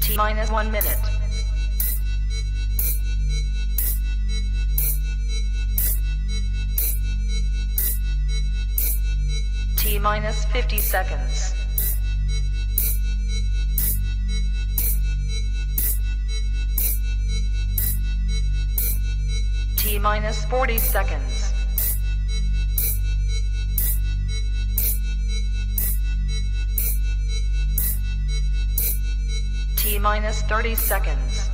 T-minus 1 minute. T-minus 50 seconds. T-minus 40 seconds. T-minus 30 seconds.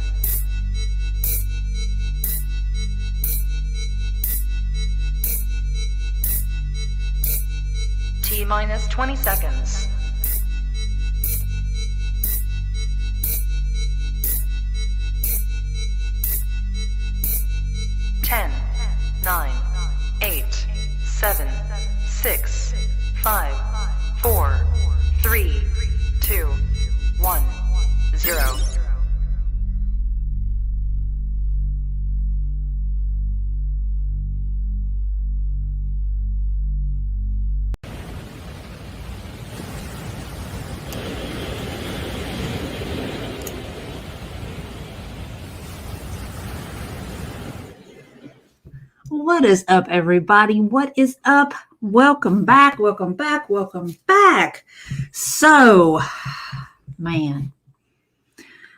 T-minus 20 seconds. Ten, 9, 8, 7, 6, 5, 4, 3, 2, 1, 0. What is up, everybody? What is up? Welcome back. Welcome back. Welcome back. So, man,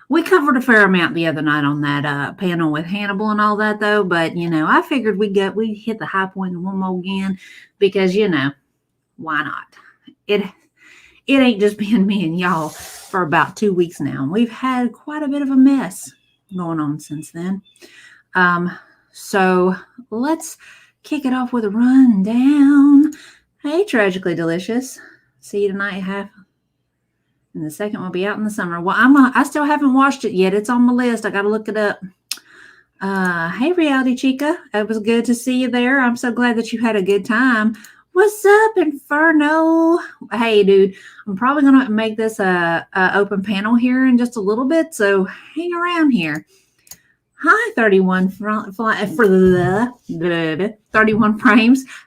we covered a fair amount the other night on that panel with Hannibal and all that, though. But I figured we hit the high point one more again because why not? It ain't just been me and y'all for about 2 weeks now. We've had quite a bit of a mess going on since then. So let's kick it off with a rundown. Hey, Tragically Delicious. See you tonight, half. And the second will be out in the summer. Well, I still haven't watched it yet. It's on my list. I got to look it up. Hey, Reality Chica. It was good to see you there. I'm so glad that you had a good time. What's up, Inferno? Hey, dude. I'm probably going to make this a open panel here in just a little bit. So hang around here. Hi, 31 frames.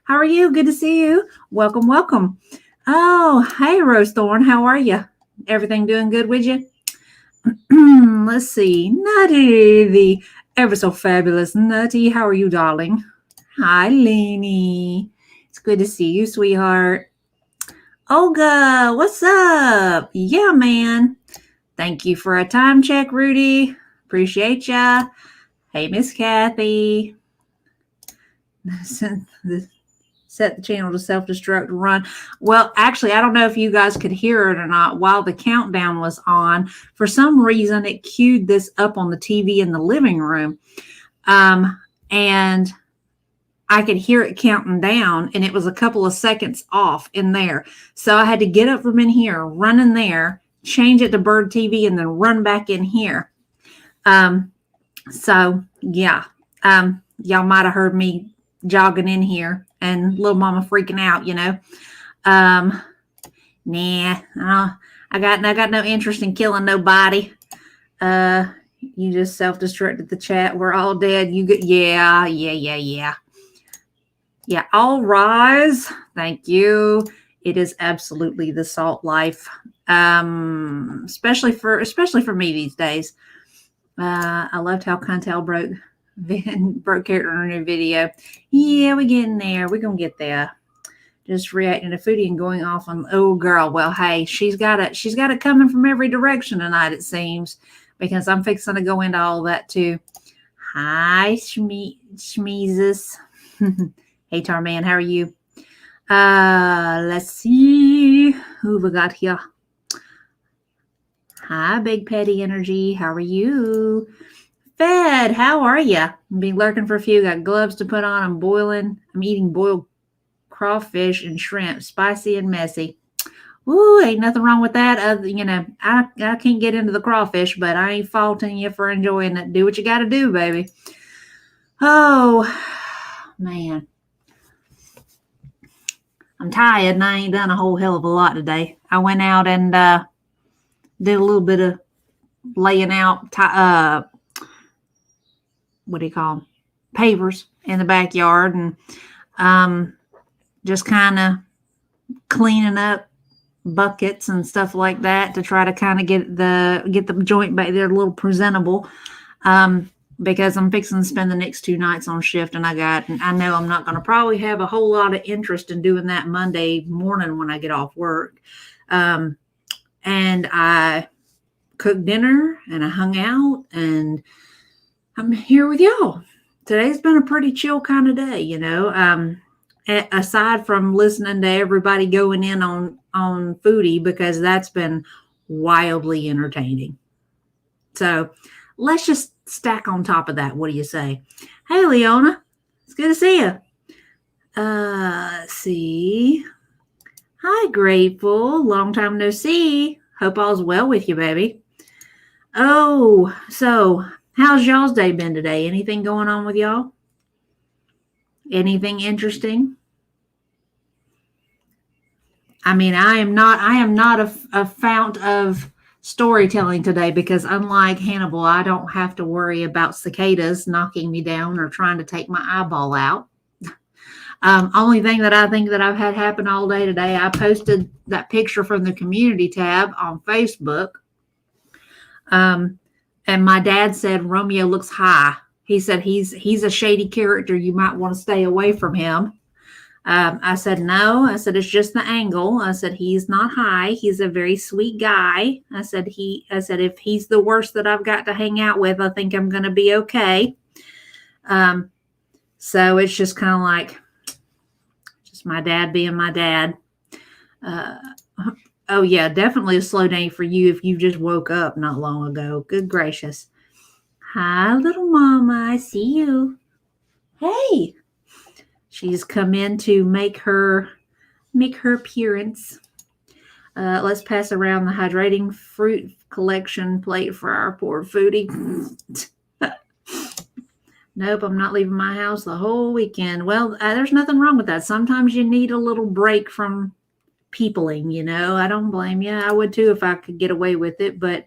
How are you? Good to see you. Welcome, welcome. Oh, hey, Rose Thorn. How are you? Everything doing good with you? Let's see. Nutty, the ever so fabulous Nutty. How are you, darling? Hi, Lenny. It's good to see you, sweetheart. Olga, what's up? Yeah, man. Thank you for a time check, Rudy. Appreciate ya. Hey, Miss Kathy. Set the channel to self-destruct run. Well, actually, I don't know if you guys could hear it or not. While the countdown was on, for some reason, it queued this up on the TV in the living room. And I could hear it counting down, and it was a couple of seconds off in there. So I had to get up from in here, run in there, change it to Bird TV, and then run back in here. So yeah, y'all might have heard me jogging in here and little mama freaking out, I got no interest in killing nobody. You just self-destructed the chat. We're all dead. Yeah. All rise. Thank you. It is absolutely the salt life. Especially for me these days. I loved how Contel broke character in a new video. Yeah, we're getting there. We're gonna get there. Just reacting to Foodie and going off on girl. Well, hey, she's got it coming from every direction tonight, it seems, because I'm fixing to go into all that too. Hi, Schmeezus. Hey, Tarman, how are you? Let's see who we got here. Hi, Big Petty Energy. How are you? Fed, how are you? Been lurking for a few. Got gloves to put on. I'm eating boiled crawfish and shrimp, spicy and messy. Ooh, ain't nothing wrong with that. I can't get into the crawfish, but I ain't faulting you for enjoying it. Do what you got to do, baby. Oh, man. I'm tired, and I ain't done a whole hell of a lot today. I went out and did a little bit of laying out, what do you call them? Pavers in the backyard, and just kind of cleaning up buckets and stuff like that to try to kind of get the joint back there a little presentable. Because I'm fixing to spend the next 2 nights on shift, and I know I'm not going to probably have a whole lot of interest in doing that Monday morning when I get off work. And I cooked dinner and I hung out, and I'm here with y'all. Today's been a pretty chill kind of day, aside from listening to everybody going in on foodie, because that's been wildly entertaining. So let's just stack on top of that. What do you say? Hey, Leona, it's good to see you. Let's see. Hi, Grateful. Long time no see. Hope all's well with you, baby. Oh, so how's y'all's day been today? Anything going on with y'all? Anything interesting? I mean, I am not a fount of storytelling today, because unlike Hannibal, I don't have to worry about cicadas knocking me down or trying to take my eyeball out. Only thing that I think that I've had happen all day today, I posted that picture from the community tab on Facebook. And my dad said Romeo looks high. He said he's a shady character. You might want to stay away from him. I said, no. I said, it's just the angle. I said, he's not high. He's a very sweet guy. I said, if he's the worst that I've got to hang out with, I think I'm going to be okay. So it's just kind of like just my dad being my dad. Oh yeah, definitely a slow day for you if you just woke up not long ago. Good gracious. Hi, little mama. I see you. Hey. She's come in to make her appearance. Let's pass around the hydrating fruit collection plate for our poor foodie. Nope, I'm not leaving my house the whole weekend. Well, there's nothing wrong with that. Sometimes you need a little break from peopling, I don't blame you. I would too if I could get away with it. But,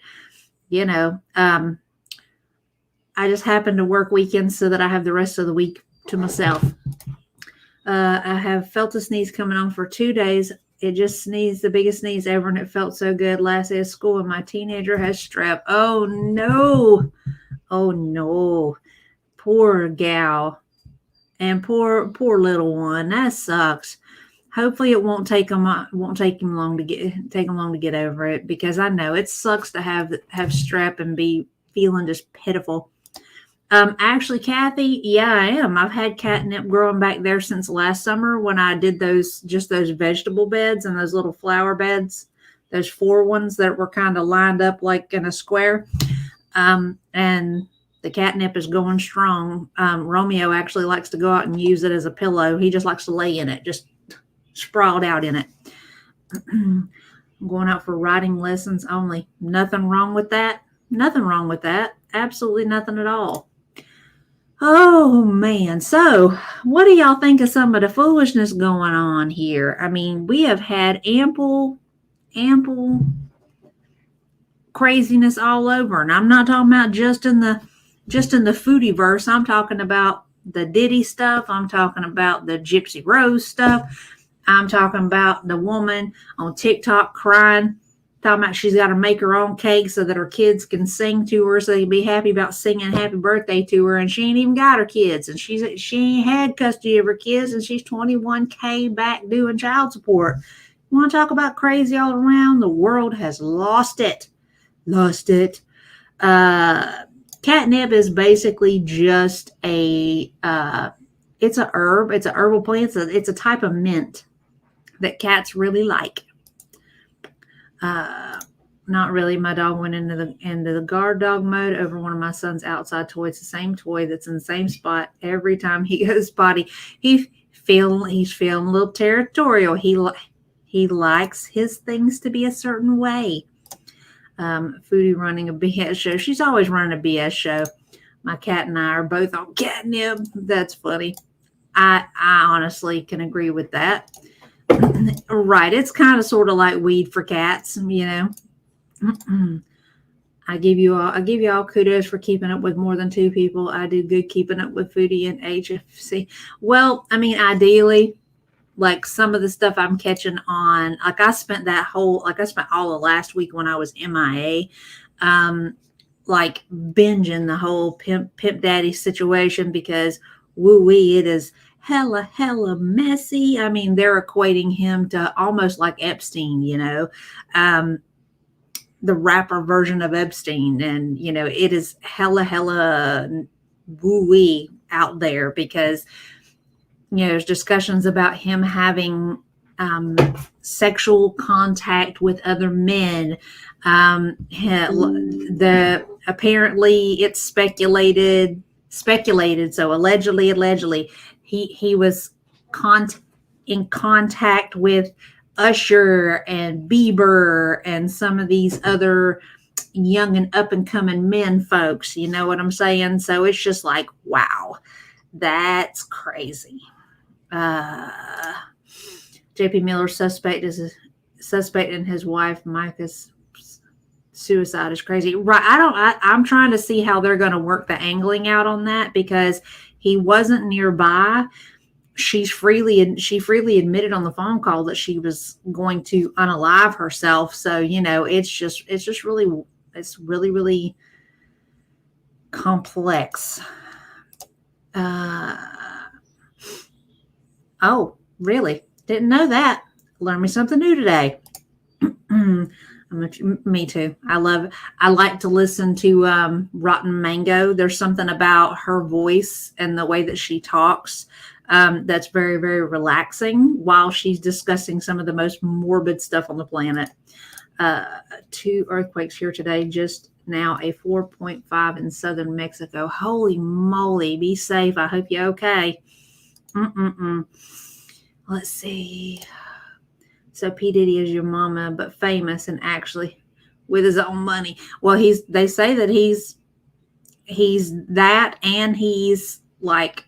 I just happen to work weekends so that I have the rest of the week to myself. I have felt a sneeze coming on for 2 days. It just sneezed, the biggest sneeze ever, and it felt so good. Last day of school, and my teenager has strep. Oh, no. Oh, no. Poor gal. And poor little one. That sucks. Hopefully it won't take him long to get over it, because I know it sucks to have strep and be feeling just pitiful. Actually, Kathy, yeah, I am. I've had catnip growing back there since last summer when I did those vegetable beds and those little flower beds, those 4 ones that were kind of lined up like in a square. And the catnip is going strong. Romeo actually likes to go out and use it as a pillow. He just likes to lay in it, just sprawled out in it. I'm going out for writing lessons only. Nothing wrong with that. Nothing wrong with that. Absolutely nothing at all. Oh, man. So what do y'all think of some of the foolishness going on here? I mean, we have had ample craziness all over. And I'm not talking about just in the foodie verse. I'm talking about the Diddy stuff. I'm talking about the Gypsy Rose stuff. I'm talking about the woman on TikTok crying, talking about she's got to make her own cake so that her kids can sing to her, so they can be happy about singing happy birthday to her. And she ain't even got her kids, and she ain't had custody of her kids, and she's $21K back doing child support. You want to talk about crazy all around? The world has lost it. Catnip is basically just it's a herb. It's an herbal plant. It's a type of mint that cats really like. Not really. My dog went into the guard dog mode over one of my son's outside toys, the same toy that's in the same spot every time he goes potty. He's feeling a little territorial. He likes his things to be a certain way. Foodie running a BS show. She's always running a BS show. My cat and I are both on catnip. That's funny. I honestly can agree with that. Right. It's kind of sort of like weed for cats, I give you all kudos for keeping up with more than 2 people. I do good keeping up with foodie and HFC. Well, I mean, ideally, like some of the stuff I'm catching on, like I spent all of last week when I was MIA, like binging the whole pimp daddy situation because woo wee, it is hella messy. I mean, they're equating him to almost like Epstein, um, the rapper version of Epstein, and it is hella woo wee out there because there's discussions about him having sexual contact with other men. The apparently it's speculated. So allegedly, he was in contact with Usher and Bieber and some of these other young and up and coming men folks. You know what I'm saying? So it's just like, wow, that's crazy. JP Miller suspect and his wife Micah's suicide is crazy. Right. I'm trying to see how they're going to work the angling out on that because he wasn't nearby. She freely admitted on the phone call that she was going to unalive herself. So, it's really complex. Oh, really? Didn't know that. Learned me something new today. Me too. I like to listen to Rotten Mango. There's something about her voice and the way that she talks that's very, very relaxing while she's discussing some of the most morbid stuff on the planet. 2 earthquakes here today, just now a 4.5 in southern Mexico. Holy moly, be safe. I hope you're okay. Let's see. So P. Diddy is your mama, but famous and actually with his own money. Well, they say that he's that, and he's like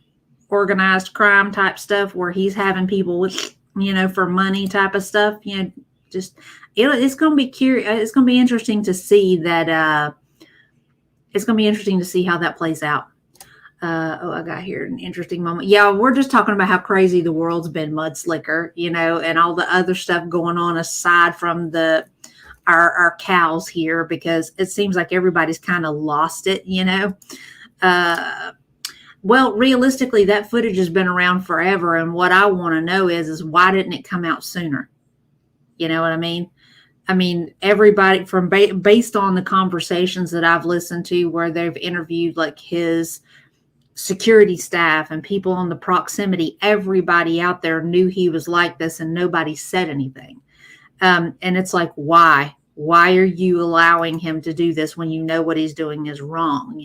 organized crime type stuff where he's having people with, for money type of stuff. Just it's going to be curious. It's going to be interesting to see that. It's going to be interesting to see how that plays out. I got here an interesting moment. Yeah, we're just talking about how crazy the world's been, Mudslicker, and all the other stuff going on aside from our cows here, because it seems like everybody's kind of lost it, Well, realistically, that footage has been around forever, and what I want to know is why didn't it come out sooner? You know what I mean? I mean, everybody from based on the conversations that I've listened to where they've interviewed like his security staff and people on the proximity, everybody out there knew he was like this and nobody said anything. And it's like, why are you allowing him to do this when you know what he's doing is wrong?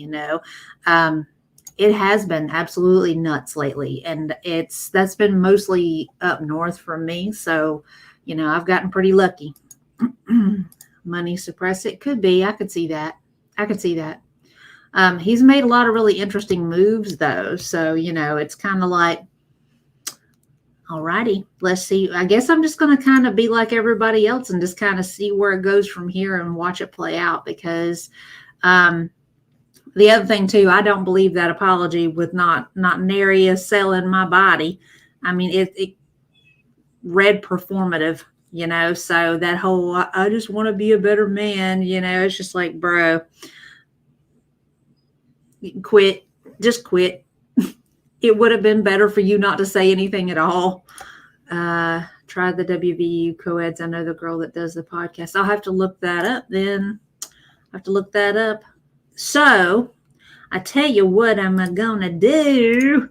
It has been absolutely nuts lately, and that's been mostly up north from me. So, I've gotten pretty lucky. Money suppressed. It could be. I could see that. He's made a lot of really interesting moves, though. So, it's kind of like, alrighty, let's see. I guess I'm just going to kind of be like everybody else and just kind of see where it goes from here and watch it play out. Because the other thing, too, I don't believe that apology with not nary a cell in my body. I mean, it read performative, so that whole, I just want to be a better man, it's just like, bro, just quit. It would have been better for you not to say anything at all. Try the WVU co-eds. I know the girl that does the podcast. I'll have to look that up then. So I tell you what I'm going to do.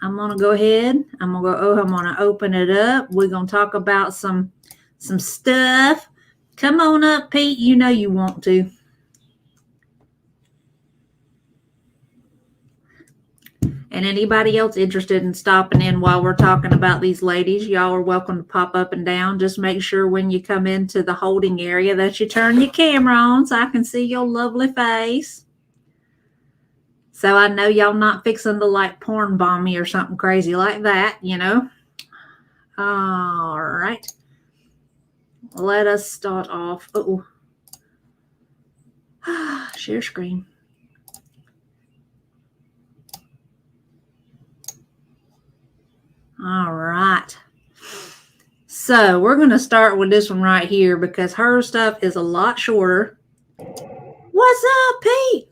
I'm going to go ahead. I'm going to open it up. We're going to talk about some stuff. Come on up, Pete. You know you want to. And anybody else interested in stopping in while we're talking about these ladies, y'all are welcome to pop up and down. Just make sure when you come into the holding area that you turn your camera on so I can see your lovely face. So I know y'all not fixing to like porn bomb me or something crazy like that, All right. Let us start off. Share screen. All right. So we're going to start with this one right here because her stuff is a lot shorter. What's up, Pete?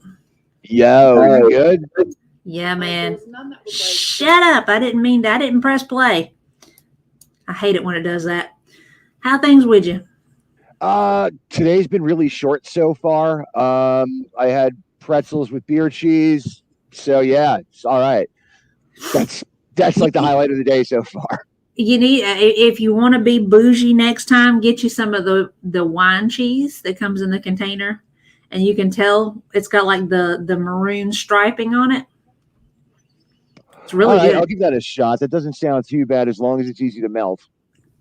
Yo, you good? Yeah, man. Shut up. I didn't press play. I hate it when it does that. How things with you? Today's been really short so far. I had pretzels with beer cheese. So yeah, it's all right. That's like the highlight of the day so far. You need if you want to be bougie next time, get you some of the wine cheese that comes in the container, and you can tell it's got like the maroon striping on it. It's really All right, good. I'll give that a shot. That doesn't sound too bad as long as it's easy to melt.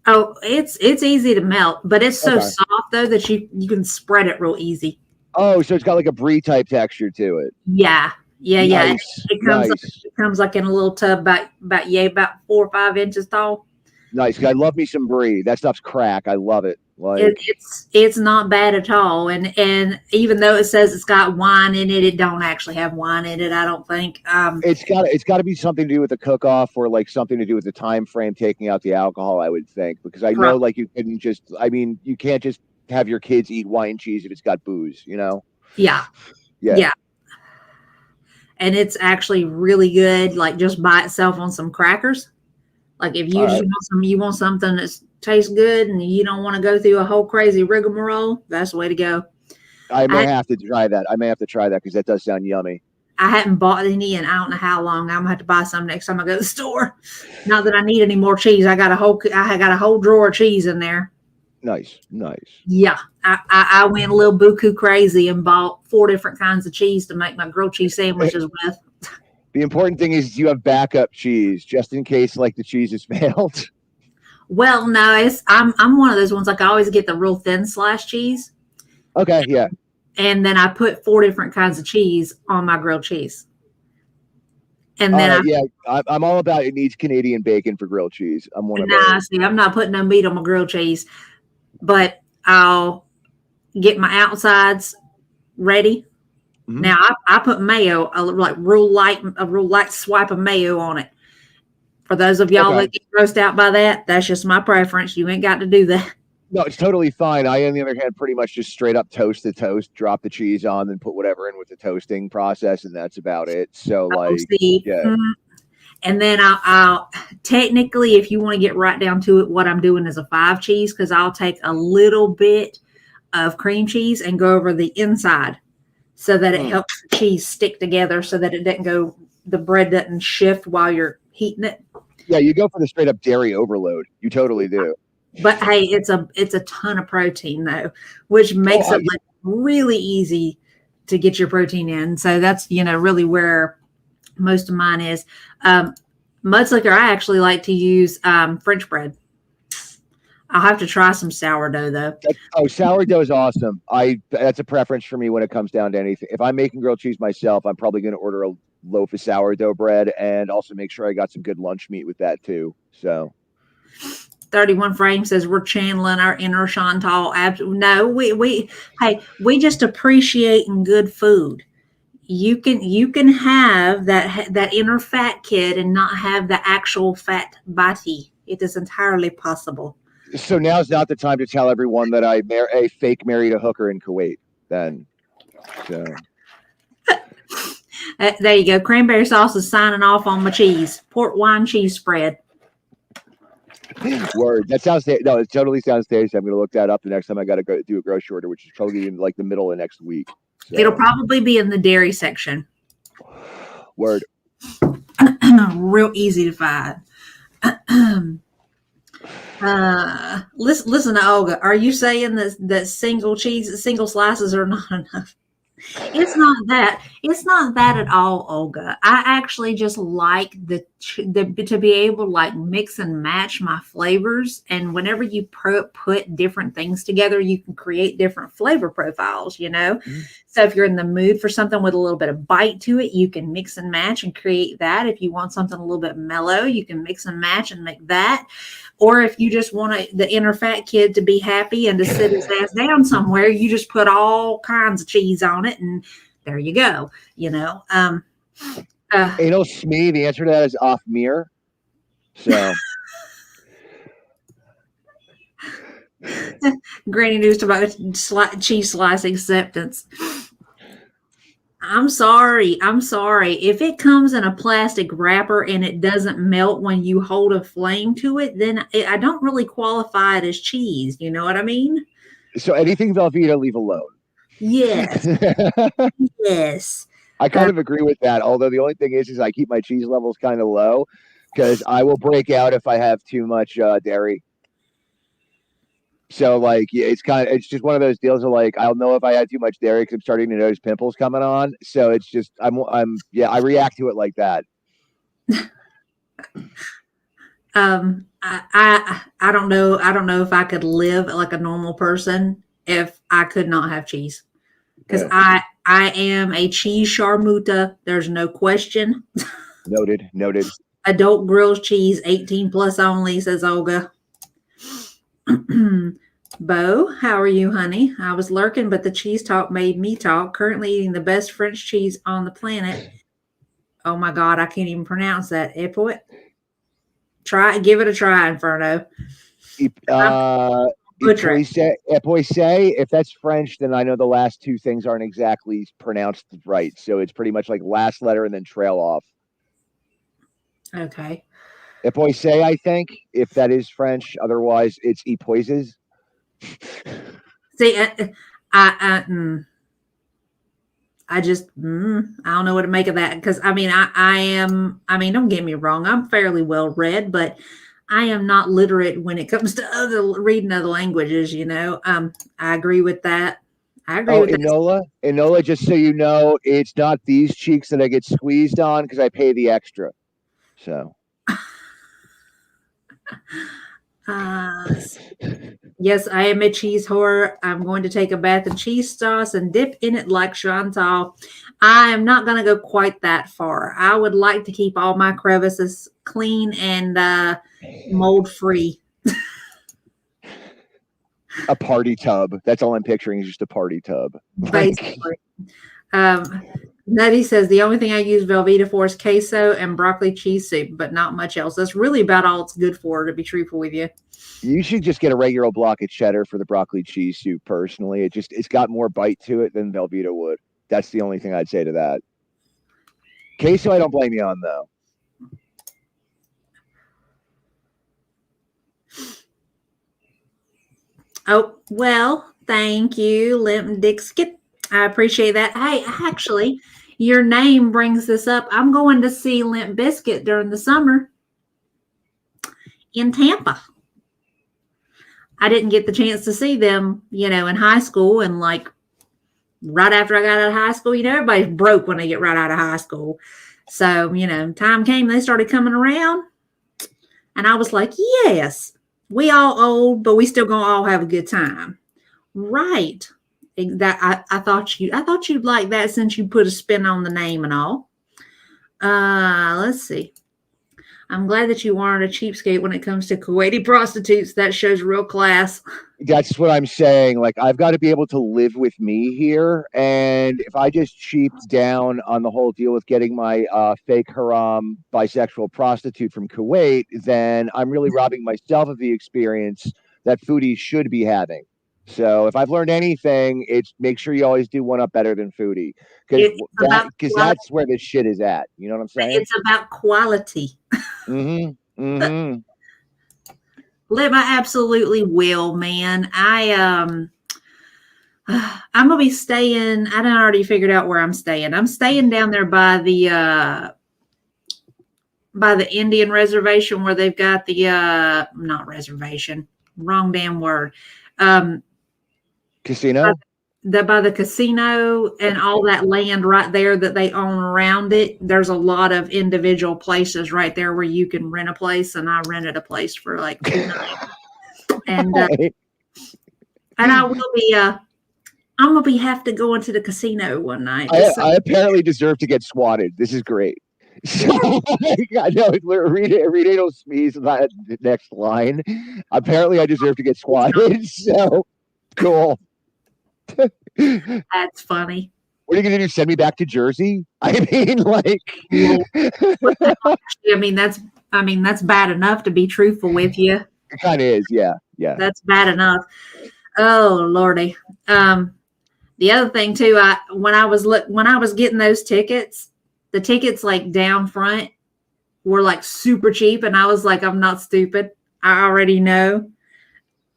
Oh, it's easy to melt, but it's so Okay. soft though that you can spread it real easy. Oh, so it's got like a brie type texture to it. Yeah. Nice, It comes nice, it comes like in a little tub about 4 or 5 inches tall. nice. I love me some brie. That stuff's crack. I love it. Like It's not bad at all, and even though it says it's got wine in it, it don't actually have wine in it. I don't think. it's got to be something to do with the cook off or like something to do with the time frame taking out the alcohol. I would think because I know like you couldn't just. I mean, you can't just have your kids eat wine cheese if it's got booze. You know. Yeah. And it's actually really good, like just by itself on some crackers. Like if you just want something that tastes good and you don't want to go through a whole crazy rigmarole, that's the way to go. I may have to try that. Because that does sound yummy. I hadn't bought any in I don't know how long. I'm gonna have to buy some next time I go to the store. Not that I need any more cheese. I got a whole drawer of cheese in there. Nice. Yeah, I went a little buku crazy and bought 4 different kinds of cheese to make my grilled cheese sandwiches with. The important thing is you have backup cheese just in case like the cheese is failed. Well, no, I'm one of those ones. Like I always get the real thin slice cheese. Okay, yeah. And then I put 4 different kinds of cheese on my grilled cheese. And then I'm all about it needs Canadian bacon for grilled cheese. I'm one of those. See, I'm not putting no meat on my grilled cheese, but I'll get my outsides ready. Mm-hmm. Now I put mayo, like real light swipe of mayo on it. For those of y'all that get grossed out by that, that's just my preference. You ain't got to do that. No, it's totally fine. I, on the other hand, pretty much just straight up toast the toast, drop the cheese on, then put whatever in with the toasting process, and that's about it. So, and then I'll technically, if you want to get right down to it, what I'm doing is a 5 cheese because I'll take a little bit of cream cheese and go over the inside so that it helps the cheese stick together so that the bread doesn't shift while you're heating it. Yeah, you go for the straight up dairy overload. You totally do. But hey, it's a ton of protein though, which makes it like really easy to get your protein in. So that's really where most of mine is. Mudslicker, I actually like to use French bread. I'll have to try some sourdough though. Sourdough is awesome. That's a preference for me when it comes down to anything. If I'm making grilled cheese myself, I'm probably going to order a loaf of sourdough bread and also make sure I got some good lunch meat with that too. So 31 Frame says we're channeling our inner Chantal. No, we just appreciating good food. You can have that inner fat kid and not have the actual fat body. It is entirely possible. So now's not the time to tell everyone that I fake married a hooker in Kuwait. Then, so. There you go. Cranberry sauce is signing off on my cheese. Port wine cheese spread. Word. That sounds it totally sounds tasty. I'm going to look that up the next time I got to go do a grocery order, which is probably in like the middle of next week. So. It'll probably be in the dairy section. Word. Real easy to find. Listen to Olga. Are you saying that single slices are not enough? It's not that. It's not that at all, Olga. I actually just like to be able to like mix and match my flavors. And whenever you put different things together, you can create different flavor profiles, Mm-hmm. So if you're in the mood for something with a little bit of bite to it, you can mix and match and create that. If you want something a little bit mellow, you can mix and match and make that. Or if you just want the inner fat kid to be happy and to sit his ass down somewhere, you just put all kinds of cheese on it, and there you go. Anal Smee, the answer to that is off mirror. So Granny news about cheese slice acceptance. I'm sorry. I'm sorry. If it comes in a plastic wrapper and it doesn't melt when you hold a flame to it, then I don't really qualify it as cheese. You know what I mean? So anything Velveeta, leave alone. Yes. Yes. I kind of agree with that. Although the only thing is I keep my cheese levels kind of low because I will break out if I have too much dairy. So like, yeah, it's just one of those deals of like, I'll know if I had too much dairy because I'm starting to notice pimples coming on. So it's just, I react to it like that. I don't know. I don't know if I could live like a normal person if I could not have cheese. Because I am a cheese charmuta. There's no question. Noted. Adult grilled cheese, 18 plus only, says Olga. Bo, how are you, honey? I was lurking, but the cheese talk made me talk. Currently eating the best French cheese on the planet. Oh my God, I can't even pronounce that. Epoit. Give it a try, Inferno. Epoisse. If that's French, then I know the last two things aren't exactly pronounced right. So it's pretty much like last letter and then trail off. Okay. Epoisse, I think, if that is French. Otherwise, it's epoises. See, I just I don't know what to make of that because I mean don't get me wrong, I'm fairly well read, but I am not literate when it comes to reading other languages. I agree with that. I agree with that. Enola, just so you know, it's not these cheeks that I get squeezed on because I pay the extra. So. Yes, I am a cheese whore. I'm going to take a bath in cheese sauce and dip in it like Chantal. I am not going to go quite that far. I would like to keep all my crevices clean and mold free. A party tub. That's all I'm picturing is just a party tub. Basically. Nutty says the only thing I use Velveeta for is queso and broccoli cheese soup, but not much else. That's really about all it's good for, to be truthful with you. You should just get a regular block of cheddar for the broccoli cheese soup. Personally, it's got more bite to it than Velveeta would. That's the only thing I'd say to that. Queso, I don't blame you on though. Oh, well, thank you, Limp Dixkit. I appreciate that. Hey, actually, your name brings this up. I'm going to see Limp Biscuit during the summer in Tampa. I didn't get the chance to see them, in high school. And like right after I got out of high school, everybody's broke when they get right out of high school. So, time came, they started coming around. And I was like, yes, we all old, but we still gonna all have a good time. Right. That I thought you'd like that since you put a spin on the name and all. Let's see. I'm glad that you aren't a cheapskate when it comes to Kuwaiti prostitutes. That shows real class. That's what I'm saying. Like, I've got to be able to live with me here. And if I just cheaped down on the whole deal with getting my fake haram bisexual prostitute from Kuwait, then I'm really robbing myself of the experience that foodies should be having. So if I've learned anything, it's make sure you always do one up better than foodie. Because that's where this shit is at. You know what I'm saying? It's about quality. Mm-hmm. Liv, I absolutely will, man. I'm gonna be staying. I done already figured out where I'm staying. I'm staying down there by the Indian reservation where they've got the not reservation, wrong damn word. Casino? By the casino and all that land right there that they own around it. There's a lot of individual places right there where you can rent a place, and I rented a place for like 2 nights. And I will be I'm gonna be have to go into the casino one night. I apparently deserve to get swatted. This is great. So, I know read it'll sneeze that next line. Apparently I deserve to get swatted. So cool. That's funny. What are you gonna do? Send me back to Jersey? I mean, like that's bad enough, to be truthful with you. It kind of is, yeah. Yeah. That's bad enough. Oh Lordy. The other thing too, when I was getting those tickets, the tickets like down front were like super cheap, and I was like, I'm not stupid. I already know.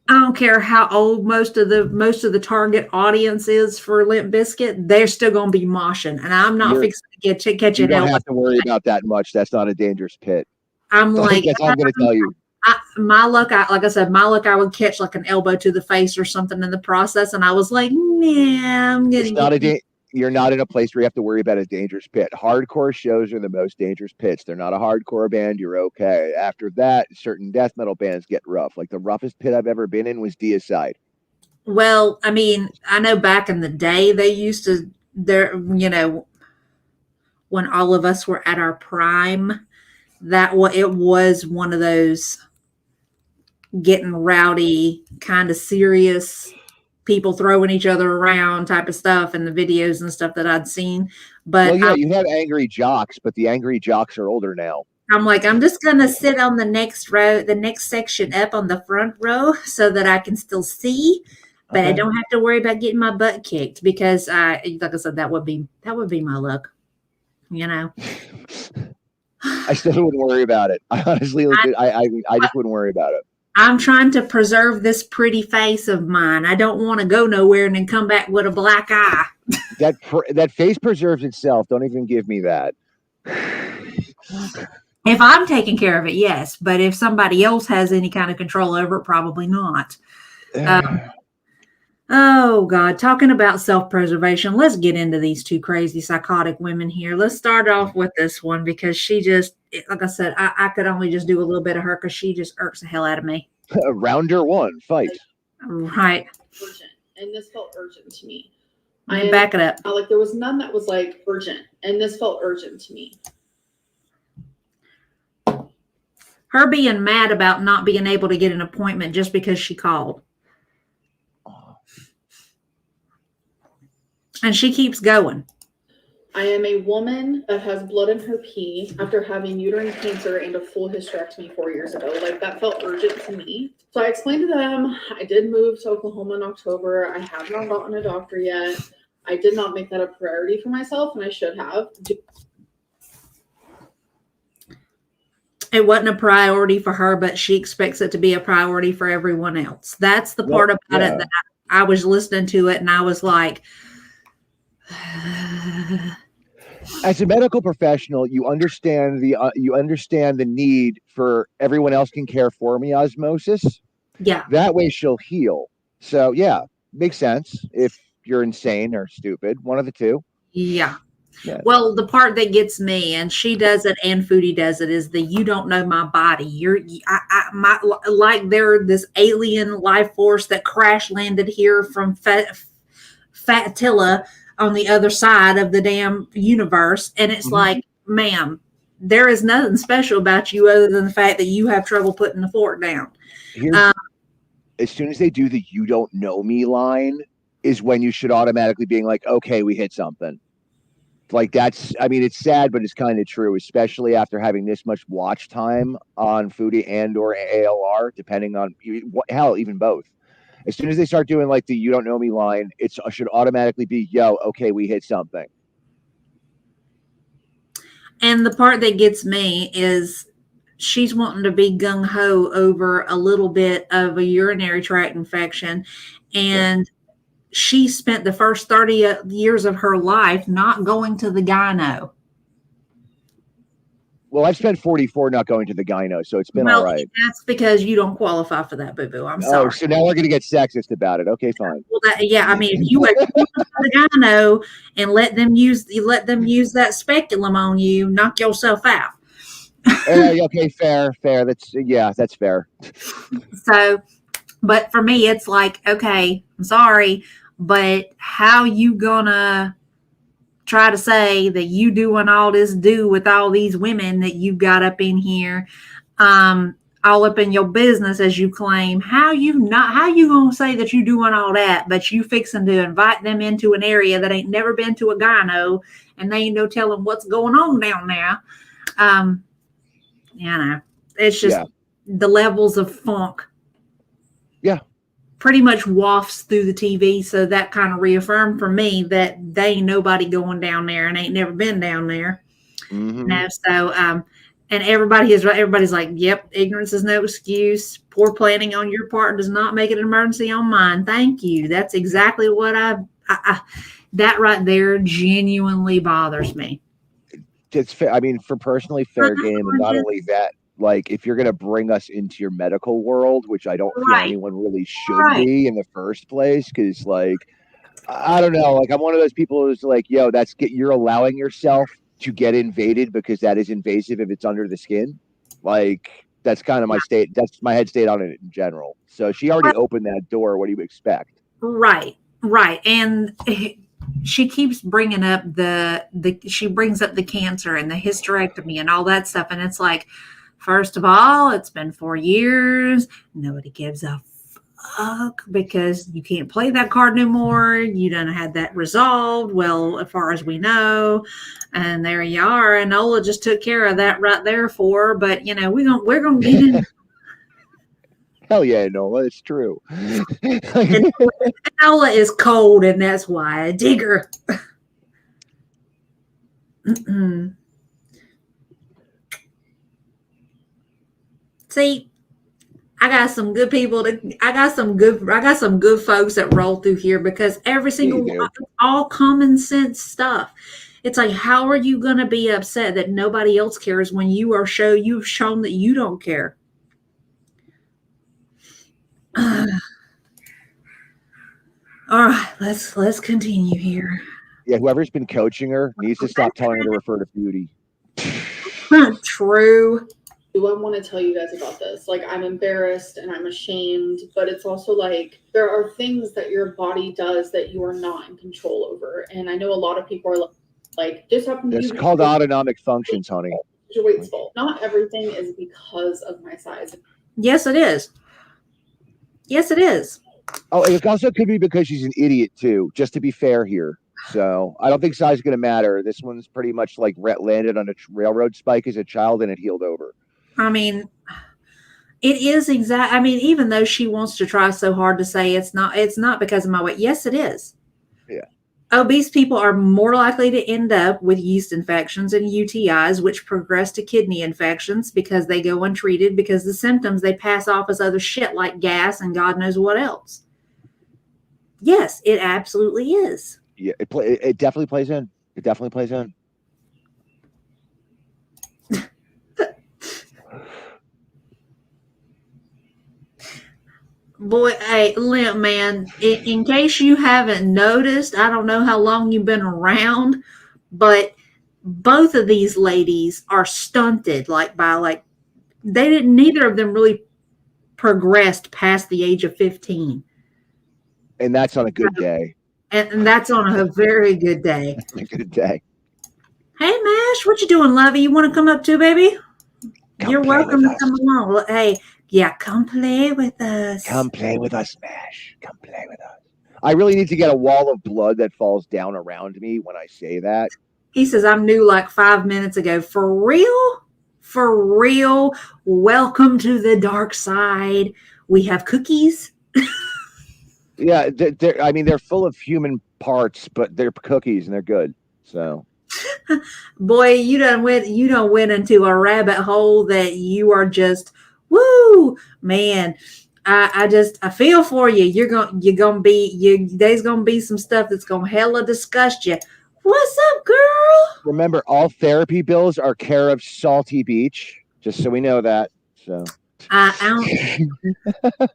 I don't care how old most of the target audience is for Limp Bizkit, they're still gonna be moshing, and I'm not fixing to catch You an don't elbow. have to worry about that much. That's not a dangerous pit. I'm like, That's all I'm going to tell you. my luck, like I said, my luck, I would catch like an elbow to the face or something in the process, and I was like, nah, I'm gonna. You're not in a place where you have to worry about a dangerous pit. Hardcore shows are the most dangerous pits. They're not a hardcore band. You're okay. After that, certain death metal bands get rough. Like the roughest pit I've ever been in was Deicide. Well, I mean, I know back in the day they used to when all of us were at our prime, it was one of those getting rowdy, kind of serious, people throwing each other around type of stuff in the videos and stuff that I'd seen. But Well, yeah, you have angry jocks, but the angry jocks are older now. I'm like, I'm just gonna sit on the next row, the next section up on the front row, so that I can still see, but I don't have to worry about getting my butt kicked because like I said, that would be my luck, you know. I still wouldn't worry about it. I honestly, I just wouldn't worry about it. I'm trying to preserve this pretty face of mine. I don't want to go nowhere and then come back with a black eye. That face preserves itself. Don't even give me that. If I'm taking care of it, yes. But if somebody else has any kind of control over it, probably not. Oh, God. Talking about self-preservation, let's get into these two crazy psychotic women here. Let's start off with this one because she just, like I said, I could only just do a little bit of her because she just irks the hell out of me. Rounder one, fight. Right. Urgent. And this felt urgent to me. Back it up. Like there was none that was like urgent. And this felt urgent to me. Her being mad about not being able to get an appointment just because she called. And she keeps going. I am a woman that has blood in her pee after having uterine cancer and a full hysterectomy 4 years ago. Like that felt urgent to me. So I explained to them, I did move to Oklahoma in October. I have not gotten a doctor yet. I did not make that a priority for myself, and I should have. It wasn't a priority for her, but she expects it to be a priority for everyone else. That's the part about it that I was listening to it and I was like, as a medical professional, you understand the need for everyone else can care for me osmosis. Yeah. That way she'll heal. So yeah, makes sense. If you're insane or stupid, one of the two. Yeah. Well, the part that gets me, and she does it, and Foodie does it, is the you don't know my body. Like they're this alien life force that crash landed here from Fatilla on the other side of the damn universe, and it's like, ma'am, there is nothing special about you other than the fact that you have trouble putting the fork down. As soon as they do the "you don't know me" line, is when you should automatically being like, okay, we hit something. Like that's, I mean, it's sad, but it's kind of true, especially after having this much watch time on Foodie and or ALR, depending on hell, even both. As soon as they start doing like the "you don't know me" line, it should automatically be, yo, okay, we hit something. And the part that gets me is she's wanting to be gung-ho over a little bit of a urinary tract infection, and she spent the first 30 years of her life not going to the gyno. Well, I've spent 44 not going to the gyno, so it's been all right. That's because you don't qualify for that, boo-boo. I'm sorry. Oh, so now we're going to get sexist about it. Okay, fine. Well, I mean, if you went to the gyno and let them use that speculum on you, knock yourself out. Okay, fair. That's fair. So, but for me, it's like, okay, I'm sorry, but how you gonna try to say that you doing all this with all these women that you've got up in here, all up in your business as you claim? How you gonna say that you doing all that, but you fixing to invite them into an area that ain't never been to a gyno, and they ain't no telling what's going on down there. You know, it's just the levels of funk. Yeah. pretty much wafts through the TV. So that kind of reaffirmed for me that they ain't nobody going down there and ain't never been down there. Mm-hmm. So, and everybody's like, yep, ignorance is no excuse. Poor planning on your part does not make it an emergency on mine. Thank you. That's exactly what that right there genuinely bothers me. It's fair. I mean, for personally fair game, and not Just- only that, like if you're gonna bring us into your medical world, which I don't feel Right. anyone really should Right. be in the first place, because like I don't know, like I'm one of those people who's like, yo, you're allowing yourself to get invaded because that is invasive if it's under the skin. Like that's kind of my state. That's my head state on it in general. So she already opened that door. What do you expect? Right. And she keeps bringing up she brings up the cancer and the hysterectomy and all that stuff. And it's like, first of all, it's been 4 years. Nobody gives a fuck because you can't play that card no more. You done had that resolved. Well, as far as we know, and there you are. And Ola just took care of that right there for her. But you know, we're gonna get in. Hell yeah, Nola, it's true. Ola is cold, and that's why I dig her. See, I got some good people I got some good folks that roll through here because every single one, all common sense stuff. It's like, how are you going to be upset that nobody else cares when you've shown that you don't care? All right, let's continue here. Yeah, whoever's been coaching her needs to stop telling her to refer to beauty. True. Do I want to tell you guys about this? Like, I'm embarrassed and I'm ashamed, but it's also like there are things that your body does that you are not in control over. And I know a lot of people are like this happened to you. It's called autonomic functions, honey. Your weight's full. Not everything is because of my size. Yes, it is. Yes, it is. Oh, it also could be because she's an idiot too, just to be fair here. So I don't think size is going to matter. This one's pretty much like landed on a railroad spike as a child and it healed over. I mean, it is exact. I mean, even though she wants to try so hard to say it's not because of my weight. Yes, it is. Yeah. Obese people are more likely to end up with yeast infections and UTIs, which progress to kidney infections because they go untreated because the symptoms they pass off as other shit like gas and God knows what else. Yes, it absolutely is. Yeah, it definitely plays in. It definitely plays in. Boy, hey, Limp Man, in case you haven't noticed, I don't know how long you've been around, but both of these ladies are stunted neither of them really progressed past the age of 15. And that's on a good day. And that's on a very good day. A good day. Hey, Mash, what you doing, lovey? You want to come up too, baby? You're welcome to come along. Hey, yeah, come play with us. Come play with us, Mash. Come play with us. I really need to get a wall of blood that falls down around me when I say that. He says, I'm new like 5 minutes ago. For real? For real? Welcome to the dark side. We have cookies. Yeah, they're full of human parts, but they're cookies and they're good. So, boy, you done went into a rabbit hole that you are just woo, man. I feel for you. There's gonna be some stuff that's gonna hella disgust you. What's up, girl? Remember, all therapy bills are care of Salty Beach. Just so we know that. So, I don't.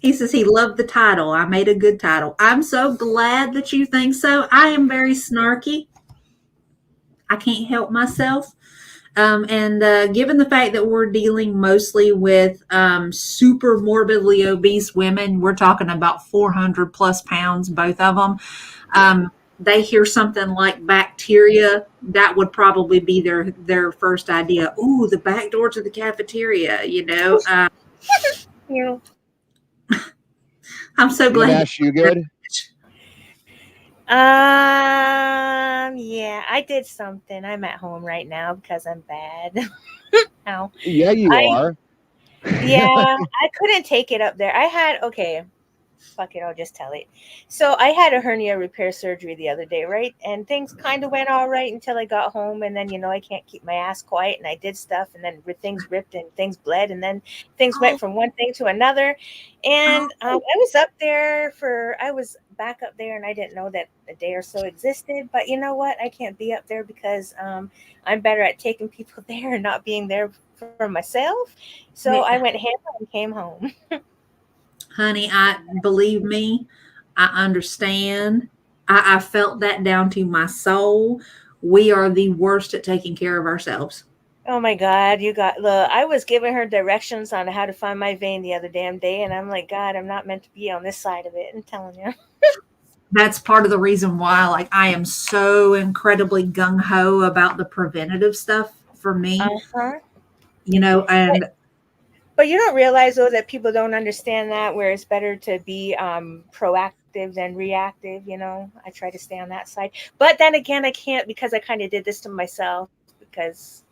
He says he loved the title. I made a good title. I'm so glad that you think so. I am very snarky. I can't help myself. And given the fact that we're dealing mostly with super morbidly obese women, we're talking about 400 plus pounds, both of them. They hear something like bacteria, that would probably be their first idea. Ooh, the back door to the cafeteria, you know. Yeah. I'm so glad. Nash, you good? Yeah, I did something. I'm at home right now because I'm bad. Ow. Yeah, you are. Yeah, I couldn't take it up there. Okay, fuck it, I'll just tell it. So I had a hernia repair surgery the other day, right? And things kind of went all right until I got home. And then, I can't keep my ass quiet. And I did stuff. And then things ripped and things bled. And then things went Oh, from one thing to another. And I oh, was back up there and I didn't know that a day or so existed. But you know what? I can't be up there because I'm better at taking people there and not being there for myself. So I went hammer and came home. honey, I believe me, I understand. I felt that down to my soul. We are the worst at taking care of ourselves. Oh my God, look, I was giving her directions on how to find my vein the other damn day, and I'm like, God, I'm not meant to be on this side of it. I'm telling you. That's part of the reason why, like, I am so incredibly gung ho about the preventative stuff for me, Uh-huh. But, and but you don't realize, though, that people don't understand that, where it's better to be proactive than reactive, I try to stay on that side. But then again, I can't because I kind of did this to myself because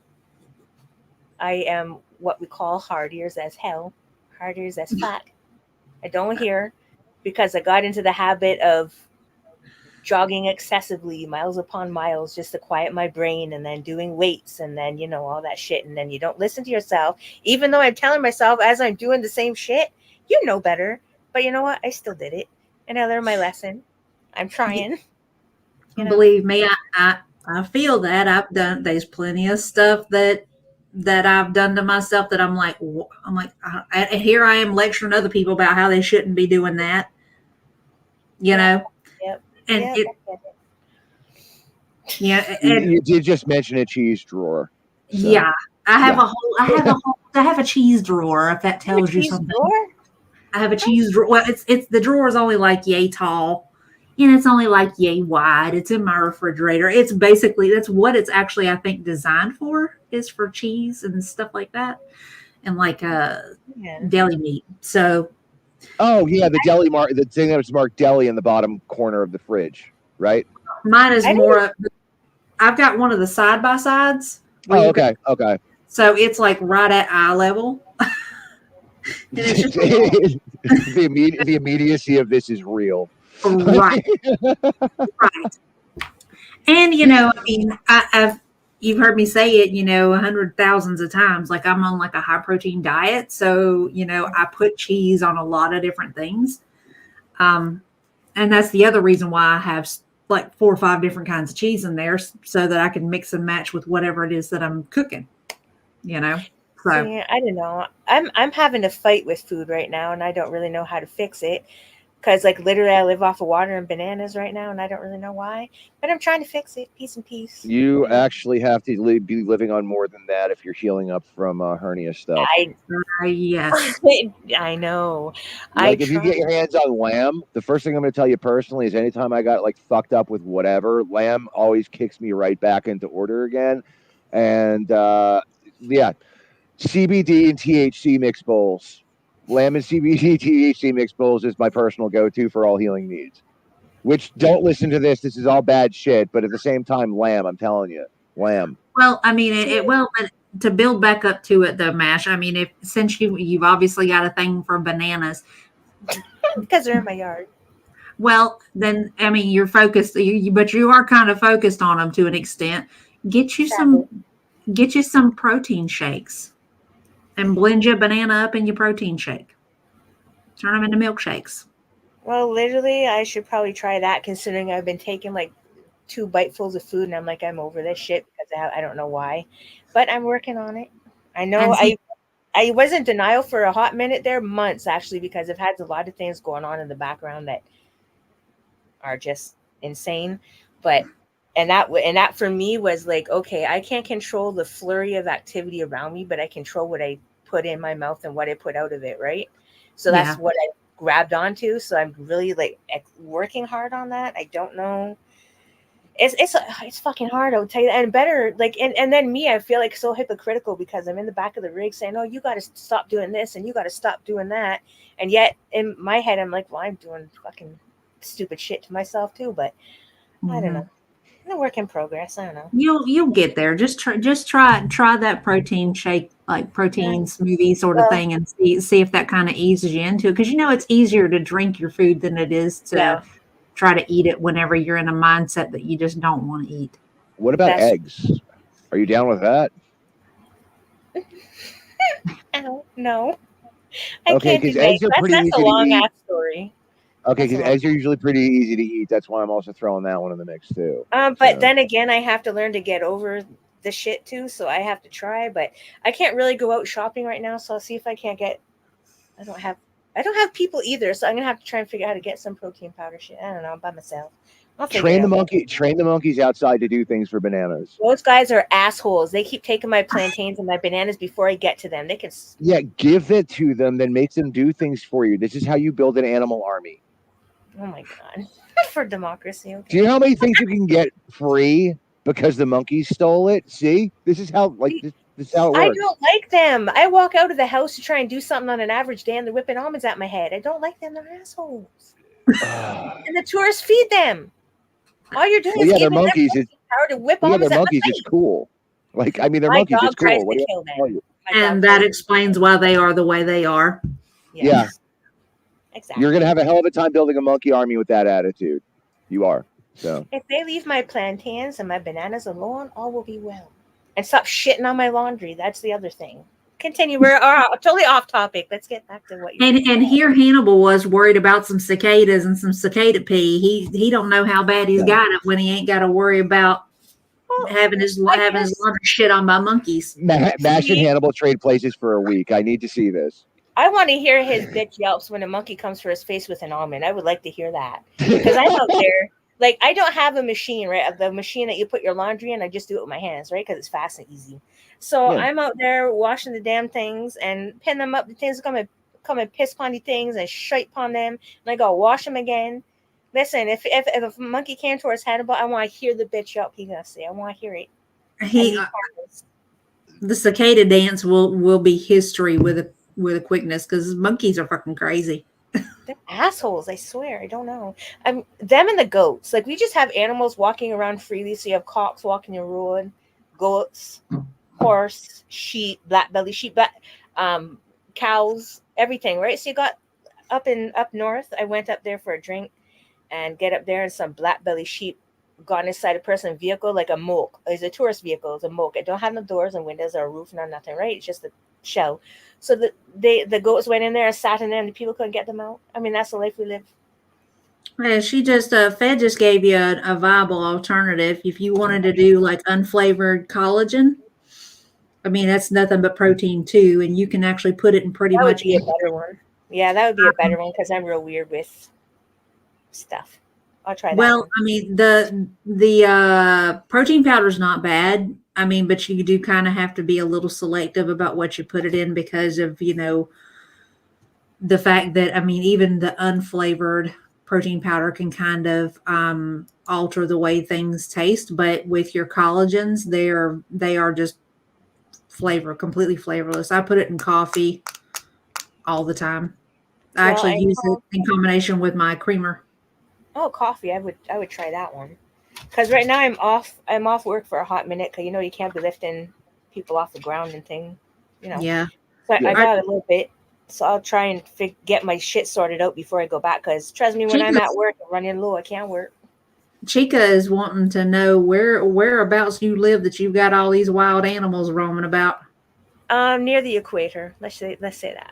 I am what we call hard ears as hell, hard ears as fuck. I don't hear because I got into the habit of jogging excessively, miles upon miles, just to quiet my brain, and then doing weights, and then all that shit, and then you don't listen to yourself, even though I'm telling myself as I'm doing the same shit, you know better. But you know what? I still did it, and I learned my lesson. I'm trying. You know. believe me, I feel that I've done. There's plenty of stuff that I've done to myself that and here I am lecturing other people about how they shouldn't be doing that, you Yep. know, Yep. and Yep. it, yeah, You, and you did just mention a cheese drawer. So yeah, I have yeah. I have a cheese drawer. If that You have a tells you cheese something, drawer? I have a cheese drawer. Well, it's the drawer is only like yay tall, and it's only like yay wide. It's in my refrigerator. It's basically that's what it's actually I think designed for is for cheese and stuff like that, and like Yeah. deli meat. So Oh yeah, the thing that was marked deli in the bottom corner of the fridge, right? mine is I didn't. more. I've got one of the side by sides where Oh, you've got okay, okay. so it's like right at eye level, and it's just The immediacy of this is real. right, right. And I mean, I've you've heard me say it, 100 thousands of times. Like I'm on like a high protein diet, so I put cheese on a lot of different things. Um, and that's the other reason why I have like 4 or 5 different kinds of cheese in there, so that I can mix and match with whatever it is that I'm cooking. You know, so See, I don't know. I'm having a fight with food right now, and I don't really know how to fix it. Because like literally, I live off of water and bananas right now, and I don't really know why. But I'm trying to fix it, piece and piece. You actually have to be living on more than that if you're healing up from hernia stuff. I yes, I know. I Like if you try. get your hands on lamb, the first thing I'm going to tell you personally is anytime I got like fucked up with whatever, lamb always kicks me right back into order again. And yeah, CBD and THC mix bowls. Lamb and CBD THC mix bowls is my personal go-to for all healing needs. Which don't listen to this. This is all bad shit. But at the same time, lamb. I'm telling you, lamb. well, I mean, See, but to build back up to it, though, Mash. I mean, if since you've obviously got a thing for bananas, because they're in my yard. well, then I mean, you're focused, but you are kind of focused on them to an extent. Get you Sadly. some, get you some protein shakes, and blend your banana up in your protein shake. Turn them into milkshakes. Well, literally, I should probably try that, considering I've been taking like 2 bitefuls of food, and I'm like, I'm over this shit because I don't know why, but I'm working on it. I know And see, I was in denial for a hot minute there, months actually, because I've had a lot of things going on in the background that are just insane. But and that for me was like, okay, I can't control the flurry of activity around me, but I control what I put in my mouth and what I put out of it, right? So that's yeah, what I grabbed onto. So I'm really like working hard on that. I don't know. It's fucking hard, I'll tell you that. And better like and then me, I feel like so hypocritical because I'm in the back of the rig saying, oh, you got to stop doing this and you got to stop doing that, and yet in my head I'm like, well, I'm doing fucking stupid shit to myself too. But I don't hmm know. A work in progress. I don't know. You'll get there. Just try that protein shake, like protein smoothie sort of Well, thing, and see if that kind of eases you into it. Because it's easier to drink your food than it is to yeah, try to eat it whenever you're in a mindset that you just don't want to eat. What about that's. eggs? Are you down with that? I don't know. I Okay, can't do because eggs. eggs are pretty That's a easy to long eat. ass story. Okay, That's a because long. eggs are usually pretty easy to eat. That's why I'm also throwing that one in the mix too. But So then again, I have to learn to get over the shit too. So I have to try. But I can't really go out shopping right now. So I'll see if I can't get. I don't have. I don't have people either. So I'm gonna have to try and figure out how to get some protein powder shit. I don't know by myself. I'll figure it out. train the monkeys outside to do things for bananas. Those guys are assholes. They keep taking my plantains and my bananas before I get to them. They can. Yeah, give it to them, then make them do things for you. This is how you build an animal army. Oh my god. For democracy. Okay. Do you know how many things you can get free because the monkeys stole it? See, this is how this is how it I works. don't like them. I walk out of the house to try and do something on an average day, and they're whipping almonds at my head. I don't like them. They're assholes. And the tourists feed them. All you're doing Well, is yeah, they're giving them monkeys. power to whip Well, yeah, they're almonds at my monkeys. It's face. cool. Like, I mean, they're My monkeys. It's dog tries cool. What to do kill I tell them. you? My dog And tries that to explains why they are the way they are. Yes. Yeah. Exactly. You're gonna have a hell of a time building a monkey army with that attitude. You are. So If they leave my plantains and my bananas alone, all will be well. And stop shitting on my laundry. That's the other thing. Continue. We're totally off topic. Let's get back to what you. And here Hannibal was worried about some cicadas and some cicada pee. He don't know how bad he's got it when he ain't got to worry about Well, having his I laundry guess shit on by monkeys. Mash and Hannibal trade places for a week. I need to see this. I want to hear his bitch yelps when a monkey comes for his face with an almond. I would like to hear that because I'm out there. Like I don't have a machine, right? The machine that you put your laundry in, I just do it with my hands, right? Because it's fast and easy. So Yeah. I'm out there washing the damn things and pin them up. The things come and piss upon the things and shite upon them, and I go wash them again. Listen, if a monkey came towards Hannibal, I want to hear the bitch yelp. He gonna say, I want to hear it. The cicada dance will be history with a quickness because monkeys are fucking crazy. They're assholes, I swear. I don't know. Them and the goats. Like we just have animals walking around freely. So you have cocks walking the road, goats, horse, sheep, black belly sheep, cows, everything, right? So you got up north. I went up there for a drink and get up there and some black belly sheep gone inside a person's vehicle like a moke. It's a tourist vehicle, it's a moke. It don't have no doors and windows or a roof nor nothing, right? It's just a shell. So the goats went in there and sat in there and the people couldn't get them out. I mean, that's the life we live. Yeah, she just Fed just gave you a viable alternative if you wanted to do like unflavored collagen. I mean, that's nothing but protein too, and you can actually put it in pretty That would much. be a better one. Yeah, that would be a better one because I'm real weird with stuff. I'll try that. Well, one. I mean, the protein powder is not bad. I mean, but you do kind of have to be a little selective about what you put it in because of the fact that I mean, even the unflavored protein powder can kind of alter the way things taste. But with your collagens, they are just completely flavorless. I put it in coffee all the time. I Well, actually use it in combination with my creamer. Oh, coffee. I would try that one. Because right now I'm off work for a hot minute because you can't be lifting people off the ground and thing. Yeah. So Yeah. I got a little bit. So I'll try and get my shit sorted out before I go back. Because trust me, when I'm at work and running low, I can't work. Chica is wanting to know whereabouts you live that you've got all these wild animals roaming about. Near the equator. Let's say that.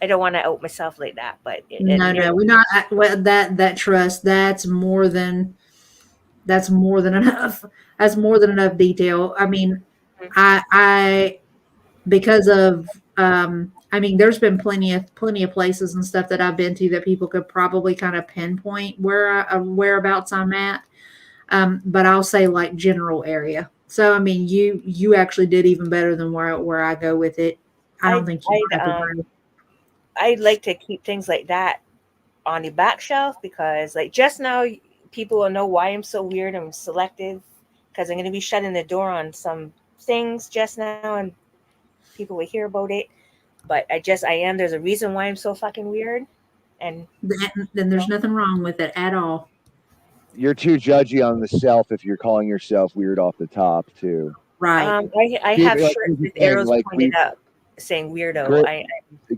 I don't want to out myself like that, but No, we're not. Well, that trust that's more than enough. That's more than enough detail. I mean, I because of I mean, there's been plenty of places and stuff that I've been to that people could probably kind of pinpoint whereabouts I'm at. But I'll say like general area. So I mean, you actually did even better than where I go with it. I don't think you have to worry. I'd like to keep things like that on the back shelf because like just now people will know why I'm so weird and selective because I'm going to be shutting the door on some things just now and people will hear about it. But there's a reason why I'm so fucking weird. And Then there's nothing wrong with it at all. You're too judgy on the self if you're calling yourself weird off the top too. Right. I Dude, have like, shirts here's the with thing, arrows like, pointed up saying weirdo. Great.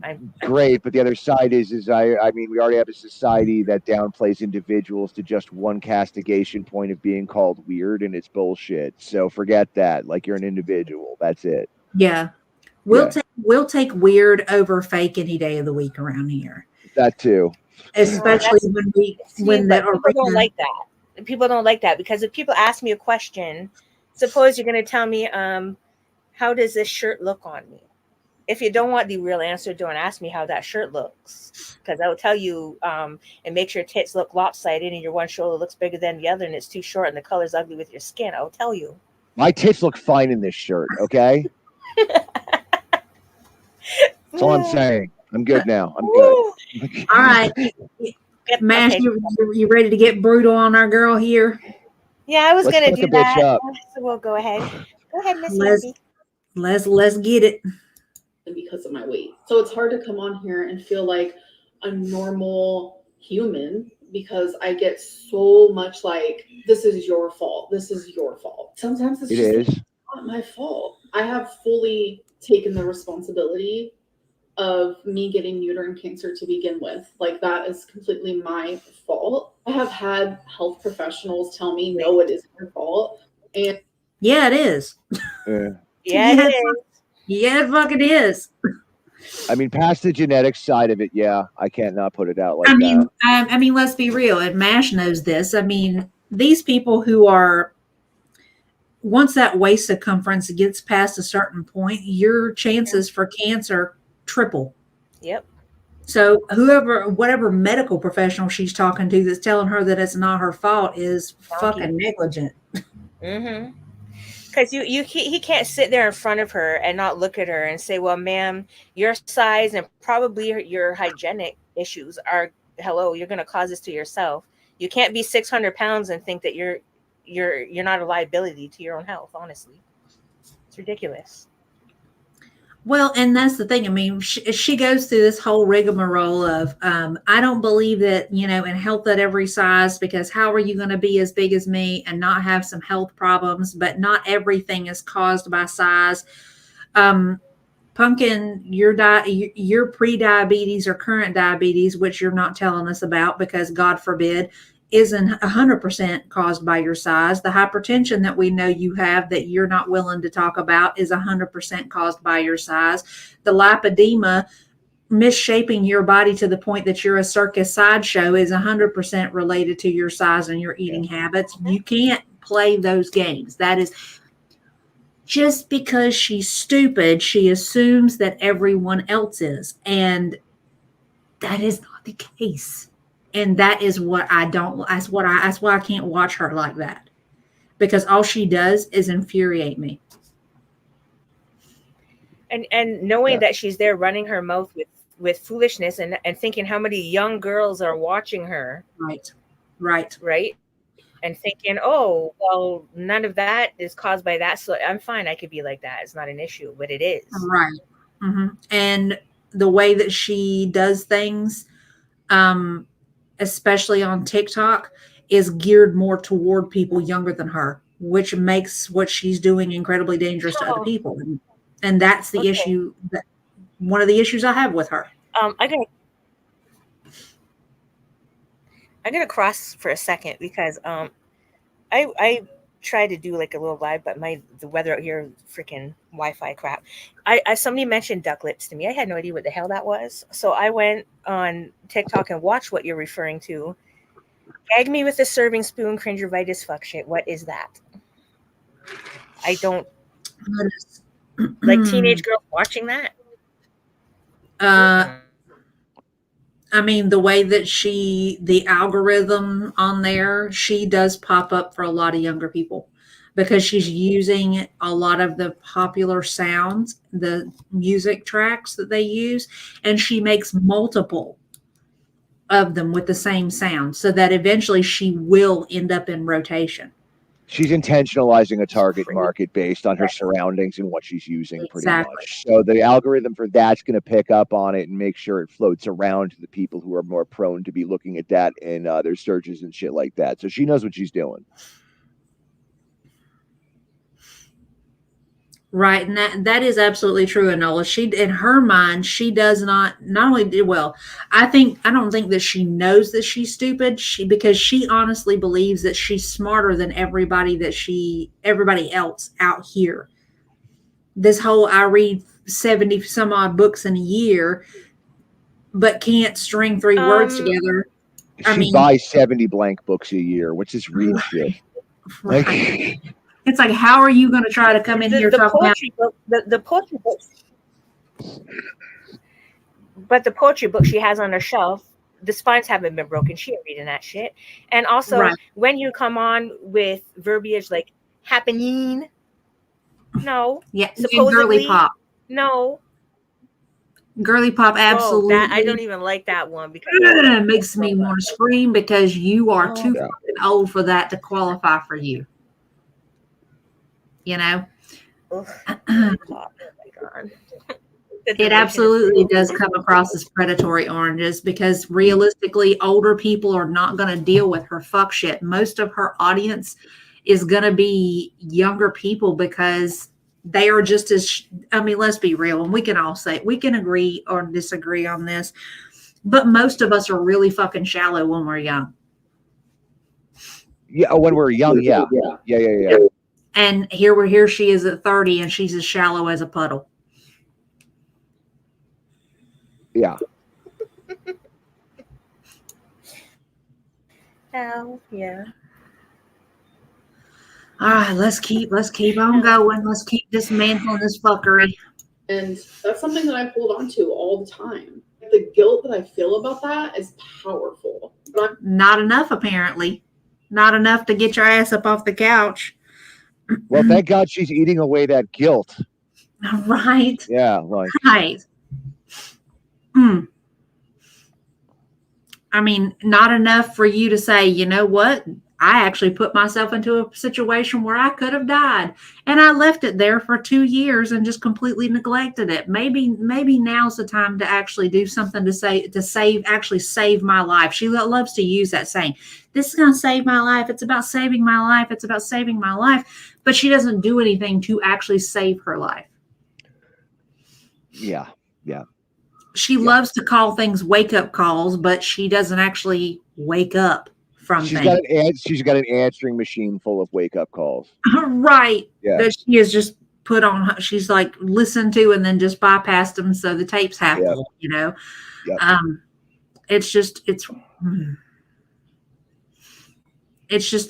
I'm Great, but the other side is I mean, we already have a society that downplays individuals to just one castigation point of being called weird, and it's bullshit. So forget that. Like, you're an individual. That's it. Yeah. We'll take weird over fake any day of the week around here. That too. Especially when but the people don't arena, like that. People don't like that because if people ask me a question, suppose you're going to tell me, how does this shirt look on me? If you don't want the real answer, don't ask me how that shirt looks, because I will tell you, it makes your tits look lopsided and your one shoulder looks bigger than the other and it's too short and the color's ugly with your skin. I will tell you. My tits look fine in this shirt, okay? That's all I'm saying. I'm good now. I'm good. all right. Mash, Okay. you ready to get brutal on our girl here? Yeah, I was Let's going to fuck do a bitch that. up. So we'll go ahead. Go ahead, Miss Let's Abby. let's get it. because of my weight. So it's hard to come on here and feel like a normal human because I get so much like, this is your fault. This is your fault. Sometimes it's It just is. not my fault. I have fully taken the responsibility of me getting uterine cancer to begin with. Like, that is completely my fault. I have had health professionals tell me, no, it isn't your fault. And Yeah, it is. Yeah. Yeah, it is. Yeah, it fucking is. I mean, past the genetics side of it, yeah, I can't not put it out like I mean, that. I mean, let's be real. And Mash knows this. I mean, these people who are once that waist circumference gets past a certain point, your chances for cancer triple. Yep. So whatever medical professional she's talking to that's telling her that it's not her fault is fucking negligent. Mm-hmm. Because he can't sit there in front of her and not look at her and say, well, ma'am, your size and probably your hygienic issues are, hello, you're going to cause this to yourself. You can't be 600 pounds and think that you're not a liability to your own health. Honestly, it's ridiculous. Well, and that's the thing. I mean, she goes through this whole rigmarole of, I don't believe that, in health at every size, because how are you going to be as big as me and not have some health problems? But not everything is caused by size. Pumpkin, your pre-diabetes or current diabetes, which you're not telling us about because God forbid, isn't 100% caused by your size. The hypertension that we know you have that you're not willing to talk about is 100% caused by your size. The lipedema, misshaping your body to the point that you're a circus sideshow, is 100% related to your size and your eating habits. You can't play those games. That is just because she's stupid, she assumes that everyone else is. And that is not the case. And that is what I don't, that's why I can't watch her like that. Because all she does is infuriate me. And knowing that she's there running her mouth with foolishness and thinking how many young girls are watching her. Right. And thinking, oh, well, none of that is caused by that. So I'm fine. I could be like that. It's not an issue, but it is. Right. Mm-hmm. And the way that she does things, especially on TikTok, is geared more toward people younger than her, which makes what she's doing incredibly dangerous to other people. And that's the issue, that one of the issues I have with her. I'm gonna cross for a second because I tried to do like a little live, but the weather out here freaking Wi-Fi crap. Somebody mentioned duck lips to me. I had no idea what the hell that was. So I went on TikTok and watched what you're referring to. Gag me with a serving spoon, cringivitis, fuck shit. What is that? I don't like teenage girls watching that. I mean, the way that the algorithm on there, she does pop up for a lot of younger people because she's using a lot of the popular sounds, the music tracks that they use, and she makes multiple of them with the same sound so that eventually she will end up in rotation. She's intentionalizing a target market based on her surroundings and what she's using, pretty Exactly. much. So the algorithm for that's going to pick up on it and make sure it floats around to the people who are more prone to be looking at that in their searches and shit like that. So she knows what she's doing. Right, and that is absolutely true, Enola. She, in her mind, she does not only do well. I don't think that she knows that she's stupid. Because she honestly believes that she's smarter than everybody else out here. This whole I read 70 some odd books in a year, but can't string 3 words together. She buys 70 blank books a year, which is real shit. Right. Like, it's like, how are you going to try to come in here talking about the poetry books? But the poetry book she has on her shelf, the spines haven't been broken. She ain't reading that shit. And also, when you come on with verbiage like happening, no, supposedly, girly pop, no. Girly pop, absolutely. I don't even like that one because it makes me want to scream because you are too fucking old for that to qualify for you. You know? Oh my God. It absolutely does come across as predatory oranges because realistically, older people are not going to deal with her fuck shit. Most of her audience is going to be younger people because they are just as, let's be real. And we can all say, we can agree or disagree on this, but most of us are really fucking shallow when we're young. Yeah, when we're young, yeah. And here she is at 30 and she's as shallow as a puddle. Yeah. Hell yeah. All right, let's keep on going. Let's keep dismantling this fuckery. And that's something that I hold on to all the time. The guilt that I feel about that is powerful. Not enough, apparently. Not enough to get your ass up off the couch. Well, thank God she's eating away that guilt. Right. Yeah. Like. Right. Not enough for you to say, you know what? I actually put myself into a situation where I could have died, and I left it there for 2 years and just completely neglected it. Maybe now's the time to actually do something to save my life. She loves to use that saying, "This is going to save my life. It's about saving my life. It's about saving my life." But she doesn't do anything to actually save her life. Yeah. She loves to call things wake-up calls, but she doesn't actually wake up from things. She's got an answering machine full of wake-up calls. Right. Yeah. That she has just put on. She's like listened to and then just bypassed them, so the tapes have full, you know. Yep. It's just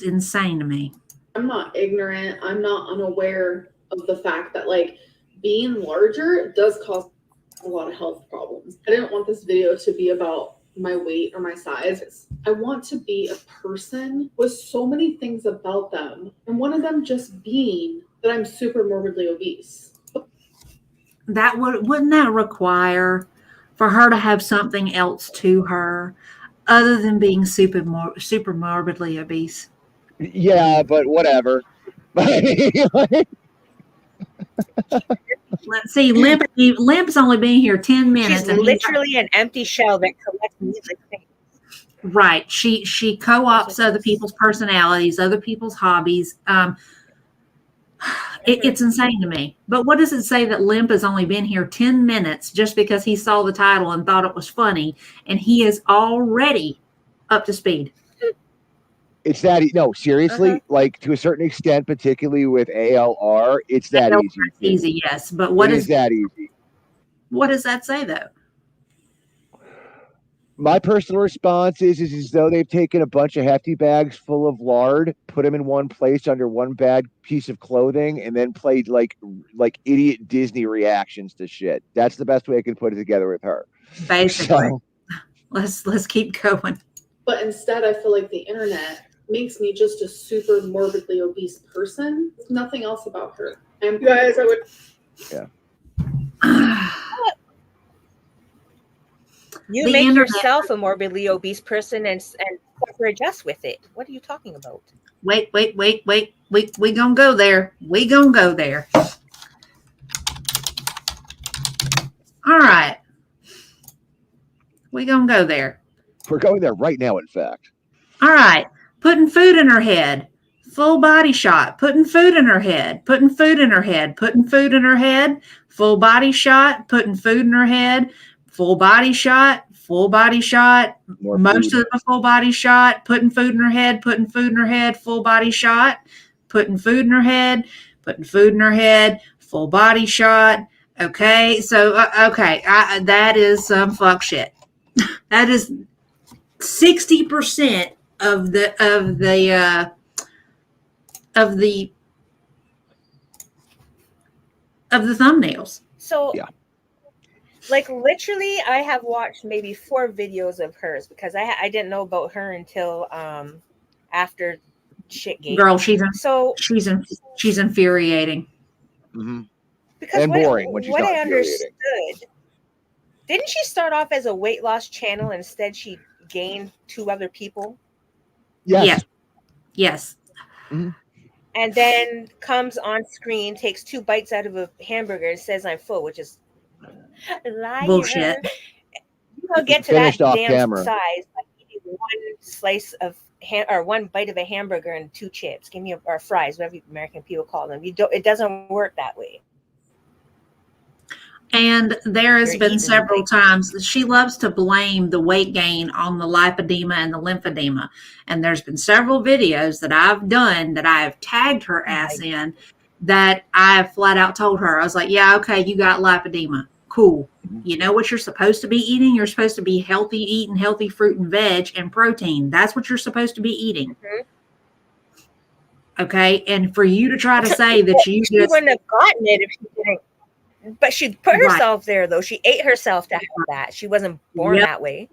insane to me. I'm not ignorant. I'm not unaware of the fact that being larger does cause a lot of health problems. I didn't want this video to be about my weight or my size. I want to be a person with so many things about them, and one of them just being that I'm super morbidly obese. Wouldn't that require for her to have something else to her other than being super morbidly obese? Yeah, but whatever. Let's see. Limp's only been here 10 minutes. She's literally an empty shell that collects music things. Right. She co-ops other people's personalities, other people's hobbies. It's insane to me. But what does it say that Limp has only been here 10 minutes just because he saw the title and thought it was funny, and he is already up to speed? It's that seriously, to a certain extent, particularly with ALR, it's that easy. Easy, yes. But what is that easy? What does that say though? My personal response is as though they've taken a bunch of hefty bags full of lard, put them in one place under one bad piece of clothing, and then played like idiot Disney reactions to shit. That's the best way I can put it together with her. Basically. So, let's keep going. But instead, I feel like the internet makes me just a super morbidly obese person. There's nothing else about her. And guys, I would. Yeah. You The make internet. yourself a morbidly obese person and suffer adjust with it. What are you talking about? Wait. We gonna go there. We gonna go there. All right. We gonna go there. We're going there right now, in fact. All right. Putting food in her head. Full body shot. Putting food in her head. Putting food in her head. Putting food in her head. Full body shot. Putting food in her head. Full body shot. Full body shot. More Most food. of the full body shot. Putting food in her head. Putting food in her head. Full body shot. Putting food in her head. Putting food in her head. Full body shot. Okay. So, okay. That is some fuck shit. That is 60% of the thumbnails. So, Yeah. like literally, I have watched maybe 4 videos of hers because I didn't know about her until after Shitgate. Girl, So she's infuriating. Mm-hmm. because And boring when she's what not I infuriating. understood, didn't she start off as a weight loss channel? Instead, she gained 2 other people, Yes. Yes. Mhm. and then comes on screen, takes 2 bites out of a hamburger, and says, "I'm full," which is liar. Bullshit. You don't get to that Finished off damn camera. size by eating 1 slice of or 1 bite of a hamburger and 2 chips. Give me or fries, whatever American people call them. You don't. It doesn't work that way. And there has You're been eating several like times that she loves to blame the weight gain on the lipedema and the lymphedema. And there's been several videos that I've done that I've tagged her ass in that I've flat out told her, I was like, yeah, okay, you got lipedema. Cool. You know what you're supposed to be eating? You're supposed to be eating healthy fruit and veg and protein. That's what you're supposed to be eating. Mhm. Okay. And for you to try to say that you she just, wouldn't have gotten it if she didn't. But she put Right. herself there, though. She ate herself to have that. She wasn't born Yep. that way.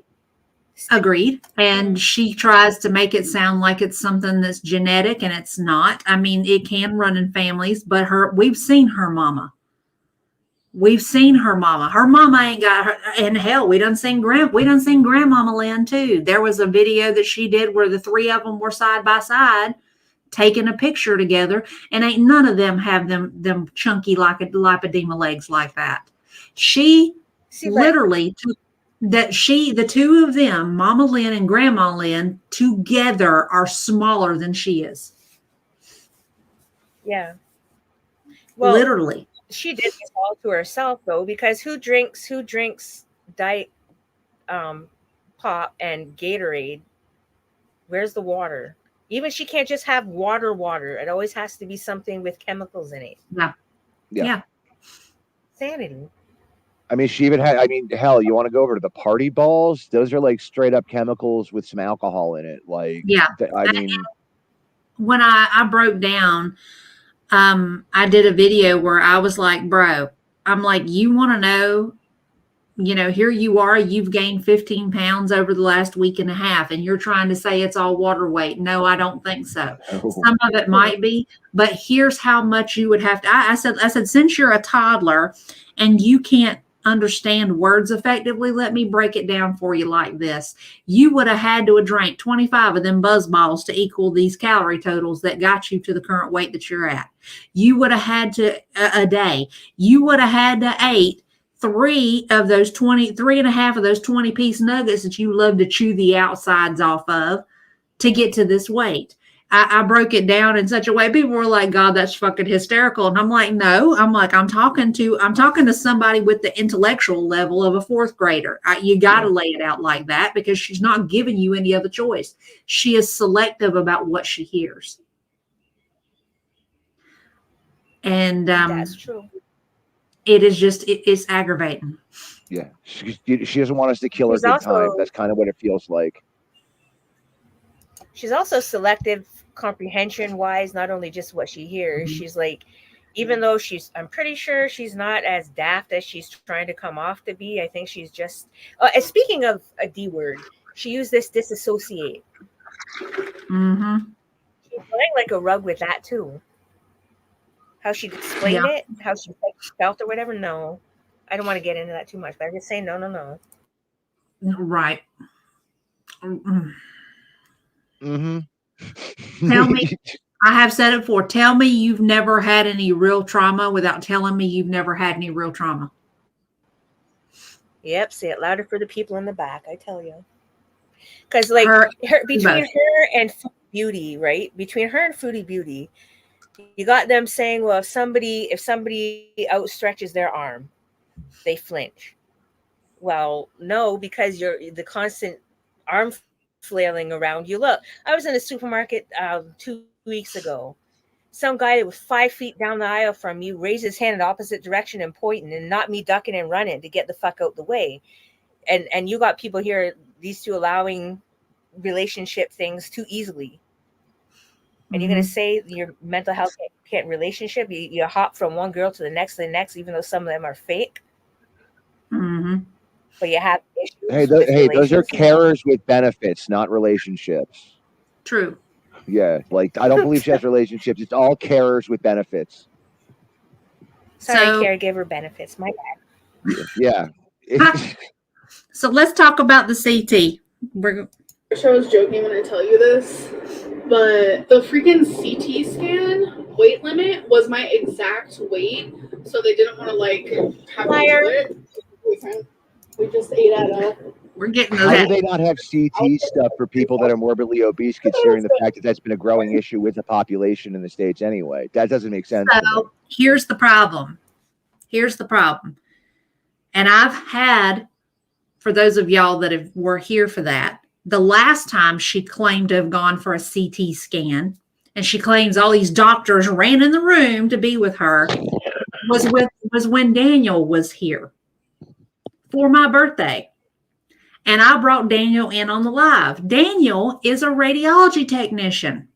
Agreed. And she tries to make it sound like it's something that's genetic, and it's not. I mean, it can run in families, but we've seen her mama. We've seen her mama. Her mama ain't got her. And hell, we done seen Grandmama Lynn too. There was a video that she did where the 3 of them were side by side, taking a picture together, and ain't none of them have them chunky like lipedema legs like that. She literally took the 2 of them, Mama Lynn and Grandma Lynn, together are smaller than she is. Yeah. Well, Literally. she did this all to herself, though, because who drinks diet pop and Gatorade? Where's the water? Even she can't just have water. It always has to be something with chemicals in it. Yeah. Sanity. I mean, she even had, hell, you want to go over to the party balls? Those are like straight up chemicals with some alcohol in it. Like, Yeah. When I broke down, I did a video where I was like, bro, I'm like, you want to know, here you are, you've gained 15 pounds over the last week and a half, and you're trying to say it's all water weight. No, I don't think so. Some of it might be, but here's how much you would have to, I said, since you're a toddler and you can't understand words effectively, let me break it down for you like this. You would have had to have drank 25 of them buzz balls to equal these calorie totals that got you to the current weight that you're at. You would have had to a day. You would have had to eat 3 and a half of those 20-piece nuggets that you love to chew the outsides off of to get to this weight. I broke it down in such a way. People were like, God, that's fucking hysterical. And I'm like, no, I'm talking to somebody with the intellectual level of a 4th grader. You got to lay it out like that because she's not giving you any other choice. She is selective about what she hears. And that's true. It is just, it's aggravating. Yeah. She doesn't want us to kill her good time. That's kind of what it feels like. She's also selective comprehension wise, not only just what she hears. Mm-hmm. She's like, even though I'm pretty sure she's not as daft as she's trying to come off to be. I think she's just, speaking of a D word, she used this disassociate. Mm-hmm. She's playing like a rug with that too. How she'd explain it, how she felt or whatever. No, I don't want to get into that too much, but I'm just saying, no. Right. Mm. Mm-hmm. Tell me, I have said it before. Tell me you've never had any real trauma without telling me you've never had any real trauma. Yep, say it louder for the people in the back, I tell you. Because like Her, between both. her and Foodie Beauty, right? Between her and Foodie Beauty, you got them saying, well, if somebody outstretches their arm, they flinch. Well, no, because you're the constant arm flailing around. You look. I was in a supermarket 2 weeks ago. Some guy that was 5 feet down the aisle from you raised his hand in the opposite direction and pointing, and not me ducking and running to get the fuck out the way. And you got people here, these two allowing relationship things too easily. And you're going to say your mental health can't relationship? You hop from one girl to the next, even though some of them are fake. Mm-hmm. But you have issues. Hey, those are carers with benefits, not relationships. True. Yeah, like I don't believe she has relationships. It's all carers with benefits. Sorry, So- caregiver benefits. My bad. Yeah. So let's talk about the CT. I was joking when I tell you this, but the freaking CT scan weight limit was my exact weight, so they didn't want to like have me do it. We just ate at We're getting How those. do they not have CT stuff for people that are morbidly obese, considering the fact that that's been a growing issue with the population in the States anyway? That doesn't make sense to me. So here's the problem. And I've had, for those of y'all that were here for that, the last time she claimed to have gone for a CT scan, and she claims all these doctors ran in the room to be with her, was when Daniel was here for my birthday. And I brought Daniel in on the live. Daniel is a radiology technician.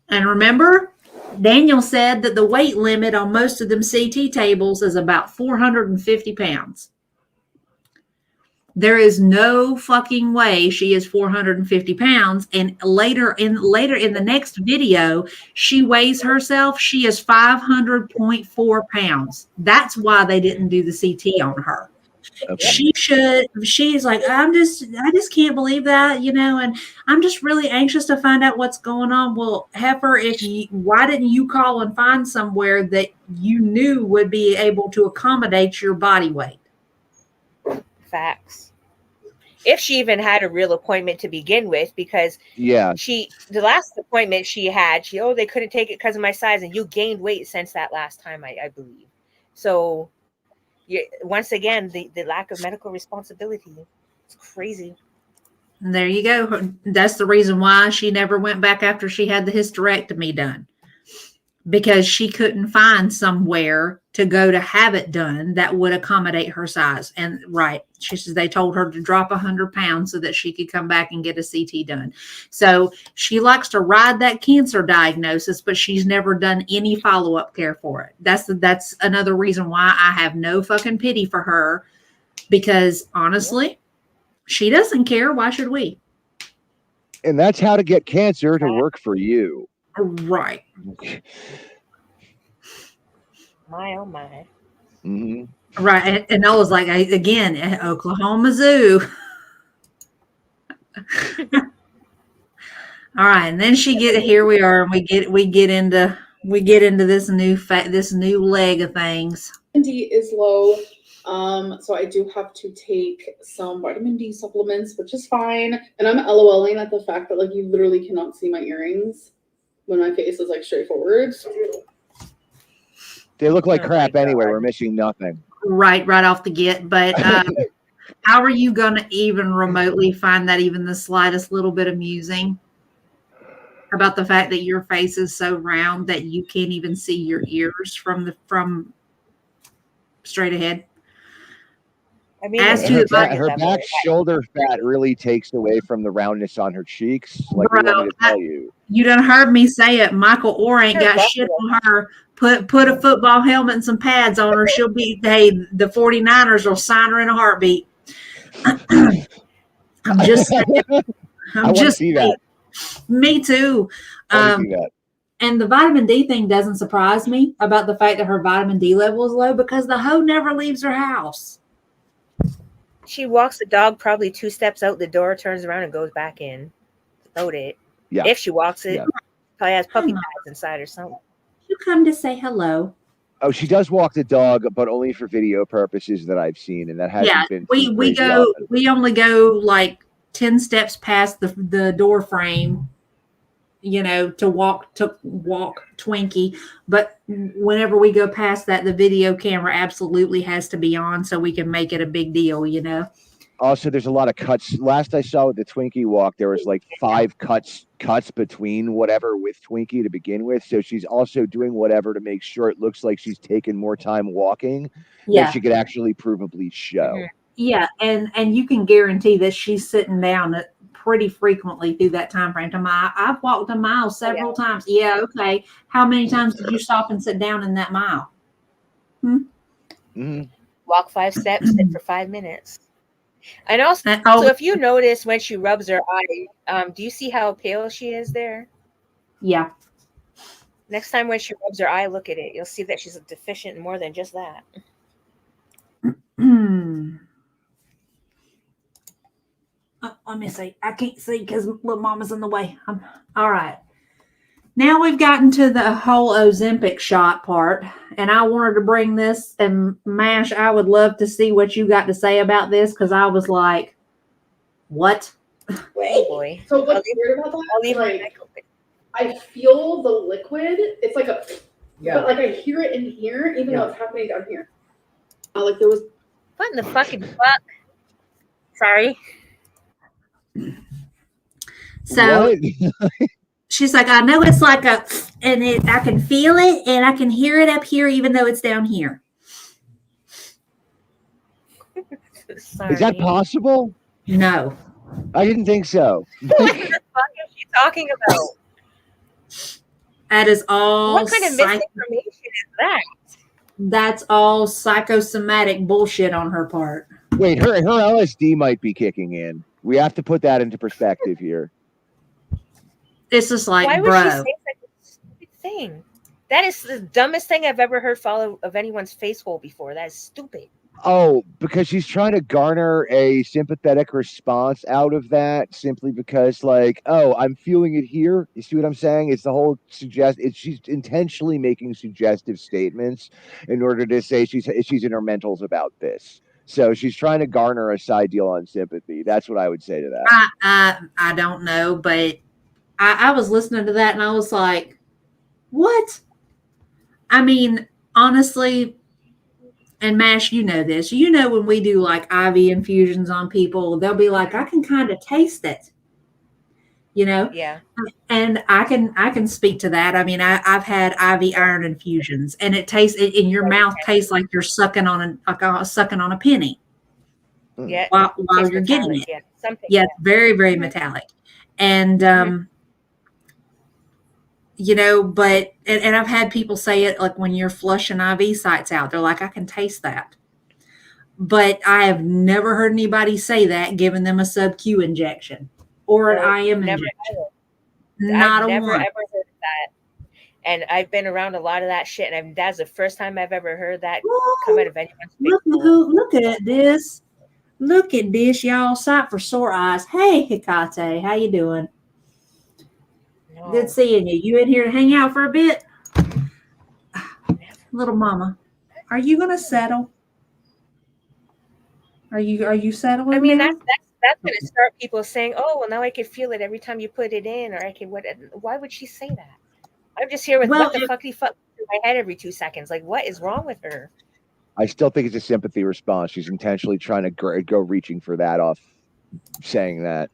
And remember, Daniel said that the weight limit on most of them CT tables is about 450 pounds. There is no fucking way she is 450 pounds. And later in the next video, she weighs herself. She is 500.4 pounds. That's why they didn't do the CT on her. Okay. She's like, I just can't believe that, and I'm just really anxious to find out what's going on. Well, Heifer, why didn't you call and find somewhere that you knew would be able to accommodate your body weight? Facts. If she even had a real appointment to begin with, because the last appointment she had, they couldn't take it because of my size, and you gained weight since that last time, I believe. So once again, the lack of medical responsibility. It's crazy. And there you go. That's the reason why she never went back after she had the hysterectomy done, because she couldn't find somewhere to go to have it done that would accommodate her size. And she says they told her to drop 100 pounds so that she could come back and get a CT done. So she likes to ride that cancer diagnosis, but she's never done any follow-up care for it. That's another reason why I have no fucking pity for her, because honestly, she doesn't care. Why should we? And that's how to get cancer to work for you. Right. My oh my. Mm-hmm. Right. And I was like, again, at Oklahoma Zoo. All right. And then here we are, and we get into this new leg of things. Vitamin D is low. So I do have to take some vitamin D supplements, which is fine. And I'm LOLing at the fact that you literally cannot see my earrings when my face is straight forward. They look like crap anyway. We're missing nothing. Right off the get. But how are you going to even remotely find that even the slightest little bit amusing about the fact that your face is so round that you can't even see your ears from straight ahead? I mean, her back shoulder fat really takes away from the roundness on her cheeks. You want me to tell you? You done heard me say it. Michael Orr ain't got shit on her. Put a football helmet and some pads on her. She'll be, the 49ers will sign her in a heartbeat. I'm just saying. I want to see that. Me too. And the vitamin D thing doesn't surprise me about the fact that her vitamin D level is low, because the hoe never leaves her house. She walks the dog probably 2 steps out the door, turns around, and goes back in. Load it. Yeah. If she walks it, Yeah. probably has puppy Come on. pads inside or something. You come to say hello. Oh, she does walk the dog, but only for video purposes that I've seen, and that hasn't Yeah, been we too we crazy go. often. We only go like 10 steps past the door frame, to walk Twinkie. But whenever we go past that, the video camera absolutely has to be on so we can make it a big deal. Also, there's a lot of cuts. Last I saw with the Twinkie walk, there was like 5 cuts between whatever with Twinkie to begin with. So she's also doing whatever to make sure it looks like she's taken more time walking than she could actually provably show. Mhm. Yeah, and you can guarantee that she's sitting down pretty frequently through that time frame. I've walked a mile several times. Yeah, okay. How many times did you stop and sit down in that mile? Mhm. Walk 5 steps, sit for 5 minutes. And also, Oh, if you notice when she rubs her eye, do you see how pale she is there? yeah. Next time when she rubs her eye, look at it. You'll see that she's deficient in more than just that. Let me see. I can't see because little mama's in the way. All right. Now we've gotten to the whole Ozempic shot part, and I wanted to bring this. And Mash, I would love to see what you got to say about this because I was like, "What?" Oh boy. So what's weird about I'll leave that? my Like, mic open. I feel the liquid. It's like a, Yeah. but like I hear it in here, even though it's happening down here. Like there was. What in the fucking fuck? Sorry. So What? she's like, "I know it's like a, and I can feel it, and I can hear it up here, even though it's down here." Sorry. Is that possible? No, I didn't think so. What the fuck is she talking about? that is all. What kind of misinformation is that? That's all psychosomatic bullshit on her part. Wait, her LSD might be kicking in. We have to put that into perspective here. It's just like, Why would bro. she say such a stupid thing? That is the dumbest thing I've ever heard fall of anyone's face hole before. That is stupid. Oh, because she's trying to garner a sympathetic response out of that simply because, like, oh, I'm feeling it here. You see what I'm saying? It's the whole she's intentionally making suggestive statements in order to say she's in her mentals about this. So she's trying to garner a side deal on sympathy. That's what I would say to that. I don't know, but I was listening to that and I was like, what? I mean, honestly, and Mash, you know this. When we do like IV infusions on people, they'll be like, I can kind of taste it. Yeah. And I can speak to that. I mean, I've had IV iron infusions, and it tastes in your mouth tastes like you're sucking on a penny. Yeah. While It's you're getting metallic, it. yeah. Something. Yeah, it's very, very Mhm. metallic. And but and I've had people say it like when you're flushing IV sites out, they're like, I can taste that. But I have never heard anybody say that giving them a sub-Q injection or an IM Never injection. ever. Not I've a never one. ever heard of that. And I've been around a lot of that shit, and that's the first time I've ever heard that come out of anyone's face. Look at this. Look at this, y'all. Sight for sore eyes. Hey, Hikate, how you doing? No. Good seeing you. You in here to hang out for a bit? Little mama, are you gonna settle? Are you settling? I mean, now? that's going to start people saying, "Oh, well, now I can feel it every time you put it in," or I can what? Why would she say that? I'm just here with what the fucky fuck in my head every 2 seconds. Like, what is wrong with her? I still think it's a sympathy response. She's intentionally trying to go reaching for that off saying that.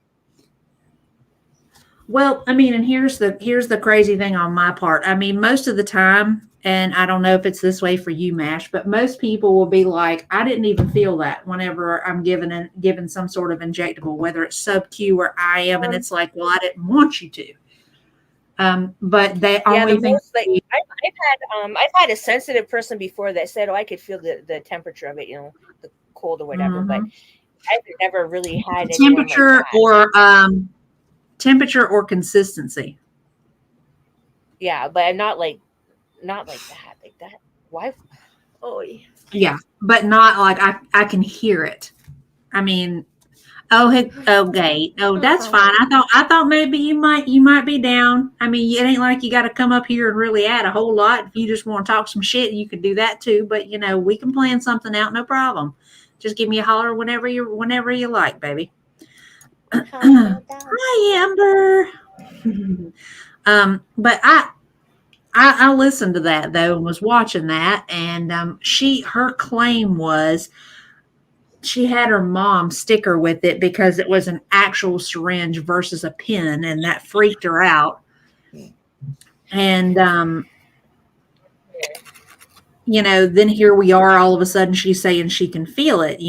Well, I mean, and here's the crazy thing on my part. I mean, most of the time, and I don't know if it's this way for you, Mash, but most people will be like, I didn't even feel that whenever I'm given some sort of injectable, whether it's sub-Q or IM, and it's like, well, I didn't want you to. But they only think I've had a sensitive person before that said, "Oh, I could feel the temperature of it, the cold or whatever." But I've never really had temperature temperature or consistency. Yeah, but not like that. Why? Oh, yeah, but not like I can hear it. I mean, oh, okay. Oh, that's fine. I thought maybe you might be down. I mean, it ain't like you got to come up here and really add a whole lot. If you just want to talk some shit, you could do that too. But we can plan something out, no problem. Just give me a holler whenever you like, baby. Hi, Amber. But I listened to that though and was watching that, and her claim was she had her mom stick her with it because it was an actual syringe versus a pen, and that freaked her out. And then here we are, all of a sudden she's saying she can feel it.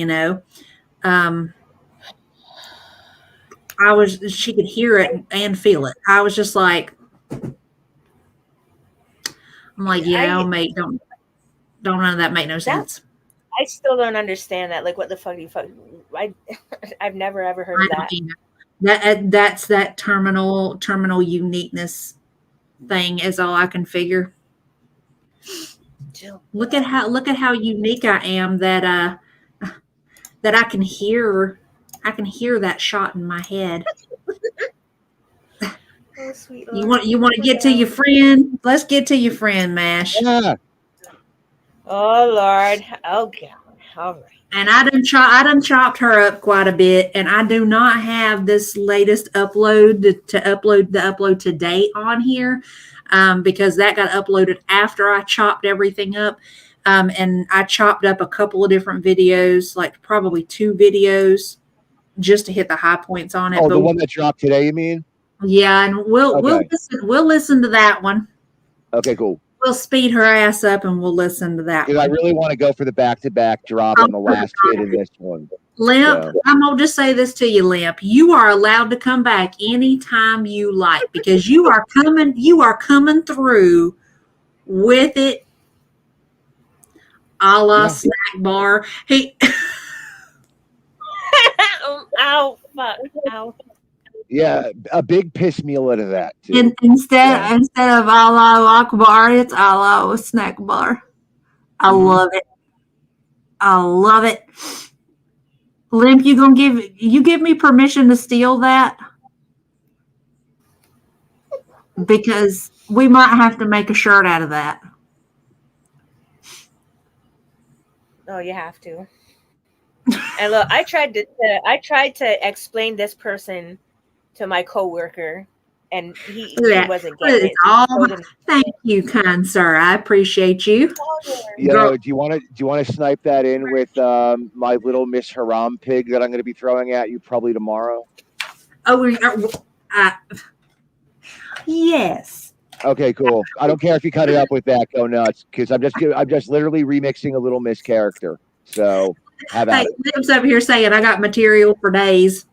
She could hear it and feel it. I was just like, I'm like, mate, don't none of that make no sense. I still don't understand that. Like, what the fuck do you I've never ever heard of that. That's that terminal uniqueness thing is all I can figure. Look at how unique I am that I can hear that shot in my head. Oh, sweet you want to get to your friend? Let's get to your friend, Mash. Yeah. Oh Lord. Oh God. All right. And I done chopped her up quite a bit, and I do not have this latest upload to upload the upload to date on here, because that got uploaded after I chopped everything up. And I chopped up a couple of different videos, like probably 2 videos, just to hit the high points on it. Oh, the one that dropped today, you mean? Yeah, and we'll listen to that one. Okay, cool. We'll speed her ass up and we'll listen to that. Because I really want to go for the back-to-back drop on the last kid in this one. Limp, so. I'm gonna just say this to you, Limp. You are allowed to come back anytime you like, because you are coming through with it, a la snack bar. Hey, ow, fuck, ow. Yeah, a big piss meal out of that too. Instead of Allahu Akbar, it's Allahu snack bar. I love it. I love it. Limp, you give me permission to steal that? Because we might have to make a shirt out of that. Oh, you have to. And look, I tried to explain this person to my coworker, and he wasn't getting it. Thank you, kind sir. I appreciate you. Do you want to snipe that in with my little Miss Haram pig that I'm going to be throwing at you probably tomorrow? Yes. Okay, cool. I don't care if you cut it up with that. Go nuts, because I'm just literally remixing a little Miss character. So how about it? Limp's over here saying I got material for days.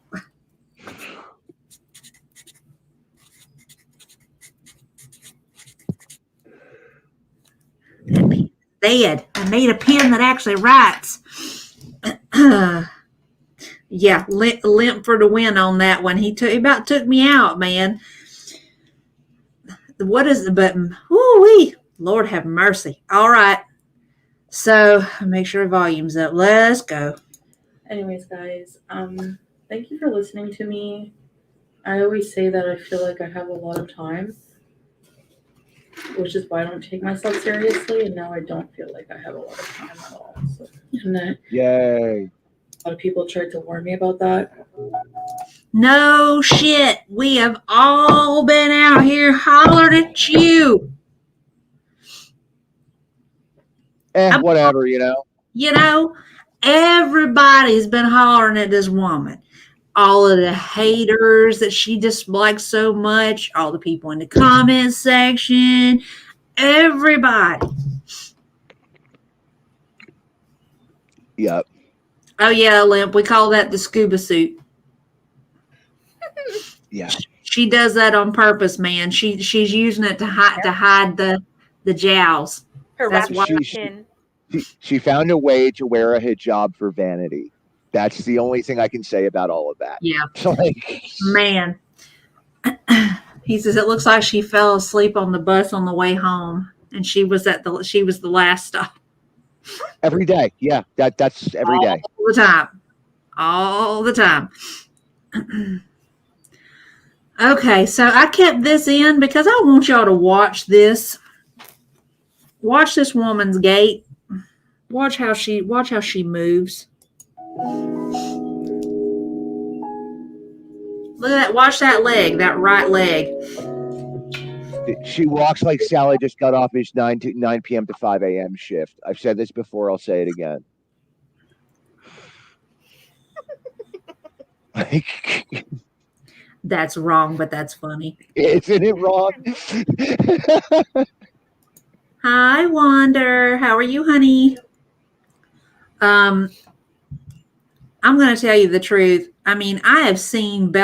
Dead. I need a pen that actually writes. Yeah, Limp for the win on that one. He about took me out, man. What is the button? Woo-wee. Lord have mercy. All right. So make sure the volume's up. Let's go. Anyways, guys, thank you for listening to me. I always say that I feel like I have a lot of time, which is why I don't take myself seriously, and now I don't feel like I have a lot of time at all. So, yay. A lot of people tried to warn me about that. No shit. We have all been out here hollered at you. Whatever, everybody's been hollering at this woman. All of the haters that she dislikes so much, all the people in the comment section, everybody. Yep. Oh yeah, Limp. We call that the scuba suit. Yeah. She does that on purpose, man. She's using it to hide the jowls. That's why she found a way to wear a hijab for vanity. That's the only thing I can say about all of that. Yeah. Man. He says it looks like she fell asleep on the bus on the way home, and she was the last stop. Every day. Yeah. That's every day. All the time. all the time. Okay, so I kept this in because I want y'all to watch this. Watch this woman's gait. Watch how she moves. Look at that. Watch that leg, that right leg. She walks like Sally just got off his 9 p.m. to 5 a.m. shift. I've said this before. I'll say it again. Like, That's wrong, but that's funny. isn't it wrong? Hi, Wander. How are you, honey? I'm going to tell you the truth. I mean, I have seen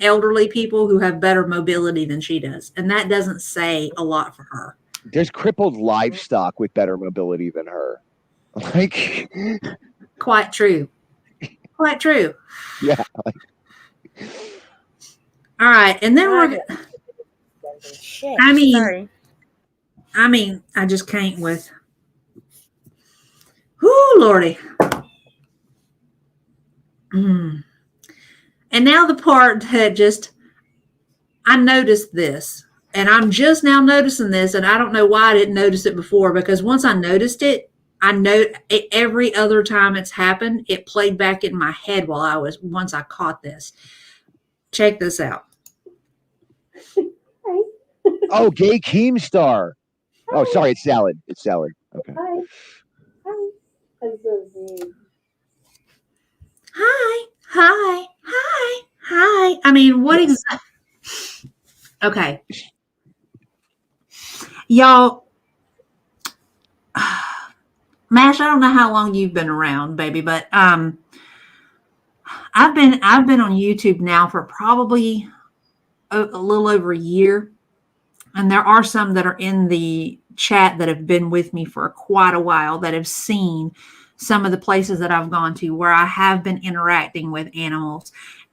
elderly people who have better mobility than she does, and that doesn't say a lot for her. There's crippled livestock with better mobility than her. Like, Quite true. Quite true. yeah. All right, and then we're. Shit. I mean, Sorry. I just can't with. Whoo, Lordy. And now the part that I noticed this, and I'm just now noticing this, and I don't know why I didn't notice it before, because once I noticed it, I know every other time it's happened, it played back in my head once I caught this. Check this out. Oh, gay Keemstar. Oh, sorry, it's salad. It's salad. Okay. Hi. Hi. I'm so sweet. Hi, hi, hi, hi. I mean, what exactly? Okay. Y'all, Mash, I don't know how long you've been around, baby, but I've been on YouTube now for probably a little over a year. And there are some that are in the chat that have been with me for quite a while that have seen some of the places that I've gone to where I have been interacting with animals.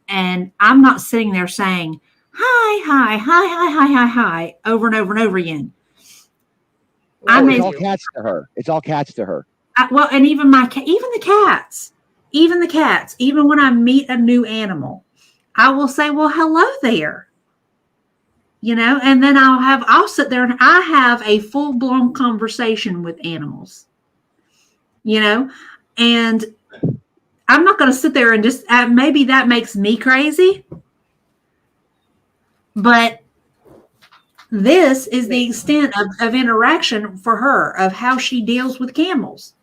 And I'm not sitting there saying, hi, hi, hi, hi, hi, hi, hi, over and over and over again. It's all cats to her. It's all cats to her. And even the cats, even when I meet a new animal, I will say, well, hello there. And then I'll sit there and I have a full blown conversation with animals, and I'm not going to sit there and just, maybe that makes me crazy, but this is the extent of interaction for her, of how she deals with camels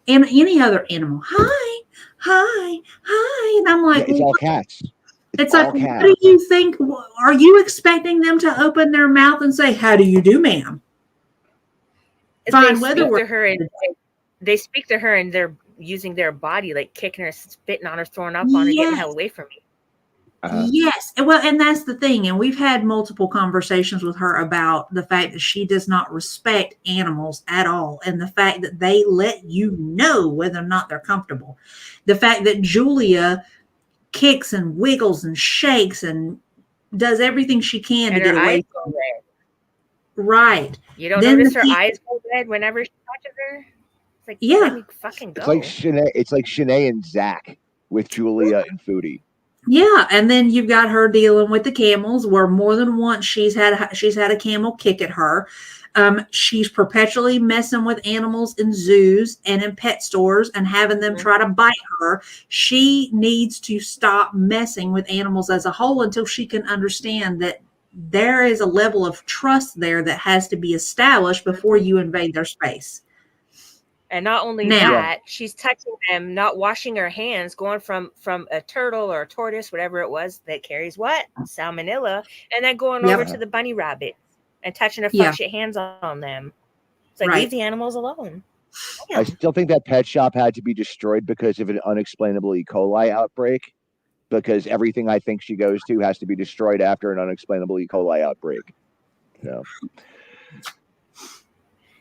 and any other animal. Hi, hi, hi. And I'm like, it's all cats. It's like, what do you think? Are you expecting them to open their mouth and say, how do you do, ma'am? Fine, they speak to her and they're using their body, like kicking her, spitting on her, throwing up on her, getting the hell away from me. Yes. Well, and that's the thing. And we've had multiple conversations with her about the fact that she does not respect animals at all. And the fact that they let you know whether or not they're comfortable. The fact that Julia kicks and wiggles and shakes and does everything she can to get away from it. Right. You don't notice her eyes go red whenever she touches her? It's like, let me fucking go. It's like Shanae and Zach with Julia and Foodie. Yeah, and then you've got her dealing with the camels, where more than once she's had a camel kick at her. She's perpetually messing with animals in zoos and in pet stores and having them try to bite her. She needs to stop messing with animals as a whole until she can understand that there is a level of trust there that has to be established before you invade their space. And not only that, she's touching them, not washing her hands, going from a turtle or a tortoise, whatever it was, that carries what? Salmonella, and then going over to the bunny rabbit and touching her fuck shit hands on them. It's like, leave the animals alone. Yeah. I still think that pet shop had to be destroyed because of an unexplainable E. coli outbreak, because everything I think she goes to has to be destroyed after an unexplainable E. coli outbreak.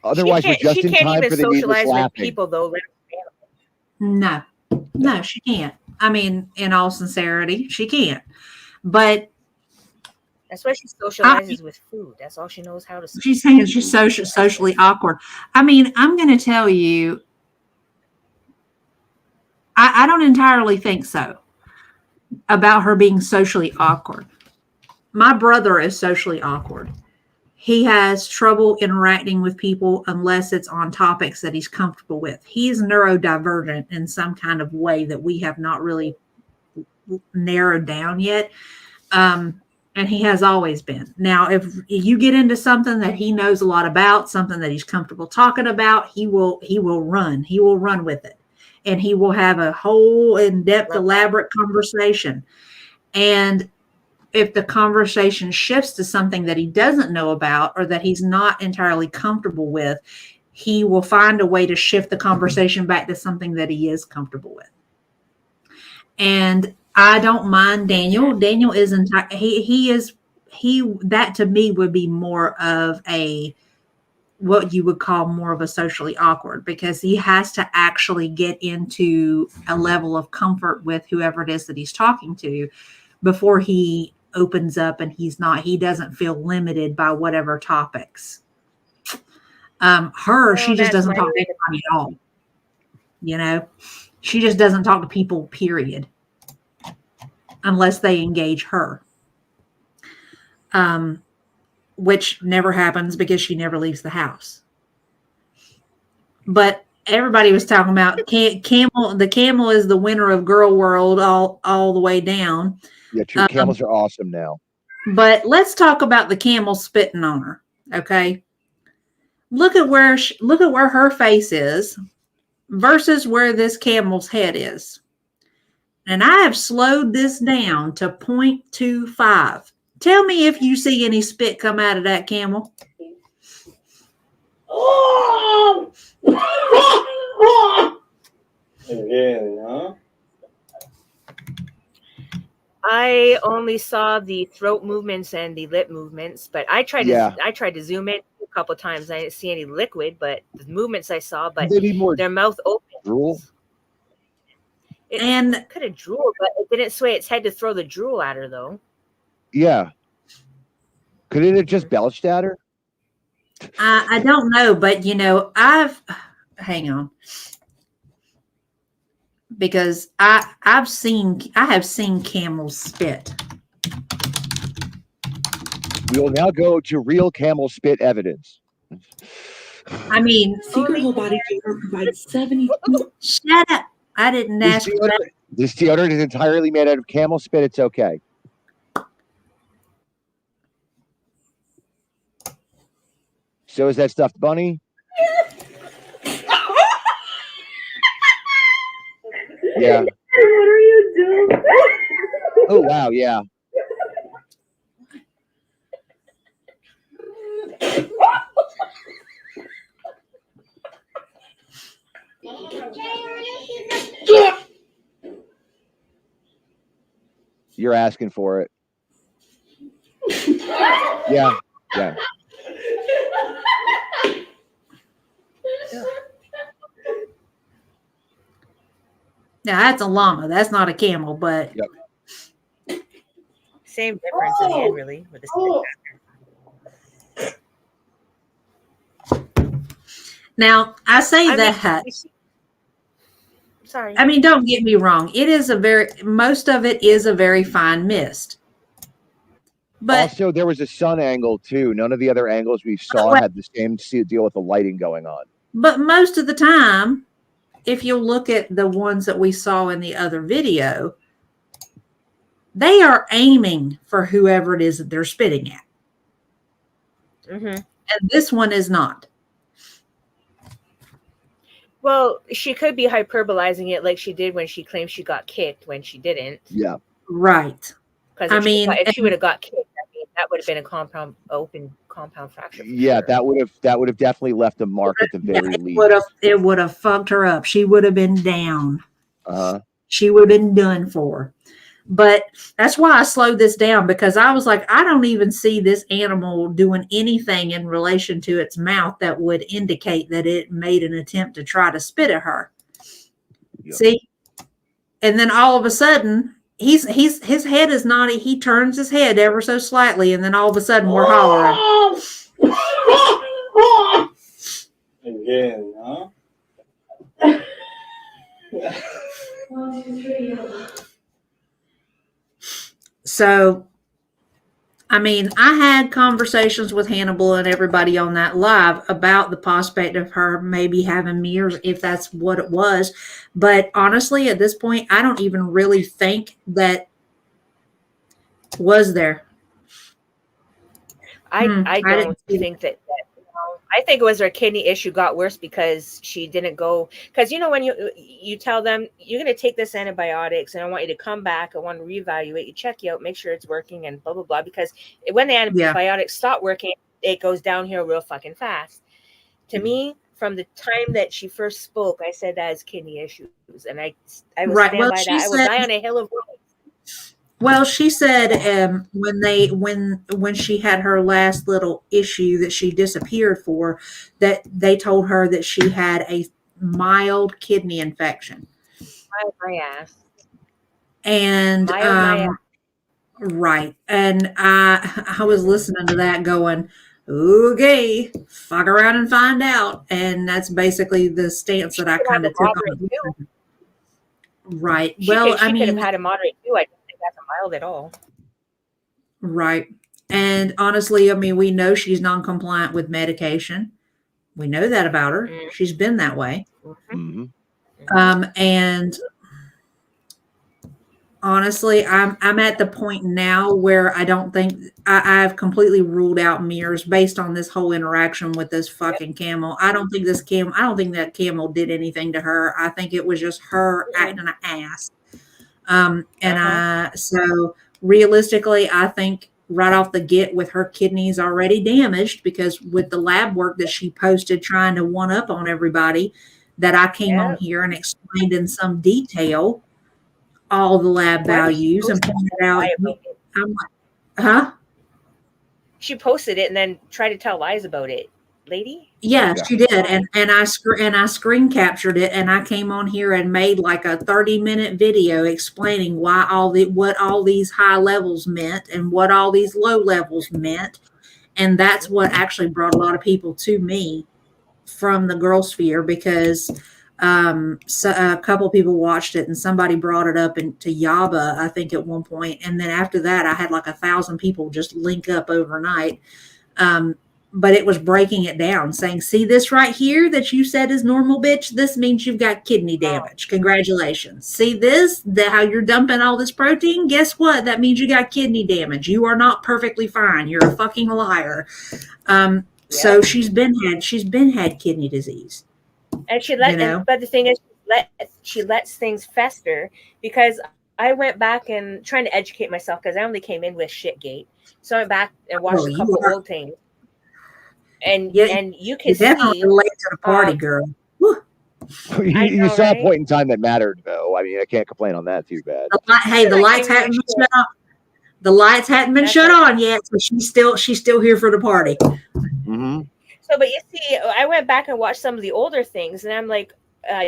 Otherwise, we're just in time for the needless laughing. People, though. No, she can't. I mean, in all sincerity, she can't. But that's why she socializes with food. That's all she knows how to. She's saying she's socially awkward. I mean, I'm going to tell you, I don't entirely think so about her being socially awkward. My brother is socially awkward. He has trouble interacting with people unless it's on topics that he's comfortable with. He's neurodivergent in some kind of way that we have not really narrowed down yet. And he has always been. Now, if you get into something that he knows a lot about, something that he's comfortable talking about, he will run. He will run with it. And he will have a whole in-depth, elaborate conversation. And if the conversation shifts to something that he doesn't know about or that he's not entirely comfortable with, he will find a way to shift the conversation back to something that he is comfortable with. And I don't mind Daniel. Daniel isn't, that to me would be more of what you would call more of a socially awkward, because he has to actually get into a level of comfort with whoever it is that he's talking to before he opens up, and he doesn't feel limited by whatever topics. She just doesn't talk to anybody at all. She just doesn't talk to people, period, unless they engage her. Which never happens because she never leaves the house. But everybody was talking about Camel. The Camel is the winner of Girl World all the way down. Yeah, true. Camels are awesome now. But let's talk about the camel spitting on her. Okay, look at where her face is versus where this camel's head is. And I have slowed this down to 0.25. Tell me if you see any spit come out of that camel. Again, huh? I only saw the throat movements and the lip movements, but I tried to zoom in a couple times. I didn't see any liquid, but the movements I saw, but their mouth open. Drool? It could have drooled, but it didn't sway its head to throw the drool at her, though. Yeah. Could it have just belched at her? I don't know, but hang on. Because I have seen camels spit. We will now go to real camel spit evidence. I mean, secret whole body deodorant provides 70. Shut up! I didn't ask for that. This deodorant is entirely made out of camel spit. It's okay. So is that stuffed bunny? Yeah. What are you doing? Oh, wow. Yeah. You're asking for it. Yeah. Yeah. Now that's a llama. That's not a camel, but same difference in the end, really. With the now I say that. Sorry. I mean, don't get me wrong. It is most of it is a very fine mist. But also, there was a sun angle too. None of the other angles we saw had the same deal with the lighting going on. But most of the time, if you look at the ones that we saw in the other video, they are aiming for whoever it is that they're spitting at. Mm-hmm. And this one is not. Well, she could be hyperbolizing it like she did when she claimed she got kicked when she didn't. Yeah. Right. Because if she would have got kicked, that would have been a open compound fracture. Yeah, that would have definitely left a mark at the very least. It would have fucked her up. She would have been down. She would have been done for. But that's why I slowed this down, because I was like, I don't even see this animal doing anything in relation to its mouth that would indicate that it made an attempt to try to spit at her. Yep. See? And then all of a sudden, his head is naughty. He turns his head ever so slightly, and then all of a sudden we're hollering. Again, huh? 1, 2, 3. So, I mean, I had conversations with Hannibal and everybody on that live about the prospect of her maybe having mirrors if that's what it was. But honestly, at this point, I don't even really think that was there. I I didn't don't see think that I think it was her kidney issue got worse because she didn't go. Because when you tell them you're going to take this antibiotics and I want you to come back, I want to reevaluate, you check you out, make sure it's working, and blah blah blah. Because when the antibiotics stop working, it goes downhill real fucking fast. To me, from the time that she first spoke, I said that is kidney issues, and I will Right. stand Well, by she that. I will said. die on a hill of roses. Well, she said when she had her last little issue that she disappeared for, that they told her that she had a mild kidney infection, My ass. and My ass. right, and I was listening to that going, okay, fuck around and find out, and that's basically the stance that I Could have kind a of took on moderate too. it. Right. She Well, I could have mean, had a moderate too. I don't think that's a mild at all. right. And honestly, I mean, we know she's non-compliant with medication. We know that about her. Mm-hmm. She's been that way. Mm-hmm. And honestly, I'm at the point now where I don't think I've completely ruled out mirrors based on this whole interaction with this fucking camel. I don't think that camel did anything to her. I think it was just her acting an ass. So realistically, I think right off the get with her kidneys already damaged, because with the lab work that she posted trying to one up on everybody, that I came on here and explained in some detail all the lab values and pointed out. I'm like, huh? She posted it and then tried to tell lies about it, lady. Yeah, she did, and I screen captured it, and I came on here and made like a 30-minute video explaining what all these high levels meant and what all these low levels meant, and that's what actually brought a lot of people to me from the girl sphere, because so a couple people watched it and somebody brought it up into Yaba, I think, at one point, and then after that I had like 1,000 people just link up overnight. But it was breaking it down, saying, see this right here that you said is normal, bitch? This means you've got kidney damage. Congratulations. See this, how you're dumping all this protein? Guess what? That means you got kidney damage. You are not perfectly fine. You're a fucking liar. So she's been had kidney disease. And she but the thing is, she lets things fester, because I went back and trying to educate myself, because I only came in with shitgate. So I went back and watched a couple old things. And you can definitely see late to the party, girl. You saw a point in time that mattered, though. I mean, I can't complain on that too bad. The lights hadn't been shut off. The lights hadn't been shut on yet, so she's still here for the party. Mm-hmm. So, but you see, I went back and watched some of the older things, and I'm like,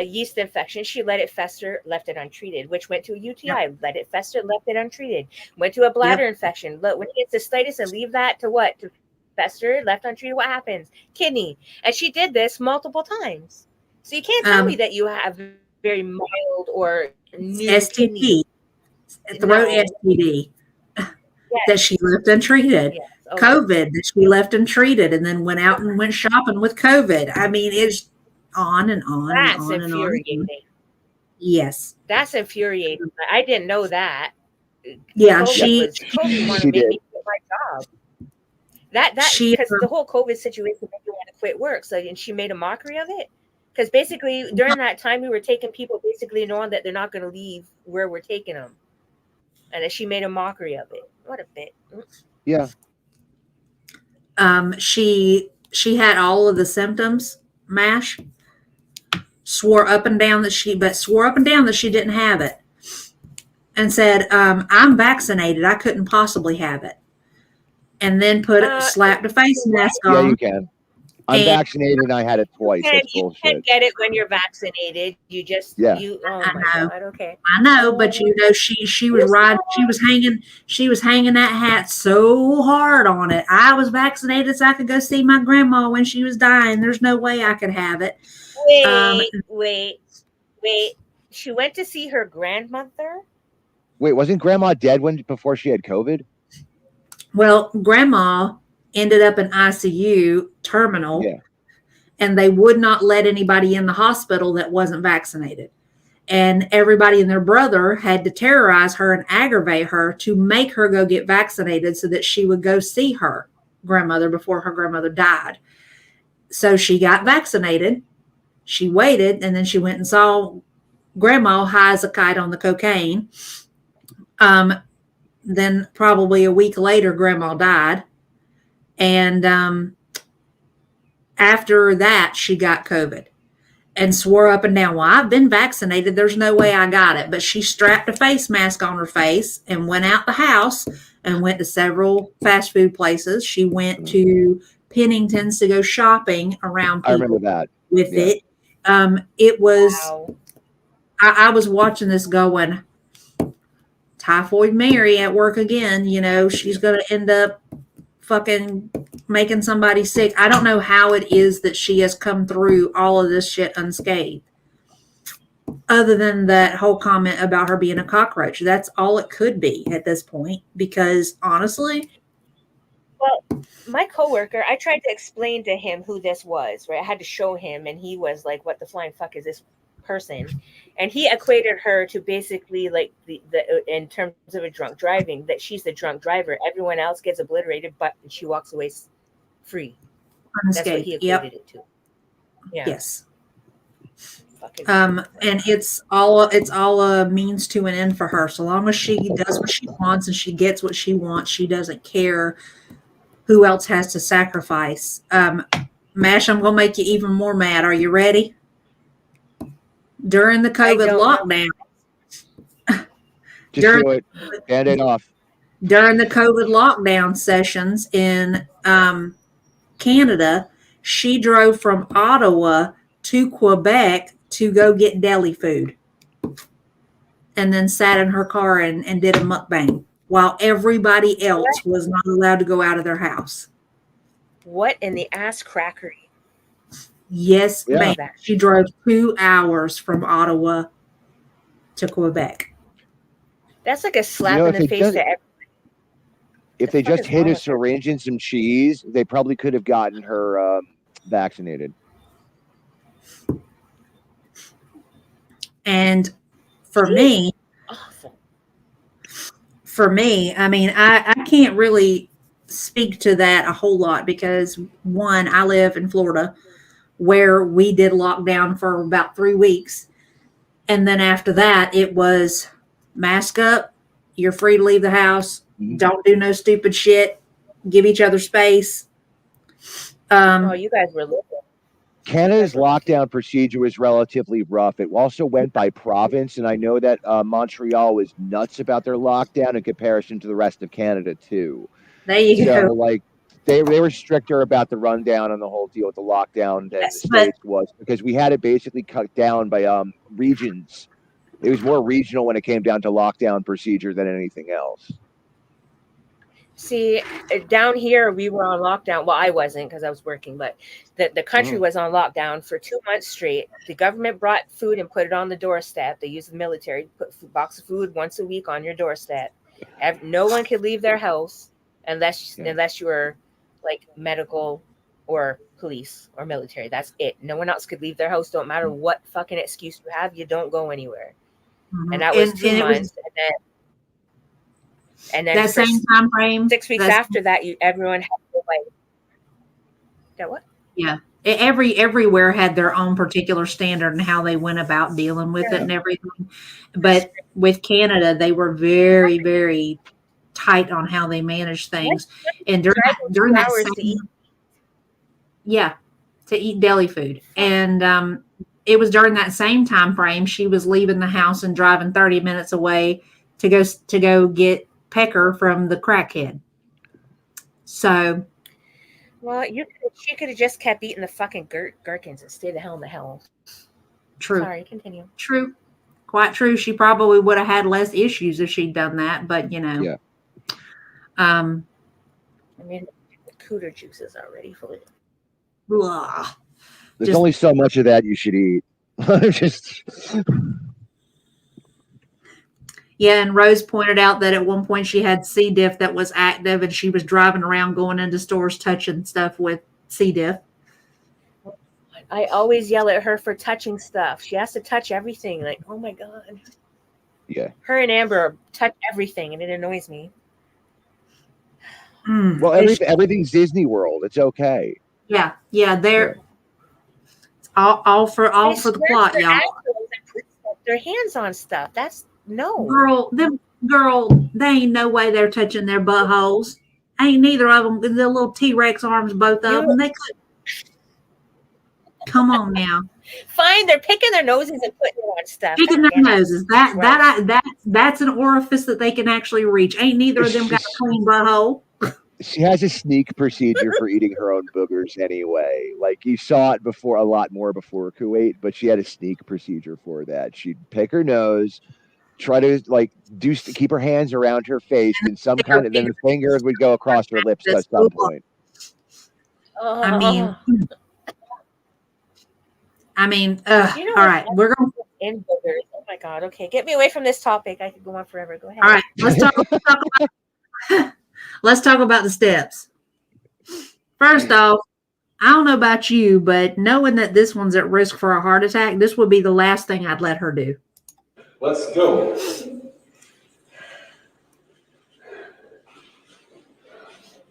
yeast infection. She let it fester, left it untreated, which went to a UTI, let it fester, left it untreated. Went to a bladder infection. When you get cystitis and leave that to what? To fester, left untreated, what happens? Kidney. And she did this multiple times. So you can't tell me that you have very mild or new STD, throat STD that she left untreated. Yes. Okay. COVID that she left untreated and then went out and went shopping with COVID. I mean, it's on and on and on and on. Yes. That's infuriating. I didn't know that. Yeah, COVID wanted to make me quit my job. Because the whole COVID situation made me want to quit work. So, and she made a mockery of it. Because basically, during that time, we were taking people basically knowing that they're not going to leave where we're taking them. And then she made a mockery of it. What a bit. Yeah. She had all of the symptoms, MASH. Swore up and down that she didn't have it. And said, I'm vaccinated. I couldn't possibly have it. And then slapped a face mask on. Yeah, you can. I'm vaccinated and I had it twice. That's bullshit. You can't get it when you're vaccinated. You just, oh my God, okay. I know, but she was riding, she was hanging that hat so hard on it. I was vaccinated so I could go see my grandma when she was dying. There's no way I could have it. Wait. she went to see her grandmother. Wait, wasn't Grandma dead before she had COVID? Well, grandma ended up in ICU terminal, Yeah. and they would not let anybody in the hospital that wasn't vaccinated. And everybody and their brother had to terrorize her and aggravate her to make her go get vaccinated so that she would go see her grandmother before her grandmother died. So she got vaccinated. She waited, and then she went and saw grandma high as a kite on the cocaine. Then probably a week later, grandma died. And after that, she got COVID and swore up and down, well, I've been vaccinated. There's no way I got it. But she strapped a face mask on her face and went out the house and went to several fast food places. She went to Pennington's to go shopping around people I remember that. with Yeah. it. It was, Wow. I was watching this going, Typhoid Mary at work again. You know, she's going to end up fucking making somebody sick. I don't know how it is that she has come through all of this shit unscathed. Other than that whole comment about her being a cockroach. That's all it could be at this point. Because honestly, Well, my coworker, I tried to explain to him who this was, right? I had to show him, and he was like, what the flying fuck is this person? And he equated her to basically like the in terms of a drunk driving, that she's the drunk driver. Everyone else gets obliterated, but she walks away free. That's what unscathed. he Yep. equated it to. Yeah. Yes. Fucking And it's all a means to an end for her. So long as she does what she wants and she gets what she wants, she doesn't care who else has to sacrifice. Mash, I'm gonna make you even more mad. Are you ready? During the COVID lockdown, Just do it. Band it off. during the COVID lockdown sessions in Canada, she drove from Ottawa to Quebec to go get deli food and then sat in her car and did a mukbang while everybody else was not allowed to go out of their house. What in the ass crackery? Yes, Yeah. ma'am. She drove 2 hours from Ottawa to Quebec. That's like a slap You know, in if the they face just- to everyone. If they The fuck just is hid wrong a with her? syringe and some cheese, they probably could have gotten her vaccinated. And for me, Awful. I mean, I can't really speak to that a whole lot because one, I live in Florida where we did lockdown for about 3 weeks. And then after that, it was mask up. You're free to leave the house. Mhm. Don't do no stupid shit. Give each other space. Oh, you guys were living. Canada's lockdown procedure was relatively rough. It also went by province, and I know that Montreal was nuts about their lockdown in comparison to the rest of Canada too. There you So, go. like, they were stricter about the rundown and the whole deal with the lockdown than Yes, the but- states was, because we had it basically cut down by regions. It was more regional when it came down to lockdown procedure than anything else. See, down here we were on lockdown. Well, I wasn't because I was working, but the country was on lockdown for 2 months straight. The government brought food and put it on the doorstep. They used the military to put a box of food once a week on your doorstep. No one could leave their house unless you were like medical or police or military. That's it. No one else could leave their house. Don't matter what fucking excuse you have, you don't go anywhere. And that was 2 months. And then that for same time frame, 6 weeks after that, everyone had to like. That what? Yeah. Everywhere had their own particular standard and how they went about dealing with it and everything. But with Canada, they were very, very tight on how they managed things. And during that hours same, to eat. to eat deli food. And it was during that same time frame she was leaving the house and driving 30 minutes away to go get pecker from the crackhead. So, Well, she could have just kept eating the fucking gherkins and stayed the hell in the hell. true. Sorry, continue. True. Quite true. She probably would have had less issues if she'd done that, but you know. Yeah. I mean, the cooter juice is already full. Blah. There's Just- only so much of that you should eat. Just Yeah, and Rose pointed out that at one point she had C. diff that was active, and she was driving around, going into stores, touching stuff with C. diff. I always yell at her for touching stuff. She has to touch everything. Like, oh my God. Yeah. Her and Amber touch everything, and it annoys me. Well, everything's Disney World. It's okay. Yeah, they're all for the plot, y'all. Put their hands on stuff. That's no. Girl, they ain't no way they're touching their buttholes. Ain't neither of them. The little T-Rex arms, both of them. They could. Come on now. Fine, they're picking their noses and putting it on stuff. Picking their noses. That's an orifice that they can actually reach. Ain't neither of them got a clean butthole. She has a sneak procedure for eating her own boogers anyway. Like, you saw it before, a lot more before Kuwait, but she had a sneak procedure for that. She'd pick her nose, try to keep her hands around her face, and then the fingers would go across her lips at some point. I mean, all right, we're going in boogers. Oh my God. Okay, get me away from this topic. I could go on forever. Go ahead. All right, let's talk about the steps. First off, I don't know about you, but knowing that this one's at risk for a heart attack, this would be the last thing I'd let her do. Let's go.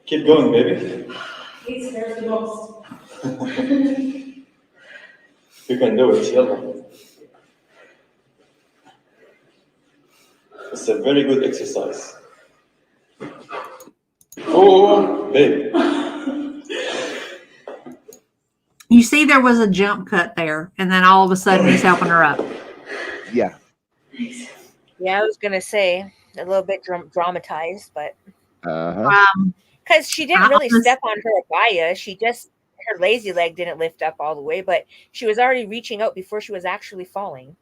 Keep going, baby. He scares the most. You can do it, yalla. It's a very good exercise. Oh, baby. You see, there was a jump cut there, and then all of a sudden he's helping her up. Yeah. Yeah, I was gonna say a little bit dramatized, but because she didn't really step on her abaya, her lazy leg didn't lift up all the way, but she was already reaching out before she was actually falling.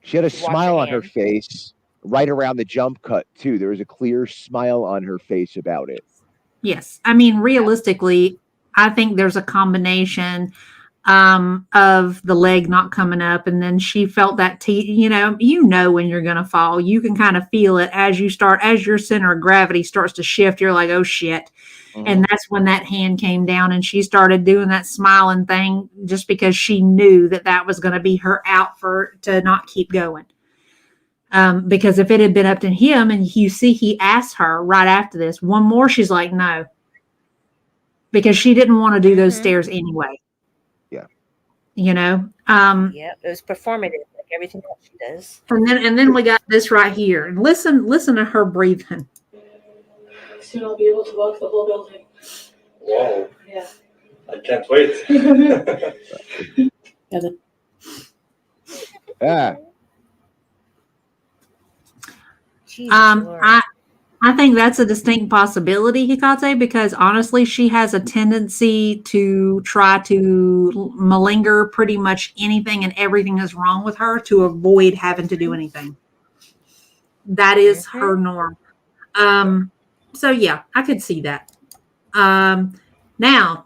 She had a smile on her face right around the jump cut too. There was a clear smile on her face about it. Yes, I mean, realistically, I think there's a combination of the leg not coming up, and then she felt that you know when you're gonna fall, you can kind of feel it as your center of gravity starts to shift. You're like, oh shit. And that's when that hand came down, and she started doing that smiling thing just because she knew that was going to be her out to not keep going. Because if it had been up to him, and you see, he asked her right after this, one more, she's like, no, because she didn't want to do those stairs anyway. Yeah. It was performative, like everything else she does. And then we got this right here, and listen to her breathing. Soon I'll be able to walk the whole building. Wow. Yeah. I can't wait. I think that's a distinct possibility, Hikate, because honestly, she has a tendency to try to malinger pretty much anything and everything that's wrong with her to avoid having to do anything. That is her norm. So yeah, I could see that. Now,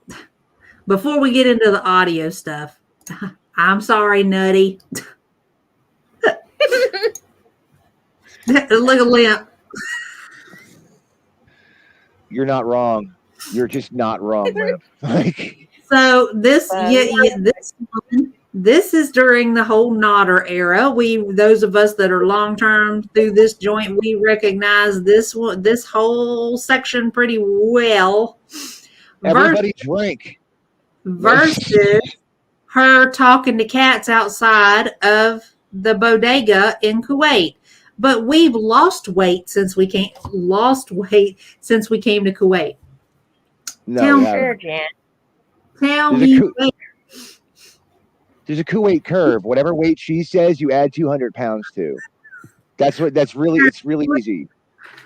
before we get into the audio stuff, I'm sorry, Nutty. Look at Limp. You're not wrong. You're just not wrong, Limp. So this is during the whole Nodder era. Those of us that are long term through this joint, we recognize this whole section pretty well. Everybody drink. Versus her talking to cats outside of the bodega in Kuwait. But we've lost weight since we came to Kuwait. No, Tell me. There's a Kuwait curve. Whatever weight she says, you add 200 pounds to. It's really easy.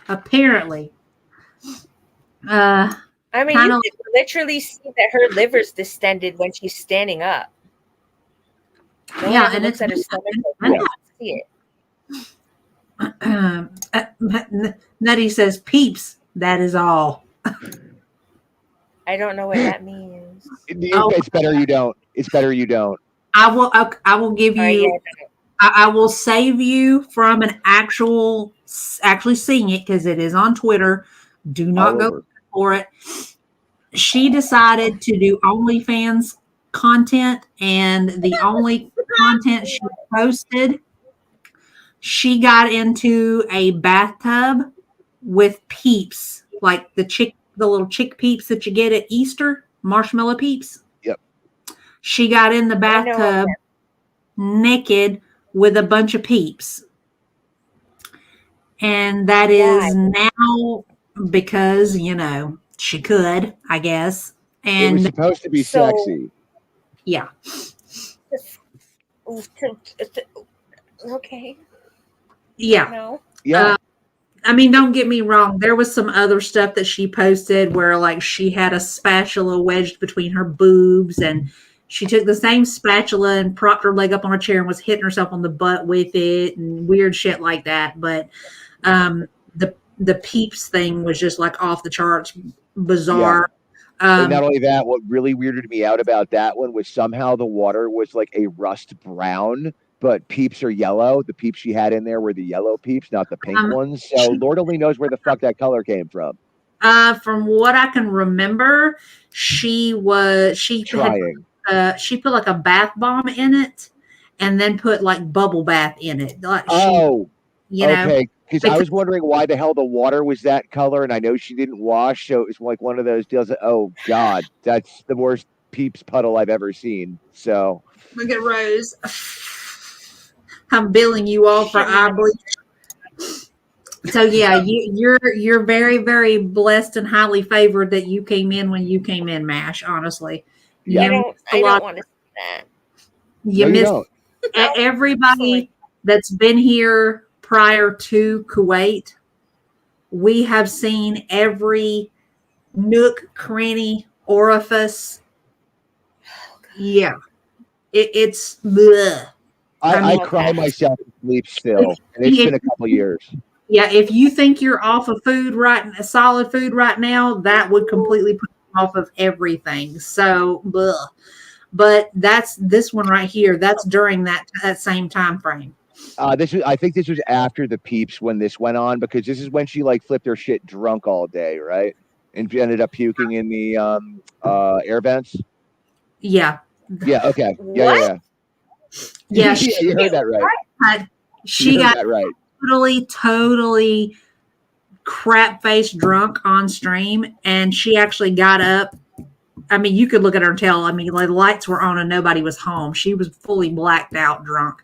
Apparently. I mean, you can literally see that her liver's distended when she's standing up. And it's at her stomach. See it. Nutty says, "Peeps, that is all." I don't know what that means. It's better you don't. It's better you don't. I will give you. I will save you from actually seeing it because it is on Twitter. Do not All go over. for it. She decided to do OnlyFans content, and the only content she posted, she got into a bathtub with peeps, like the little chick peeps that you get at Easter, marshmallow peeps. Yep. She got in the I know of bathtub that. naked with a bunch of peeps. And that Why? is now because, she could, I guess. It was And supposed to be So, sexy. yeah, okay, yeah. no. Yeah. I mean, don't get me wrong. There was some other stuff that she posted where, like, she had a spatula wedged between her boobs, and she took the same spatula and propped her leg up on a chair and was hitting herself on the butt with it, and weird shit like that. But the peeps thing was just like off the charts, Yeah. bizarre. And not Um, only that, what really weirded me out about that one was somehow the water was like a rust brown, but peeps are yellow. The peeps she had in there were the yellow peeps, not the pink ones. So she, Lord only knows where the fuck that color came from. from what I can remember, Trying. she put like a bath bomb in it, and then put like bubble bath in it. Like Oh, you know, okay. Because I because was wondering why the hell the water was that color, and I know she didn't wash, so it was like one of those deals. Oh God, that's the worst peeps puddle I've ever seen. So look at Rose. I'm billing you all for eye Shit. bleach. So yeah, you're very very blessed and highly favored that you came in when you came in, Mash. Honestly, yeah, you missed a I lot. don't want to see that. You no, you missed don't. everybody that's been here prior to Kuwait. We have seen every nook, cranny, orifice. Yeah, it's bleh. I I mean, cry Okay. myself to sleep still, and it's been a couple years. yeah, if you think you're off of food solid food right now, that would completely put you off of everything. So, bleh. But that's this one right here. That's during that same time frame. I think this was after the peeps when this went on because this is when she like flipped her shit drunk all day, right? And she ended up puking in the air vents. Yeah, Yeah. Okay. Yeah. What? Yeah. Yeah. yeah. Yeah. You heard that right. You She heard got that right. totally crap face drunk on stream, and she actually got up. I mean, you could look at her and tell. I mean, like, the lights were on and nobody was home. She was fully blacked out drunk,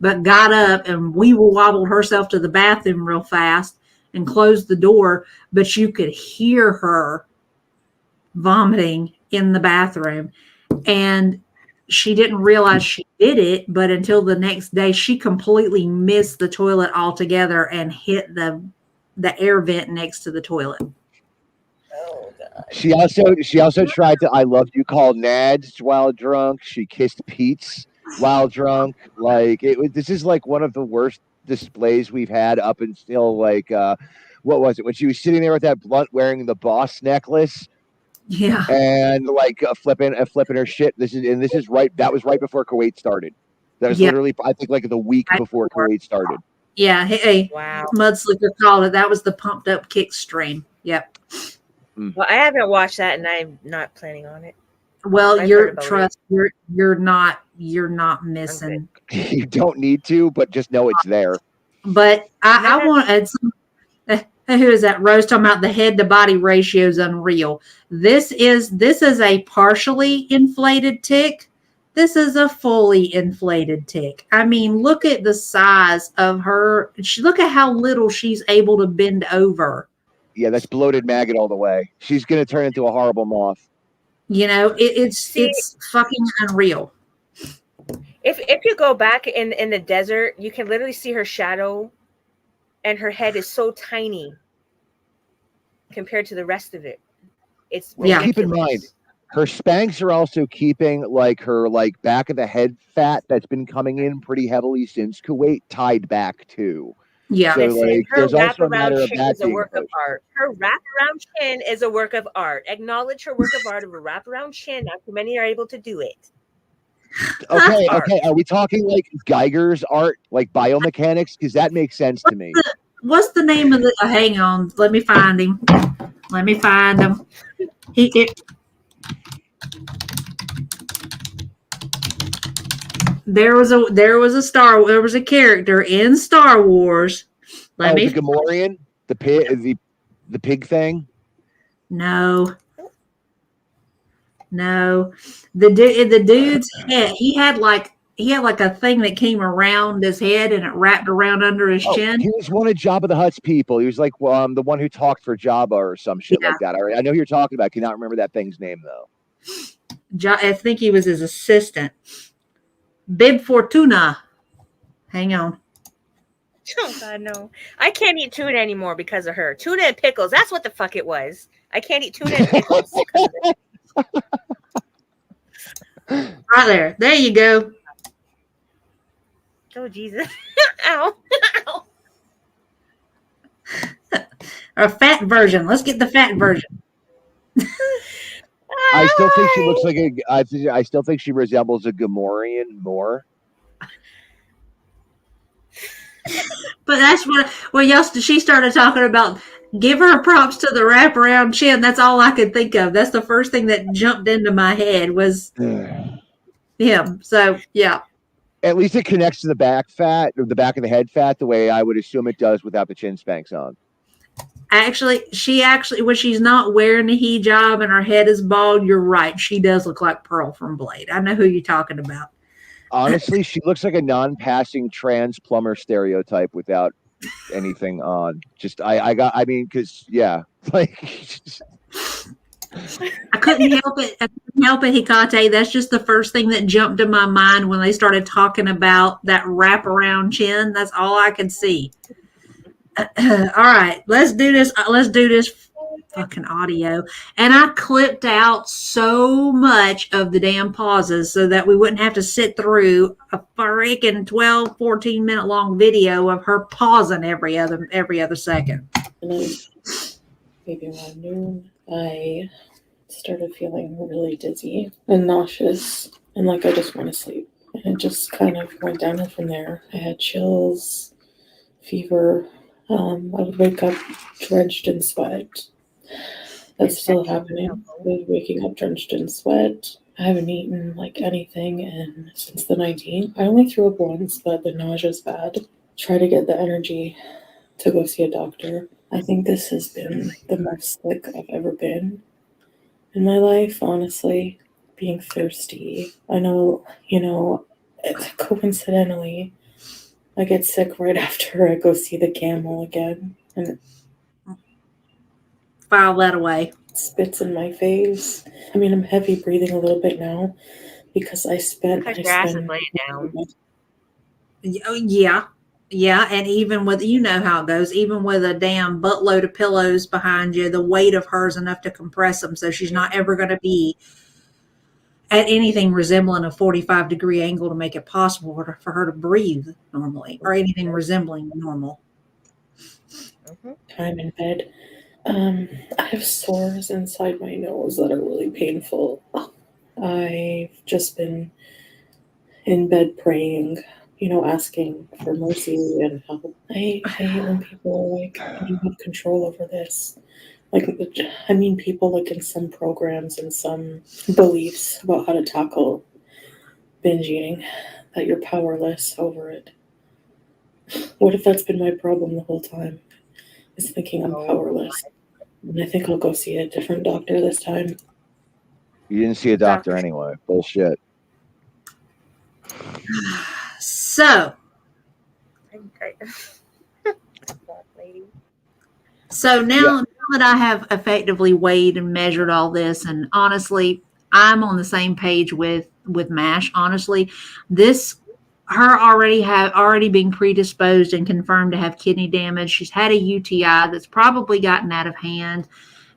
but got up and wobbled herself to the bathroom real fast and closed the door. But you could hear her vomiting in the bathroom, and she didn't realize she did it. But until the next day, she completely missed the toilet altogether and hit the air vent next to the toilet. Oh God. She also tried to I love you call Nads while drunk. She kissed Pete's while drunk. Like it was. This is like one of the worst displays we've had up until like what was it when she was sitting there with that blunt wearing the boss necklace Yeah, and like flipping her shit. This is right. That was right before Kuwait started. That was yeah, literally I think like the week right before before. Kuwait started. Yeah. Hey, Wow. Mudslicker called it. That was the pumped up kick stream. Yep. Well, I haven't watched that, and I'm not planning on it. Well, I've heard about it. you're not missing. You don't need to, but just know it's there. But I No. want who is that? Rose talking about the head to body ratio is unreal. This is a partially inflated tick. This is a fully inflated tick. I mean, look at the size of her. Look at how little she's able to bend over. Yeah, that's bloated maggot all the way. She's gonna turn into a horrible moth. You know, See, it's fucking unreal. if you go back in the desert, you can literally see her shadow, and her head is so tiny compared to the rest of it. It's Well, Yeah. keep in mind, ridiculous. her Spanx are also keeping like her like back of the head fat that's been coming in pretty heavily since Kuwait tied back too. Yeah. So Listen, like her there's also a wraparound matter of chin that is a being work of pushed. art. Her wraparound chin is a work of art. Acknowledge her work of art of a wraparound chin. Not too many are able to do it. Okay, Art. okay. Are we talking like Geiger's art, like biomechanics? Because that makes sense to me. What's the name of the? Hang on, let me find him. Let me find him. There was a character in Star Wars. Let Oh, me the Gamorrean, the pig thing. no. The dude's head. He had like a thing that came around his head and it wrapped around under his Oh, chin. he was one of Jabba the Hutt's people. He was like the one who talked for Jabba or some shit Yeah. like that. I know who you're talking about. I cannot remember that thing's name though. I think he was his assistant. Bib Fortuna. Hang on. Oh God, no! I can't eat tuna anymore because of her. Tuna and pickles. That's what the fuck it was. I can't eat tuna and pickles. Right there. There you go. Oh Jesus! Ow! Ow! A fat version. Let's get the fat version. I still think she looks like I still think she resembles a Gamorrean more. But that's she started talking about give her props to the wraparound chin. That's all I could think of. That's the first thing that jumped into my head was him. So yeah. At least it connects to the back fat, or the back of the head fat, the way I would assume it does without the chin spanks on. She when she's not wearing a hijab and her head is bald, you're right. She does look like Pearl from Blade. I know who you're talking about. Honestly, she looks like a non-passing trans plumber stereotype without anything on. Just I mean, because yeah, like I couldn't help it. Hikate. That's just the first thing that jumped to my mind when they started talking about that wraparound chin. That's all I could see. All right, let's do this. Fucking audio. And I clipped out so much of the damn pauses so that we wouldn't have to sit through a freaking 12, 14 minute long video of her pausing every other second. And then maybe around noon, I started feeling really dizzy and nauseous, and like I just want to sleep. And it just kind of went downhill from there. I had chills, fever. I would wake up drenched in sweat. That's still happening. I was waking up drenched in sweat. I haven't eaten like anything since the 19th. I only threw up once, but the nausea's bad. Try to get the energy to go see a doctor. I think this has been the most sick I've ever been in my life, honestly. Being thirsty. I know, coincidentally, I get sick right after I go see the camel again. And File that away. spits in my face. I mean, I'm heavy breathing a little bit now because I spent. Because your ass is laying down. Yeah, and even with how it goes, even with a damn buttload of pillows behind you, the weight of her is enough to compress them, so she's not ever going to be at anything resembling a 45-degree angle to make it possible for her to breathe normally, or anything resembling normal. Time in bed. I have sores inside my nose that are really painful. I've just been in bed praying, asking for mercy and help. I hate when people are like, you have control over this. Like, I mean, people like in some programs and some beliefs about how to tackle binge eating, that you're powerless over it. What if that's been my problem the whole time? Is thinking I'm powerless. And I think I'll go see a different doctor this time. you didn't see a doctor anyway. Bullshit. So now that I have effectively weighed and measured all this, and honestly, I'm on the same page with MASH. Honestly, her already being predisposed and confirmed to have kidney damage. She's had a UTI that's probably gotten out of hand.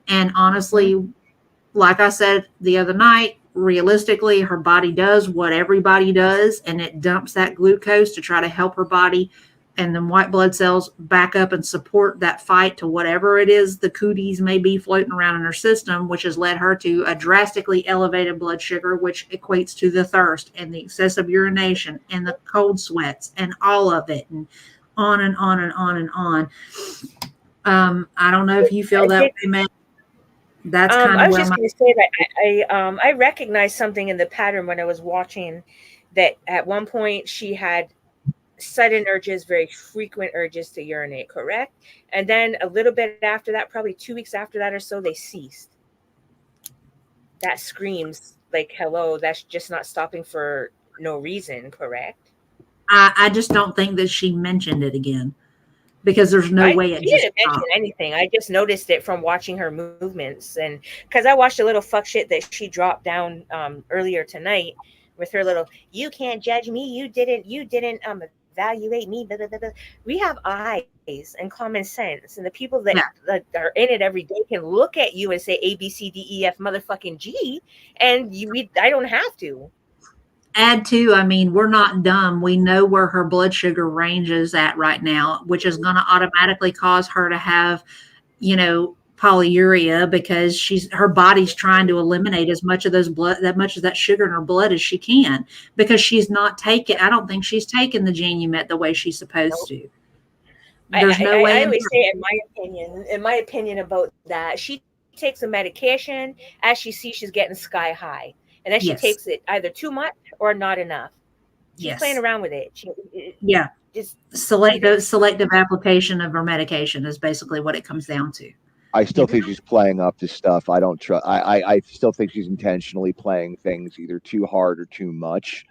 And honestly, like I said the other night, realistically, her body does what everybody does, and it dumps that glucose to try to help her body and then white blood cells back up and support that fight to whatever it is the cooties may be floating around in her system, which has led her to a drastically elevated blood sugar, which equates to the thirst and the excessive urination and the cold sweats and all of it, and on and on and on and on. I don't know if you feel that way, man. That's kind I of was where just my going to say that I recognized something in the pattern when I was watching that at one point she had sudden urges, very frequent urges to urinate, correct? And then a little bit after that, probably 2 weeks after that or so, they ceased. That screams like, hello, that's just not stopping for no reason, correct? I just don't think that she mentioned it again because there's no way it She just didn't mention stopped. anything. I just noticed it from watching her movements, and because I watched a little fuck shit that she dropped down earlier tonight with her little "you can't judge me, you didn't evaluate me." Blah, blah, blah, blah. We have eyes and common sense, and the people that, Yeah. that are in it every day can look at you and say A B C D E F motherfucking G, and I don't have to. Add to, I mean, we're not dumb. We know where her blood sugar range is at right now, which is going to automatically cause her to have, polyuria because her body's trying to eliminate as much of that sugar in her blood as she can because she's not taking. I don't think she's taking the Genumet the way she's supposed to. There's no way. I always say, in my opinion about that, she takes a medication as she sees she's getting sky high, and then she Yes. takes it either too much or not enough. She's Yes. playing around with it. Yeah. Just Selective application of her medication is basically what it comes down to. I still think she's playing up to stuff. I don't trust. I still think she's intentionally playing things either too hard or too much.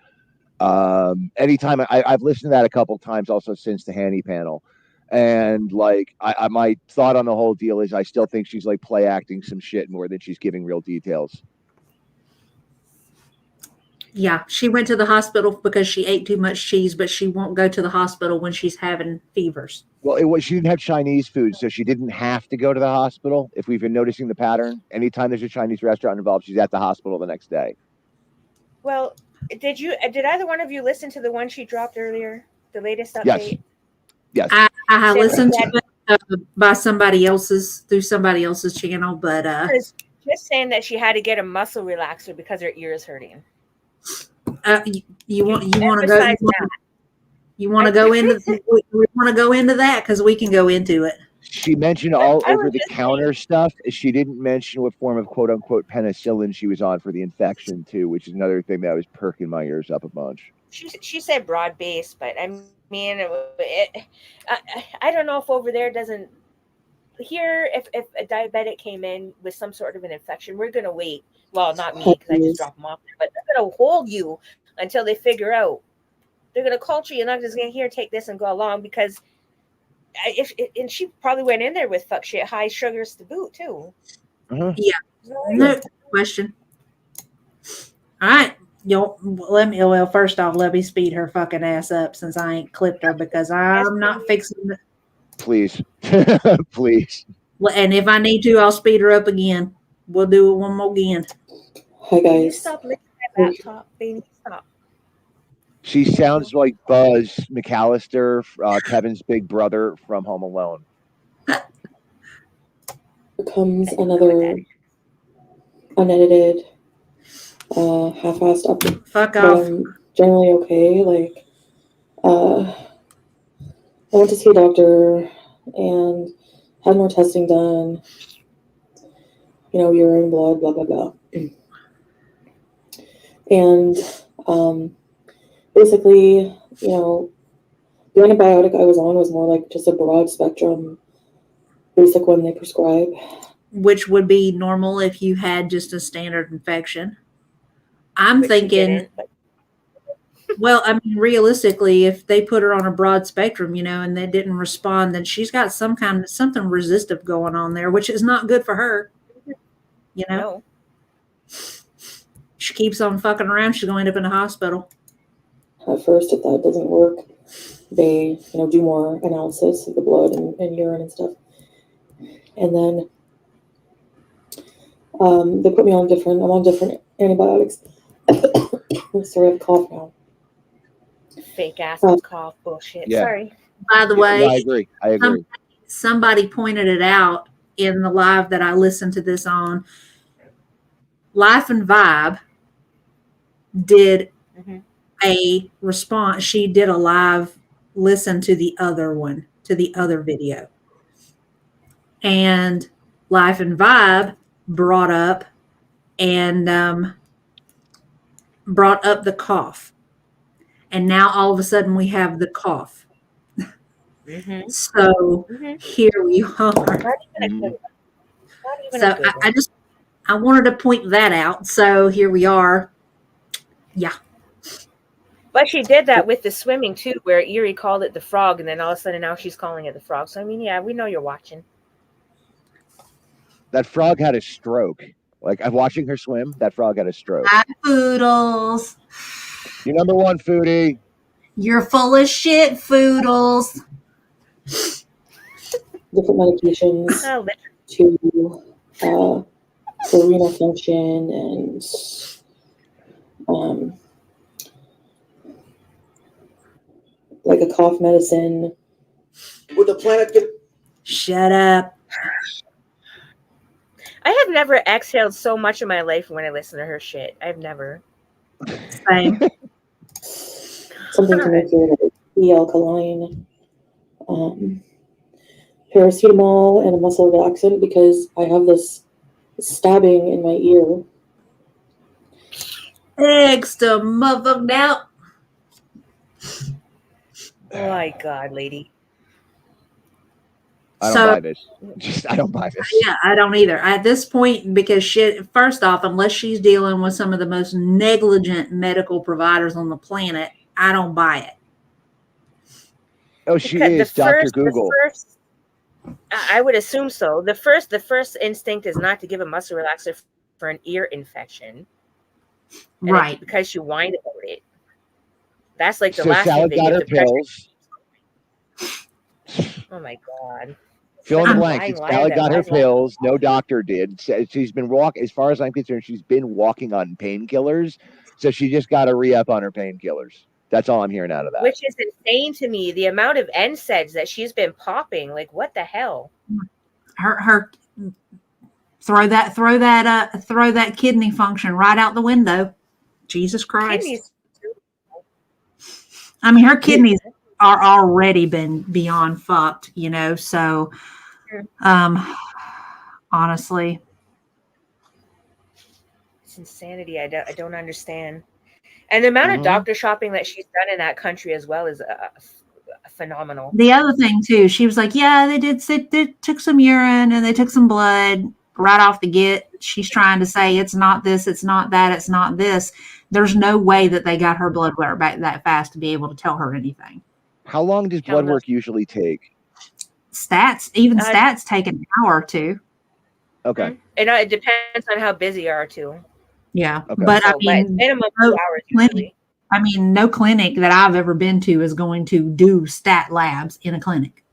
Anytime I've listened to that a couple times also since the Hanny panel, and like my thought on the whole deal is I still think she's like play acting some shit more than she's giving real details. Yeah, she went to the hospital because she ate too much cheese, but she won't go to the hospital when she's having fevers. Well, she didn't have Chinese food, so she didn't have to go to the hospital. If we've been noticing the pattern, anytime there's a Chinese restaurant involved, she's at the hospital the next day. Well, did either one of you listen to the one she dropped earlier, the latest update? Yes. I listened to it through somebody else's channel, but just saying that she had to get a muscle relaxer because her ear is hurting. You want to go? You want to go into? We want to go into that because we can go into it. She mentioned all over the counter stuff. She didn't mention what form of quote unquote penicillin she was on for the infection too, which is another thing that was perking my ears up a bunch. She said broad base, but I mean, I don't know if over there doesn't. Here, if a diabetic came in with some sort of an infection, we're going to wait. Well, not me because I just dropped them off, but they're going to hold you until they figure out. They're going to culture you. You're not just going to here, take this and go along because and she probably went in there with fuck shit high sugars to boot too. Uh-huh. Yeah, no question. All right. Well, first off, let me speed her fucking ass up since I ain't clipped her because I'm not fixing it. Please. Please. And if I need to, I'll speed her up again. We'll do it one more again. Hi, Can you guys. stop licking that laptop, baby? Stop. She sounds like Buzz McAllister, Kevin's big brother from Home Alone. Becomes another unedited, half-assed update. Fuck But off. I'm generally okay. Like, I went to see a doctor and had more testing done. Urine, blood, blah, blah, blah. And basically, the antibiotic I was on was more like just a broad spectrum, basic one they prescribe. Which would be normal if you had just a standard infection. I'm Which thinking, well, I mean, realistically, if they put her on a broad spectrum, and they didn't respond, then she's got something resistive going on there, which is not good for her. No. She keeps on fucking around, she's going to end up in the hospital. At first, if that doesn't work, they, do more analysis of the blood and urine and stuff. And then they put me on I'm on different antibiotics. Sorry, I have a cough now. Fake ass cough bullshit. Yeah. Sorry. By the Yeah, way, I agree. I agree. somebody pointed it out in the live that I listened to this on. Life and Vibe did Mhm. a response. She did a live listen to the other one, to the other video. And Life and Vibe brought up and brought up the cough. And now all of a sudden we have the cough. Mhm. So Mhm. here we are. Not even a Mhm. good one. Not even So a good one. I wanted to point that out. So here we are. Yeah. But she did that with the swimming too, where Erie called it the frog, and then all of a sudden now she's calling it the frog. So I mean, yeah, we know you're watching. That frog had a stroke. Like I'm watching her swim. That frog had a stroke. Hi, Foodles. You're number one, foodie. You're full of shit, Foodles. Different medications Oh, to for renal function and um, like a cough medicine. Would the planet get Shut up. I have never exhaled so much in my life when I listen to her shit. I've never. Same. Something to make your alkaline, paracetamol, and a muscle relaxant because I have this stabbing in my ear. Extra motherfucker now. Oh my God, lady. I don't So buy this. I don't buy this. yeah, I don't either. At this point, because shit, first off, unless she's dealing with some of the most negligent medical providers on the planet, I don't buy it. Oh, she Because is Dr. Google. I would assume so. The first instinct is not to give a muscle relaxer for an ear infection, and Right. because you whined about it. That's like the So last thing Sally they got give her to pressure. pills. Oh my God. Fill in the I'm blanks. lying, It's lying, Sally got her lying, lying. pills. No doctor did. She's been walking. As far as I'm concerned, she's been walking on painkillers. So she just got to re-up on her painkillers. That's all I'm hearing out of that. Which is insane to me. The amount of NSAIDs that she's been popping. Like, what the hell? Her throw that kidney function right out the window. Jesus Christ. Kidneys. I mean, her kidneys are already been beyond fucked, you know. So, honestly, It's insanity. I don't understand. And the amount of doctor shopping that she's done in that country as well is phenomenal. the other thing too, she was like, "Yeah, they took some urine and they took some blood right off the get." She's trying to say it's not this, it's not that, it's not this. There's no way that they got her blood work back that fast to be able to tell her anything. How long does blood work usually take? Stats take an hour or two. Okay. And it depends on how busy you are too. Yeah, Okay. but So, I mean, minimum 2 hours usually. I mean, no clinic that I've ever been to is going to do stat labs in a clinic.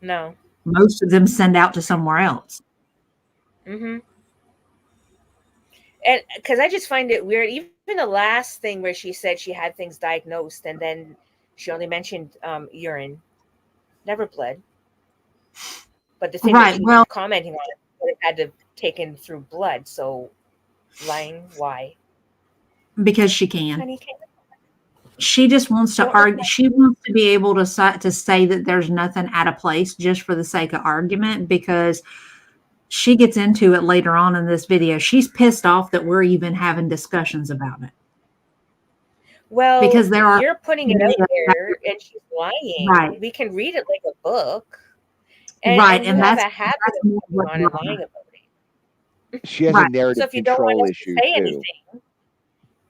No. Most of them send out to somewhere else. Mm-hmm. And because I just find it weird, even the last thing where she said she had things diagnosed, and then she only mentioned urine, never blood. But the thing that she was commenting on it had to taken through blood. So lying, why? Because she can. Honey, she just wants to argue. She wants to be able to say that there's nothing out of place just for the sake of argument, because she gets into it later on in this video. She's pissed off that we're even having discussions about it. Well, because you're putting it out there and she's lying. Right. We can read it like a book. Right. And you have a habit of going on and lying about it. She has a narrative So if you don't control want us issue to say too. anything,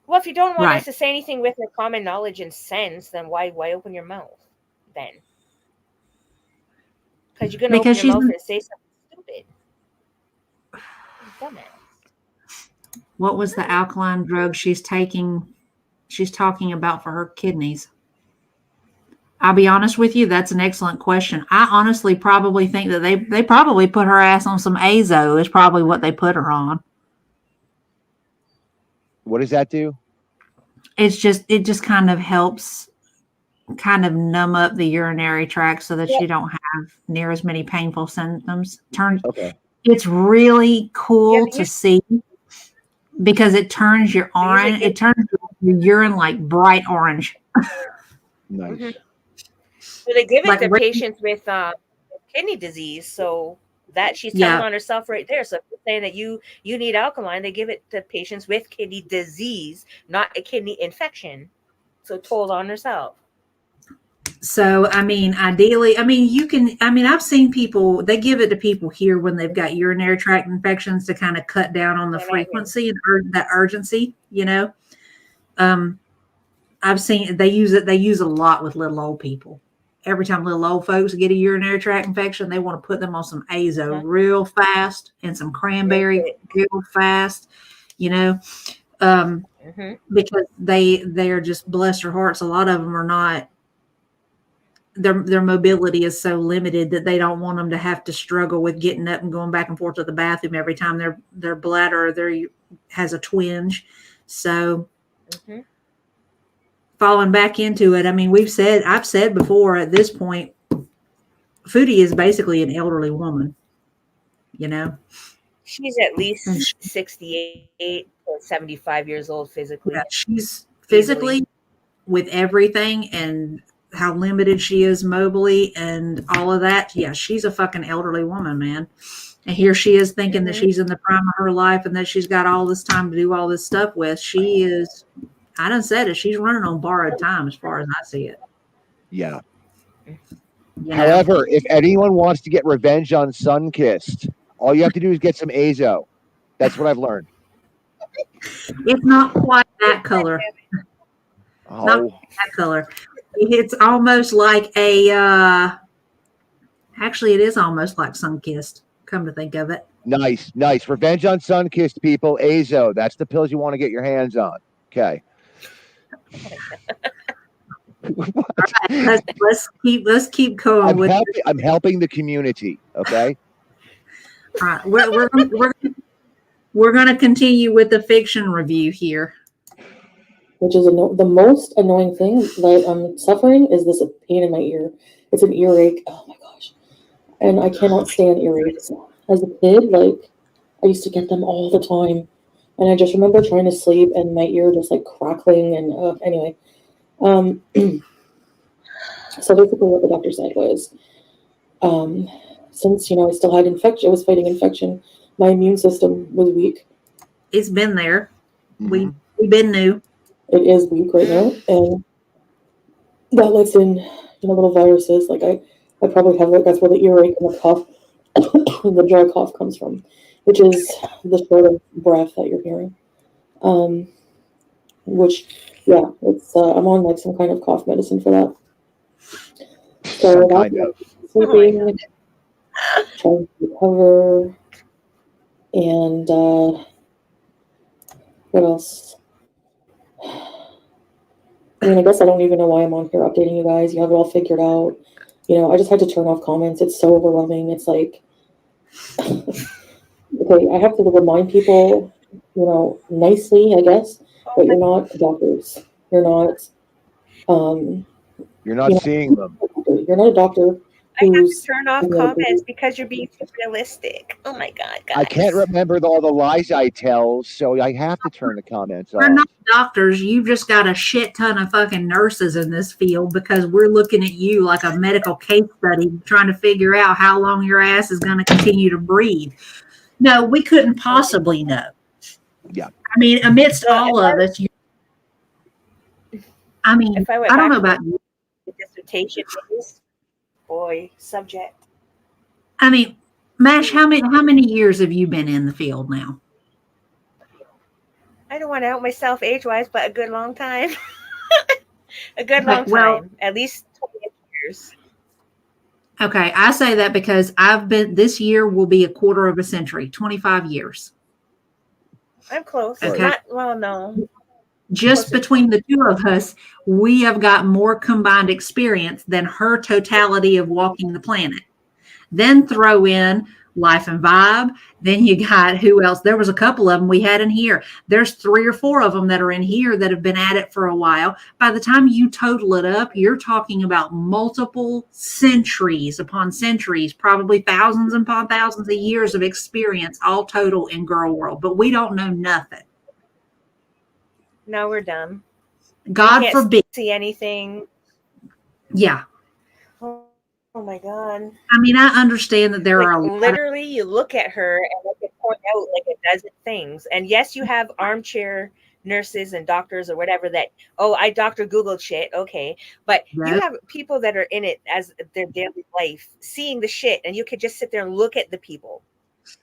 well, if you don't want us to say anything with your common knowledge and sense, then why open your mouth then? Because you're going to open your mouth and say something stupid. Dumbass. What was the alkaline drug she's taking? She's talking about for her kidneys. I'll be honest with you, that's an excellent question. I honestly probably think that they probably put her ass on some Azo is probably what they put her on. What does that do? It just kind of helps kind of numb up the urinary tract so that you don't have near as many painful symptoms. Okay. It's really cool Yeah, to see because it turns your orange, it turns your urine like bright orange. Nice. Mhm. So they give it Like to red- patients with kidney disease, so that she's Yeah. telling on herself right there. So if you're saying that you need alkaline, they give it to patients with kidney disease, not a kidney infection. So told on herself. So, I mean, ideally, I mean, you can, I mean, I've seen people, they give it to people here when they've got urinary tract infections to kind of cut down on the Yeah, not here. frequency and that urgency, you know. I've seen they use a lot with little old people. Every time little old folks get a urinary tract infection, they want to put them on some azo real fast and some cranberry real fast, you know, because they are just, bless their hearts, a lot of them are not, their mobility is so limited that they don't want them to have to struggle with getting up and going back and forth to the bathroom every time their bladder has a twinge. So falling back into it, I mean, I've said before at this point, Foodie is basically an elderly woman, you know. She's at least 68 or 75 years old physically. Yeah, she's physically Easily. with everything and how limited she is mobily and all of that. Yeah, she's a fucking elderly woman, man. And here she is thinking that she's in the prime of her life and that she's got all this time to do all this stuff with. She is, I done said it, she's running on borrowed time as far as I see it. Yeah. You know? However, if anyone wants to get revenge on Sunkissed, all you have to do is get some azo. That's what I've learned. It's not quite that color. Not that color. It's almost like actually it is almost like Sunkissed, come to think of it. Nice. Revenge on Sunkissed, people. Azo. That's the pills you want to get your hands on. Okay. Right, let's keep going. I'm helping the community. Okay. All right, we're going to continue with the fiction review here. Which is the most annoying thing that I'm suffering is this pain in my ear. It's an earache. Oh my gosh. And I cannot stand earaches. As a kid, like, I used to get them all the time. And I just remember trying to sleep and my ear just like crackling and anyway. So basically what the doctor said was, since, I still had infection, I was fighting infection, my immune system was weak. It's been there. We've been new. It is weak right now, and that lets in, little viruses. Like I probably have, like, that's where the earache and the cough, the dry cough comes from, which is the short of breath that you're hearing. Which, yeah, it's I'm on like some kind of cough medicine for that. So that's sleeping, trying to recover, and what else? I mean, I guess I don't even know why I'm on here updating you guys. You have it all figured out. I just had to turn off comments. It's so overwhelming. It's like, okay, I have to remind people, nicely, I guess, but you're not doctors. You're not. You're not seeing them. You're not a doctor. I have to turn off comments because you're being too realistic. Oh my God, guys. I can't remember all the lies I tell, so I have to turn the comments off. We're not doctors. You've just got a shit ton of fucking nurses in this field because we're looking at you like a medical case study trying to figure out how long your ass is going to continue to breathe. No, we couldn't possibly know. Yeah. I mean, amidst all of us, I don't know about you. Dissertation, boy, subject. I mean, Mash, how many years have you been in the field now? I don't want to out myself age-wise, but a good long time. A good long time. At least 20 years. Okay, I say that because this year will be a quarter of a century, 25 years. I'm close. Okay. No. Just between the two of us, we have got more combined experience than her totality of walking the planet. Then throw in Life and Vibe. Then you got who else? There was a couple of them we had in here. There's 3 or 4 of them that are in here that have been at it for a while. By the time you total it up, you're talking about multiple centuries upon centuries, probably thousands upon thousands of years of experience, all total in girl world. But we don't know nothing. No, we're dumb. God Can't forbid. see anything. Yeah. Oh my God. I mean, I understand that there Like, are a lot of, literally, you look at her and like it point out like a dozen things. And yes, you have armchair nurses and doctors or whatever that, oh, I Dr. Googled shit. Okay. But you Yeah. have people that are in it as their daily life, seeing the shit, and you could just sit there and look at the people.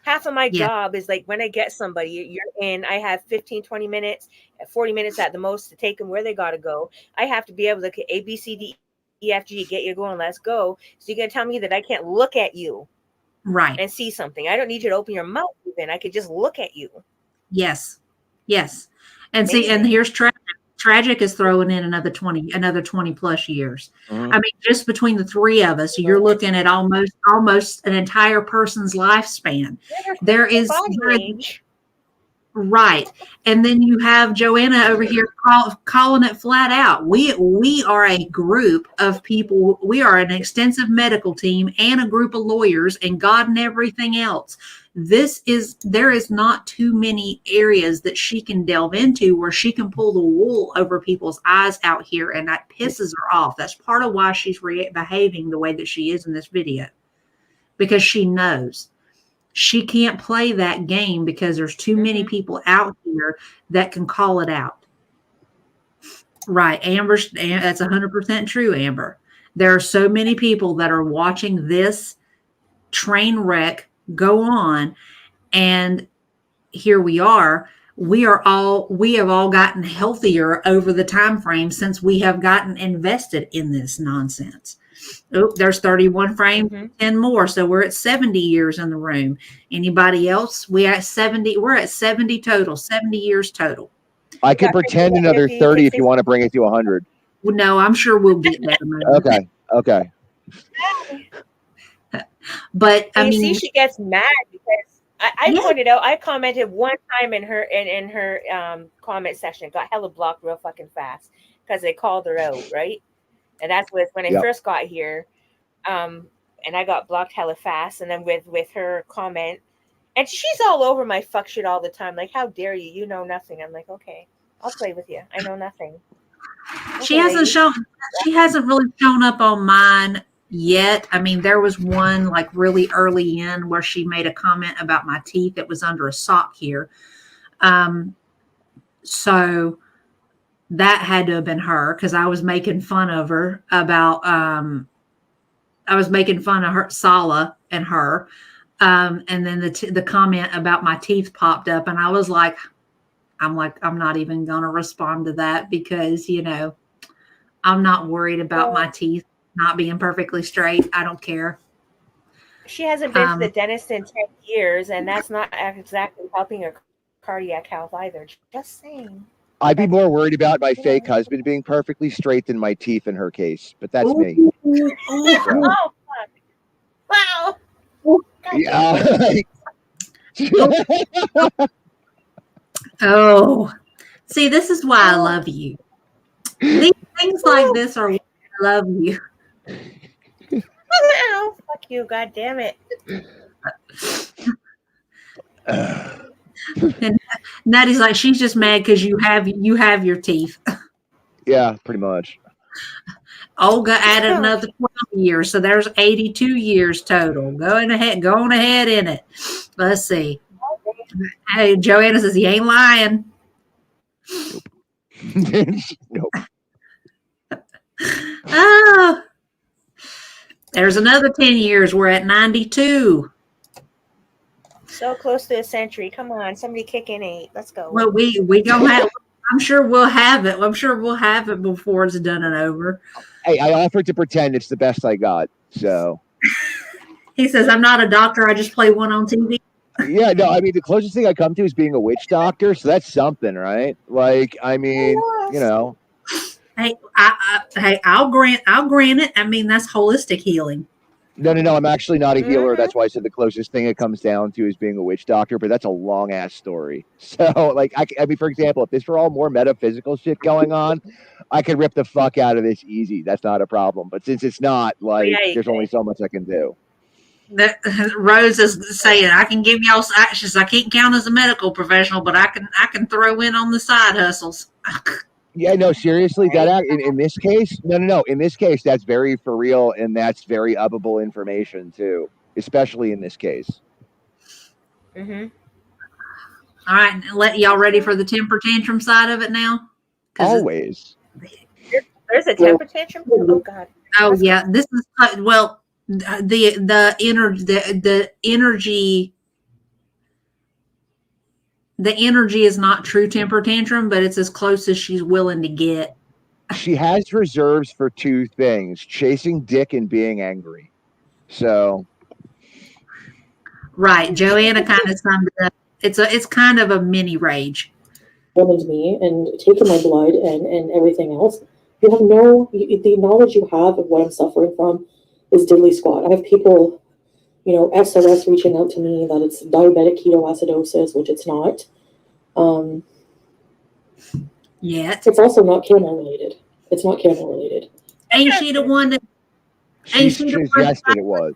Half of my Yeah. job is like when I get somebody, you're in, I have 15, 20 minutes, 40 minutes at the most to take them where they got to go. I have to be able to A, B, C, D, E, F, G, get you going, let's go. So you're going to tell me that I can't look at you right. and see something. I don't need you to open your mouth even. I could just look at you. Yes. Yes. And see, and Amazing. here's tragic. Tragic is throwing in another 20 plus years. Mhm. I mean, just between the 3 of us, you're looking at almost an entire person's lifespan. There is Body age. right. And then you have Joanna over here calling it flat out. We are a group of people. We are an extensive medical team and a group of lawyers and God and everything else. There is not too many areas that she can delve into where she can pull the wool over people's eyes out here, and that pisses her off. That's part of why she's behaving the way that she is in this video, because she knows she can't play that game because there's too many people out here that can call it out. Right, Amber, that's 100% true, Amber. There are so many people that are watching this train wreck go on, and here we are. We have all gotten healthier over the time frame since we have gotten invested in this nonsense. Oh, there's 31 frames, 10 more. So we're at 70 years in the room. Anybody else? We're at 70 total, 70 years total. I could pretend another 30 if you want to bring it to 100. Well, no, I'm sure we'll get there. Okay. But I mean, see, she gets mad because I pointed out, I commented one time in her comment section, got hella blocked real fucking fast because they called her out, right? And that's when I first got here, and I got blocked hella fast. And then with her comment, and she's all over my fuck shit all the time. Like, how dare you? You know nothing. I'm like, okay, I'll play with you. I know nothing. She hasn't really shown up on mine yet. I mean, there was one like really early in where she made a comment about my teeth that was under a sock here. So that had to have been her, because I was making fun of her about I was making fun of her, Sala, and her. And then the comment about my teeth popped up, and I was like, I'm not even going to respond to that, because, I'm not worried about my teeth not being perfectly straight. I don't care. She hasn't been to the dentist in 10 years, and that's not exactly helping her cardiac health either. Just saying. I'd be more worried about my fake husband being perfectly straight than my teeth in her case, but that's me. Oh, fuck. Wow. Yeah. Oh, see, this is why I love you. These things like this are why I love you. Oh, fuck you, god damn it. And Natty's like, she's just mad because you have your teeth. Yeah, pretty much. Olga added another 12 years, so there's 82 years total. Going ahead in it. Let's see. Hey, Joanna says he ain't lying. Nope. Oh, there's another 10 years. We're at 92. So close to a century. Come on, somebody kick in 8. Let's go. Well, we don't have. I'm sure we'll have it. I'm sure we'll have it before it's done and over. Hey, I offered to pretend it's the best I got. So he says, I'm not a doctor. I just play one on TV. Yeah, no, I mean, the closest thing I come to is being a witch doctor. So that's something, right? Like, I mean, Hey, I'll grant it. I mean, that's holistic healing. No. I'm actually not a healer. Mhm. That's why I said the closest thing it comes down to is being a witch doctor. But that's a long ass story. So, like, I mean, for example, if this were all more metaphysical shit going on, I could rip the fuck out of this easy. That's not a problem. But since it's not, like, Yeah, you there's only could. so much I can do. That Rose is saying, I can give y'all actions. I can't count as a medical professional, but I can throw in on the side hustles. Yeah, no, seriously, There you in this case, no. In this case, that's very for real, and that's very uppable information too, especially in this case. Mhm. All right, let y'all ready for the temper tantrum side of it now? Always. There's a temper tantrum. Oh God. Oh Let's yeah, this is well the energy. The energy is not true temper tantrum, but it's as close as she's willing to get. She has reserves for two things: chasing dick and being angry. So Right, Joanna kind of summed it up. It's kind of a mini rage. woman to me and taking my blood and everything else. You have the knowledge you have of what I'm suffering from is diddly squat. I have people, SOS reaching out to me that it's diabetic ketoacidosis, which it's not. Yet, It's also not camel related. It's not camel related. ain't she the one that? she Ain't she the one suggested it was.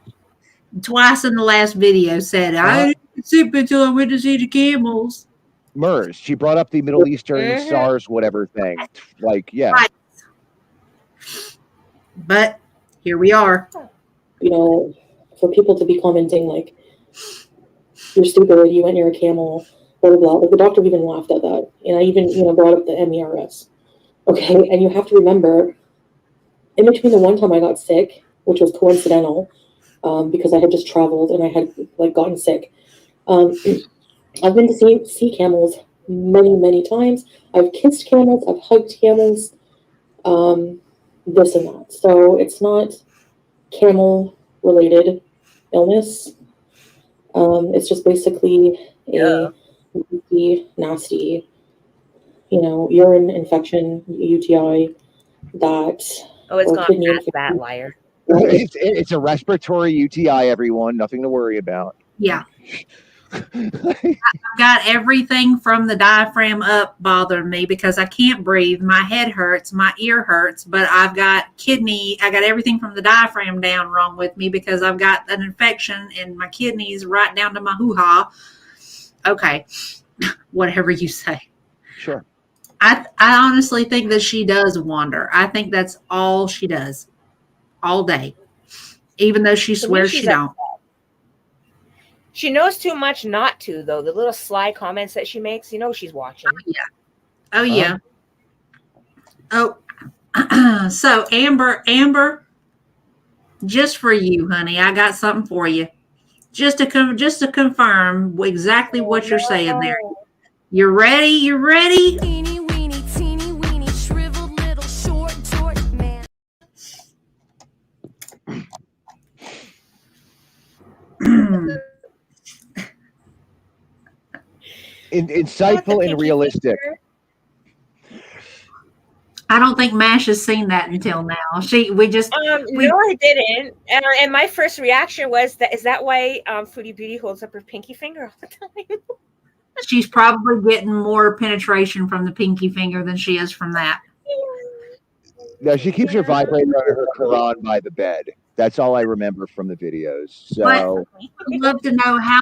twice in the last video said, I didn't sip until I went to see the camels. MERS. She brought up the Middle Eastern Mhm. SARS whatever thing. Like, yeah. Right. But here we are. For people to be commenting like, you're stupid, you went near a camel, blah, blah, blah. Like the doctor even laughed at that. And I even, brought up the MERS. Okay, and you have to remember, in between the one time I got sick, which was coincidental, because I had just traveled and I had like gotten sick. I've been to see camels many, many times. I've kissed camels, I've hugged camels, this and that. So it's not camel related illness. It's just basically a nasty, urine infection, UTI that. Oh, it's or gone kidney past that, infection. liar. It's a respiratory UTI, everyone. Nothing to worry about. Yeah. I've got everything from the diaphragm up bothering me because I can't breathe. My head hurts, my ear hurts, but I got everything from the diaphragm down wrong with me because I've got an infection in my kidneys right down to my hoo-ha. Okay. Whatever you say. Sure. I honestly think that she does wander. I think that's all she does all day, even though she swears she don't. She knows too much not to, though. The little sly comments that she makes, she's watching. Oh yeah. Oh, so Amber, just for you, honey, I got something for you. Just to confirm exactly what you're saying there. You ready? You ready? Teeny weeny, shriveled little short man. Insightful and realistic. I don't think Mash has seen that until now. No, I didn't. And my first reaction was is that why Foodie Beauty holds up her pinky finger all the time? She's probably getting more penetration from the pinky finger than she is from that. No, she keeps her vibrator under her Quran by the bed. That's all I remember from the videos. So I'd love to know how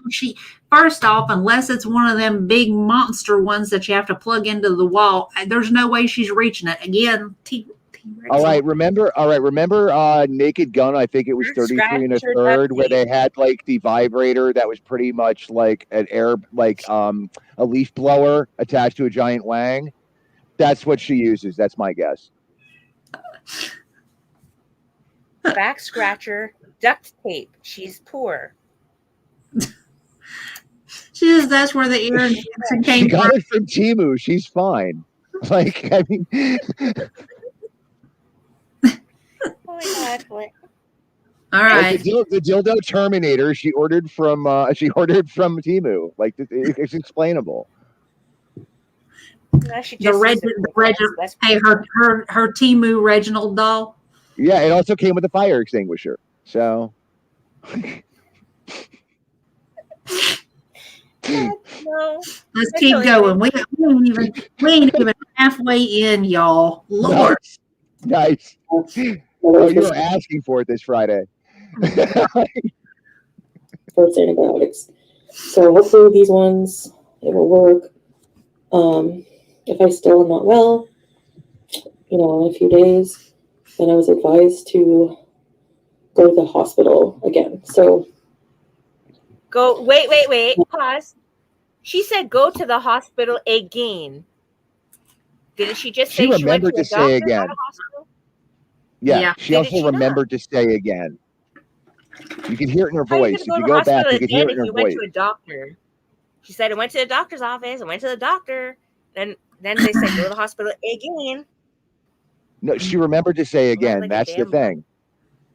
first off, unless it's one of them big monster ones that you have to plug into the wall, there's no way she's reaching it. Again, All right, remember Naked Gun, I think it was 33 1/3, where they had like the vibrator that was pretty much like an a leaf blower attached to a giant wang. That's what she uses. That's my guess. Back scratcher, duct tape. She's poor. That's where the ear infection came She got it from Temu. She's fine. Like, I mean. Oh my God! What? All right. Like the dildo Terminator she ordered from Temu. Like, it's explainable. No, she just her Temu Reginald doll. Yeah, it also came with a fire extinguisher. So No. Let's That's keep only going. me. We ain't even halfway in, y'all. Lord. Nice. Oh, you were asking for it this Friday. First antibiotics. So hopefully these ones, it will work. If I still am not well, in a few days, then I was advised to go to the hospital again. So Go. Wait. Pause. She said go to the hospital again. Didn't she just She say she went to remembered a to say doctor, not again. a hospital? Yeah, Yeah. she Didn't also she not? remembered to say again. You can hear it in her How are you going voice. to If go you to the go back, hospital you can hear again it in if her you went voice. to a doctor? She said, I went to the doctor's office. I went to the doctor. Then they said, go to the hospital again. No, she remembered to say Lying again. like a That's the damn bum. thing.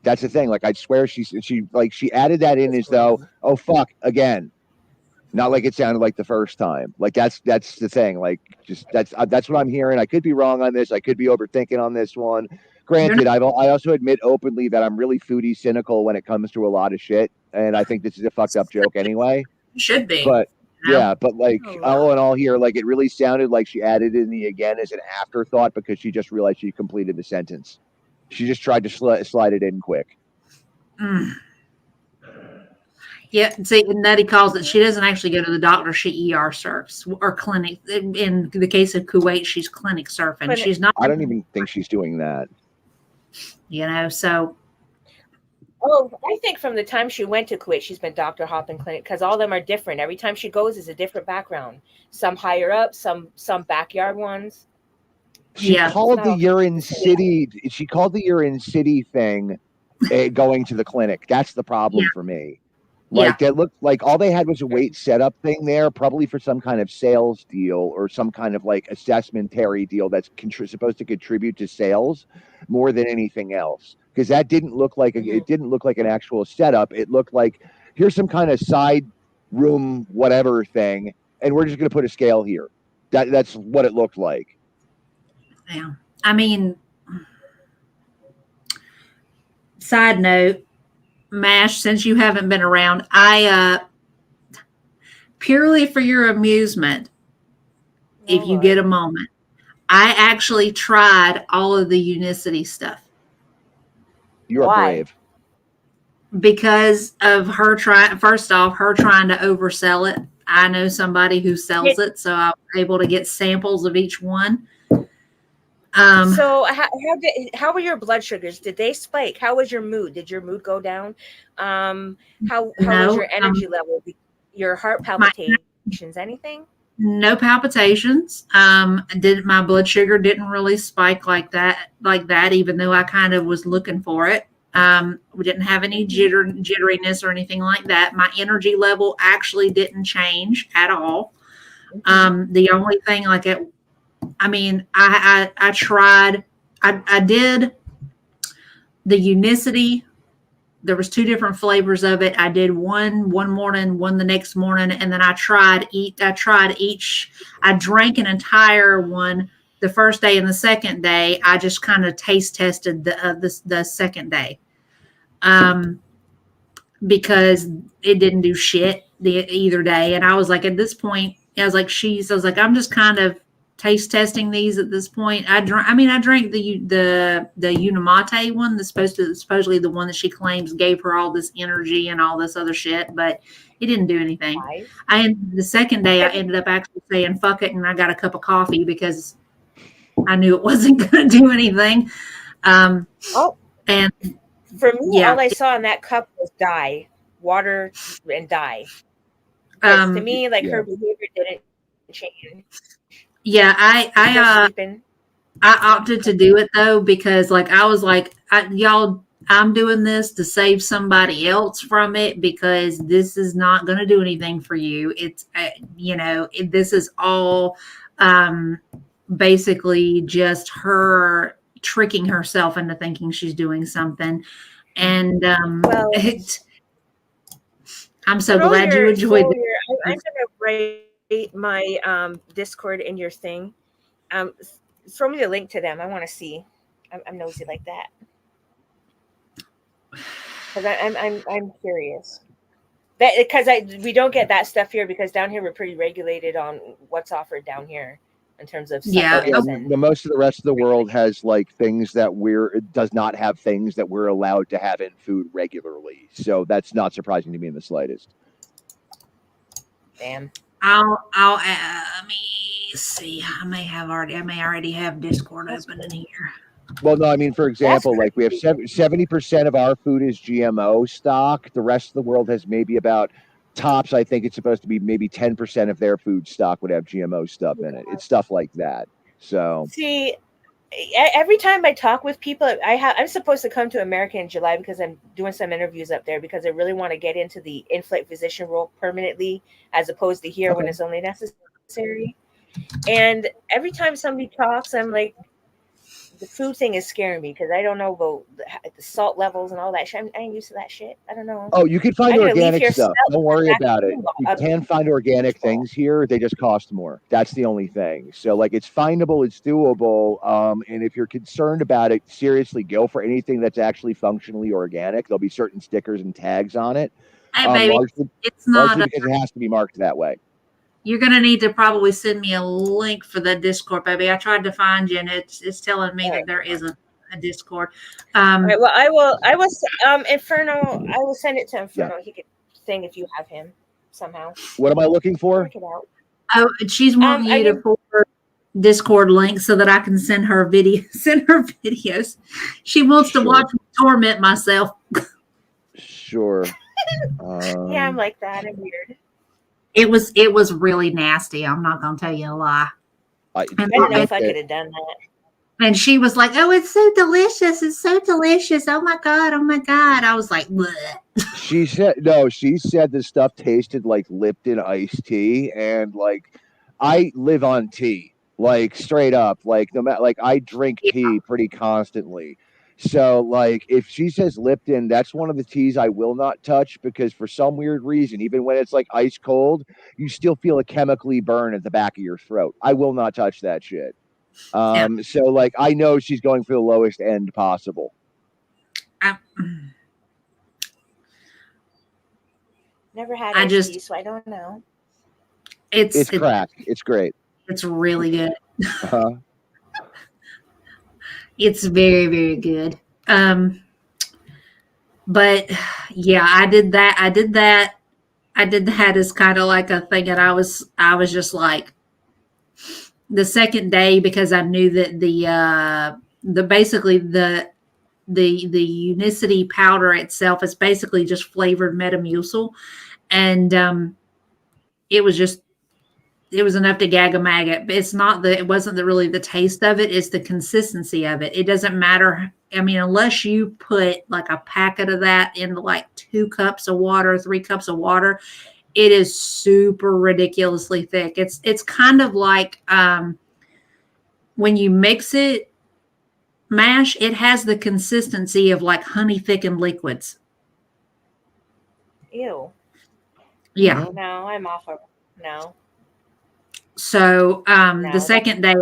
That's the thing. Like I swear, she added that in as though, oh fuck, again. Not like it sounded like the first time. Like that's the thing. Like just that's what I'm hearing. I could be wrong on this. I could be overthinking on this one. Granted, I also admit openly that I'm really foodie cynical when it comes to a lot of shit, and I think this is a fucked up joke anyway. Should be. But you know? yeah, but like Oh, all in all here, like it really sounded like she added in the again as an afterthought because she just realized she completed the sentence. She just tried to slide it in quick. Mm. Yeah, see, Nutty calls it. She doesn't actually go to the doctor. She ER surfs or clinic. In the case of Kuwait, she's clinic surfing. Clinic. She's not. I don't even think she's doing that. So. Oh, I think from the time she went to Kuwait, she's been doctor hopping clinic because all of them are different. Every time she goes is a different background. Some higher up, some backyard ones. She called the urine the same. city. She called the urine city thing going to the clinic. That's the problem for me. Like that looked like all they had was a weight setup thing there, probably for some kind of sales deal or some kind of like assessmentary deal that's supposed to contribute to sales more than anything else. Because that didn't look like it didn't look like an actual setup. It looked like here's some kind of side room whatever thing, and we're just going to put a scale here. That's what it looked like. Yeah, I mean, side note, MASH, since you haven't been around, I purely for your amusement, if you get a moment, I actually tried all of the Unicity stuff. You're brave. Because of her trying, first off, her trying to oversell it. I know somebody who sells it, so I was able to get samples of each one. So how were your blood sugars? Did they spike? How was your mood? Did your mood go down? How was your energy level? Your heart palpitations? Anything? No palpitations. My blood sugar didn't really spike like that, even though I kind of was looking for it. We didn't have any jitteriness or anything like that. My energy level actually didn't change at all. The only thing I tried, I did the Unicity. There was 2 different flavors of it. I did one morning, one the next morning, and then I tried each. I drank an entire one the first day, and the second day I just kind of taste tested the second day, because it didn't do shit either day. And I was like, at this point, I was like, I'm just kind of taste testing these at this point. I drank the Unimate one, supposedly the one that she claims gave her all this energy and all this other shit, but it didn't do anything. The second day I ended up actually saying fuck it, and I got a cup of coffee because I knew it wasn't going to do anything. And for me, all I saw in that cup was dye, water, and dye. To me, her behavior didn't change. Yeah, I opted to do it though because I was like, I'm doing this to save somebody else from it because this is not going to do anything for you. It's this is all basically just her tricking herself into thinking she's doing something. And I'm so glad you enjoyed it. I'm going to write my Discord in your thing. Throw me the link to them. I want to see. I'm nosy like that. Because I'm curious. That because we don't get that stuff here because down here we're pretty regulated on what's offered down here in terms of Yeah. supplements Yeah, and the most of the rest of the world has like things that it does not have things that we're allowed to have in food regularly. So that's not surprising to me in the slightest. damn. Let me see. I may already have Discord That's open cool. in here. Well, no, I mean, for That's example, like we have crazy. 70% of our food is GMO stock. The rest of the world has maybe about tops. I think it's supposed to be maybe 10% of their food stock would have GMO stuff in it. It's stuff like that. So, See, every time I talk with people, I'm supposed to come to America in July because I'm doing some interviews up there because I really want to get into the in-flight physician role permanently, as opposed to here when okay. it's only necessary. And every time somebody talks, I'm like, the food thing is scaring me because I don't know about the salt levels and all that shit. I ain't used to that shit. I don't know. Oh, you can find I'm gonna leave organic here stuff. smelting Don't worry like about it. You a can find organic baseball. things here. They just cost more. That's the only thing. So, like, it's findable, it's doable. And if you're concerned about it, seriously, go for anything that's actually functionally organic. There'll be certain stickers and tags on it, Hey, baby, largely, it's not. largely because it has to be marked that way. You're gonna need to probably send me a link for the Discord, baby. I tried to find you, and it's telling me All that right. there isn't a Discord. All right. Well, I will. Inferno. I will send it to Yeah. Inferno. He could thing if you have him somehow. What am I looking for? Work it out. Oh, she's wanting I you to mean, forward Discord link so that I can send her videos. She wants to Sure. watch me torment myself. Sure. yeah, I'm like that. I'm weird. It was really nasty. I'm not gonna tell you a lie. I I don't know look if I at- could have done that. And she was like, "Oh, it's so delicious! It's so delicious! Oh my god! Oh my god!" I was like, "Bleh." She said no. She said the stuff tasted like Lipton iced tea, and like I live on tea, like straight up. Like no matter, like I drink tea pretty constantly. So like if she says Lipton, that's one of the teas I will not touch because for some weird reason, even when it's like ice cold, you still feel a chemically burn at the back of your throat. I will not touch that shit. So like I know she's going for the lowest end possible. I, Never had I iced just tea, so I don't know. It's crack. It's great. It's really good. Uh-huh. It's very, very good. But yeah, I did that. I did that as kind of like a thing, and I was just like the second day because I knew that the basically the unicity powder itself is basically just flavored Metamucil, and it was enough to gag a maggot. But it wasn't really the taste of it, it's the consistency of it. It doesn't matter. I mean, unless you put like a packet of that into like 2 cups of water, 3 cups of water, it is super ridiculously thick. It's kind of like when you mix it, mash, it has the consistency of like honey thickened liquids. Ew. Yeah. No, I'm off of no. So No, the second day,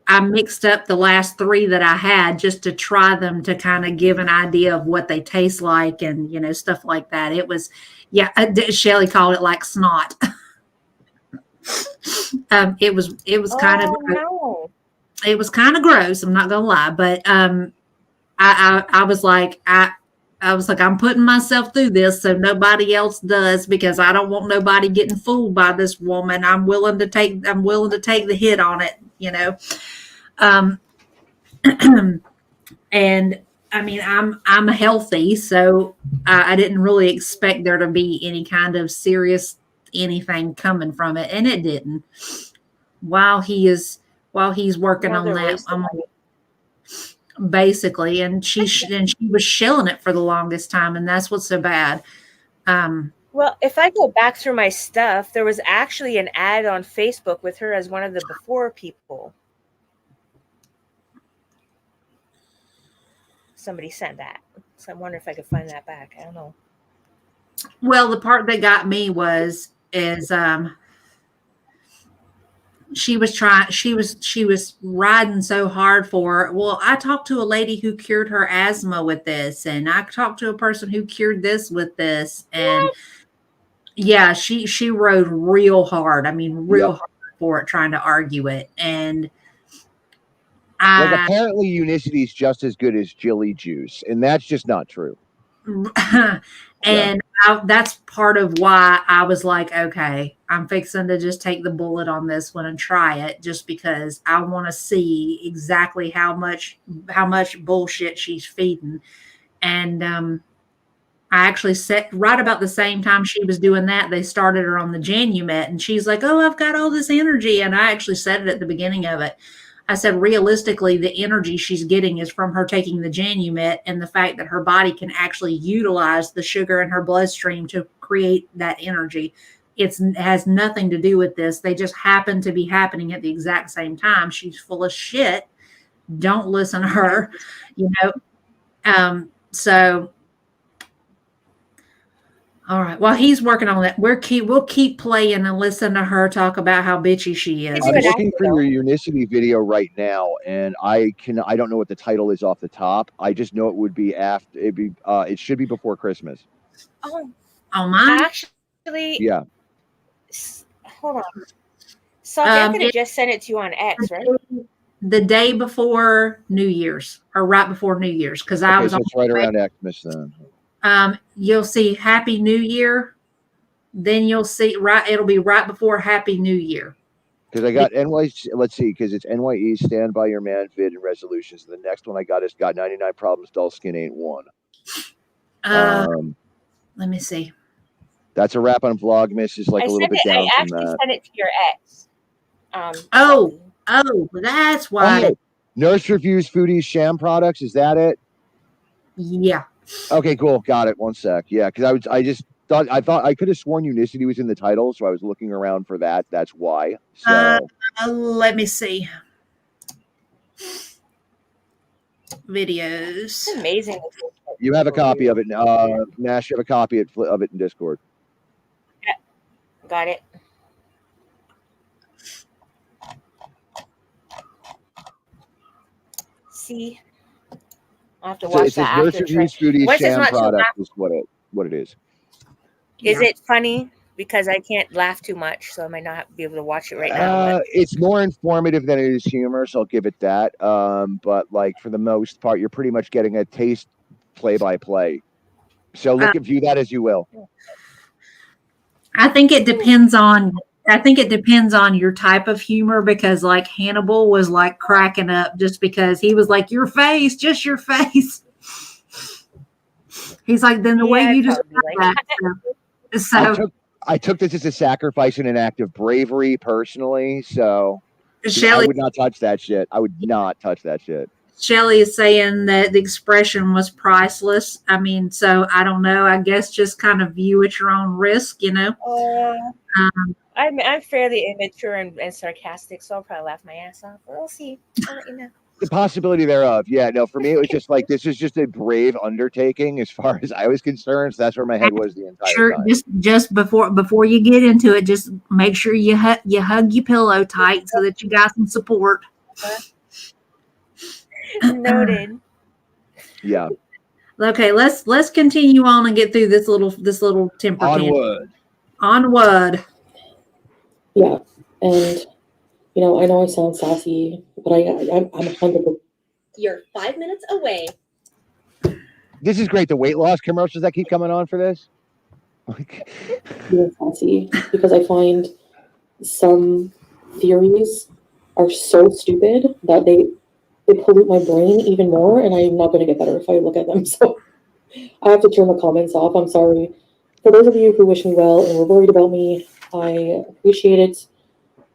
I mixed up the last 3 that I had just to try them to kind of give an idea of what they taste like and stuff like that. It was, yeah. Shelly called it like snot. It was kind of no. it was kind of gross. I'm not gonna lie, but I was like I'm putting myself through this so nobody else does because I don't want nobody getting fooled by this woman. I'm willing to take the hit on it, and I mean I'm healthy, so I didn't really expect there to be any kind of serious anything coming from it, and it didn't. While he's working Yeah, on they're that, wasting money. basically, and she was shilling it for the longest time, and that's what's so bad. Well, if I go back through my stuff, there was actually an ad on Facebook with her as one of the before people. Somebody sent that. So I wonder if I could find that back. I don't know. Well, the part that got me is she was trying she was riding so hard for it. Well, I talked to a lady who cured her asthma with this, and I talked to a person who cured this with this, and yeah, she rode real hard. I mean, real Yep. hard for it, trying to argue it. And Like I apparently Unicity is just as good as Jilly Juice, and that's just not true. and that's part of why I was like, okay, I'm fixing to just take the bullet on this one and try it, just because I want to see exactly how much bullshit she's feeding. And I actually set right about the same time she was doing that, they started her on the Janumet, and she's like, "Oh, I've got all this energy." And I actually said it at the beginning of it. I said, realistically, the energy she's getting is from her taking the Janumet and the fact that her body can actually utilize the sugar in her bloodstream to create that energy. It has nothing to do with this. They just happen to be happening at the exact same time. She's full of shit. Don't listen to her, you know. So all right. While he's working on that, we'll keep playing and listen to her talk about how bitchy she is. I'm looking for your Unicity video right now, and I don't know what the title is off the top. I just know it would be it should be before Christmas. Oh, mine? Actually, yeah. Hold on. So I'm gonna just send it to you on X, right? The day before New Year's, or right before New Year's, because I was so it's right around Xmas then. You'll see Happy New Year. Then you'll see it'll be right before Happy New Year. Because I got NYC, let's see, because it's NYE, Stand By Your Man, Vid, and Resolutions. The next one I got is Got 99 Problems, Dull Skin Ain't One. Let me see. That's a wrap on Vlogmas, is like a little bit down I actually sent it to your ex. Oh, that's why. Oh, Nurse Reviews Foodies Sham Products, is that it? Yeah. Okay, cool. Got it. One sec. Yeah, because I thought I could have sworn Unicity was in the title, so I was looking around for that. That's why. So let me see. Videos. It's amazing. You have a copy of it. Nash, you have a copy of it in Discord. Yeah. Got it. See, I have to watch that after. Sham product is what it is. Is it funny? Because I can't laugh too much, so I might not be able to watch it right now. It's more informative than it is humor, so I'll give it that. But like for the most part, you're pretty much getting a taste play by play. So view that as you will. I think it depends on your type of humor, because like Hannibal was like cracking up just because he was like, your face, just your face. He's like, then the way you just like that. So I took this as a sacrifice and an act of bravery personally. So I would not touch that shit. I would not touch that shit. Shelly is saying that the expression was priceless. I mean, so I don't know. I guess just kind of view at your own risk, you know. I'm fairly immature and sarcastic, so I'll probably laugh my ass off. We'll see. I'll let you know. The possibility thereof. Yeah, no, for me, it was just like, this is just a brave undertaking as far as I was concerned. So that's where my head was the entire time. Just before you get into it, just make sure you hug your pillow tight so that you got some support. Noted. Yeah. Okay, let's continue on and get through this little temper tantrum. Onward. Yeah, and I know I sound sassy, but I'm 100%. You're 5 minutes away. This is great. The weight loss commercials that keep coming on for this. Being sassy, because I find some theories are so stupid that they pollute my brain even more, and I'm not going to get better if I look at them. So I have to turn the comments off. I'm sorry. For those of you who wish me well and were worried about me, I appreciate it.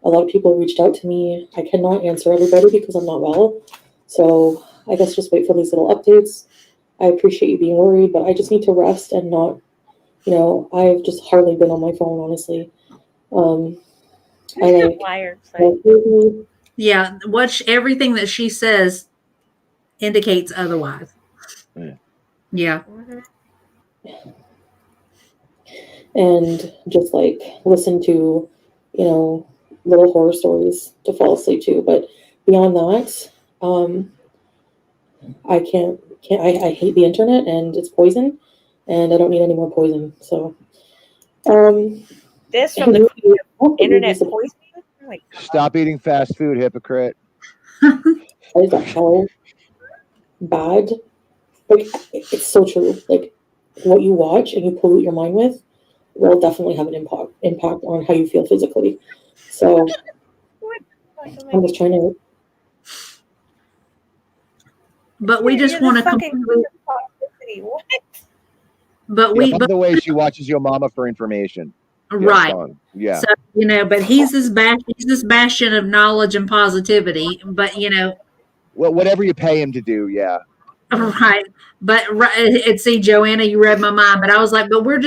A lot of people reached out to me. I cannot answer everybody because I'm not well. So I guess just wait for these little updates. I appreciate you being worried, but I just need to rest and not, I've just hardly been on my phone, honestly. Yeah, everything that she says indicates otherwise. Yeah. And just like listen to, little horror stories to fall asleep to. But beyond that, I can't. I hate the internet, and it's poison, and I don't need any more poison. So, This from the queen of internet poisoning. Oh my God. Stop eating fast food, hypocrite. Is that how bad? Like, it's so true. Like, what you watch and you pollute your mind with will definitely have an impact on how you feel physically. So I'm just trying to. But we just want to completely. What? But Yeah, by the way, she watches Yo Mama for information. Right. Yeah. So, but he's this bastion of knowledge and positivity. But well, whatever you pay him to do, yeah. Right. But see, Joanna, you read my mind. But I was like, but we're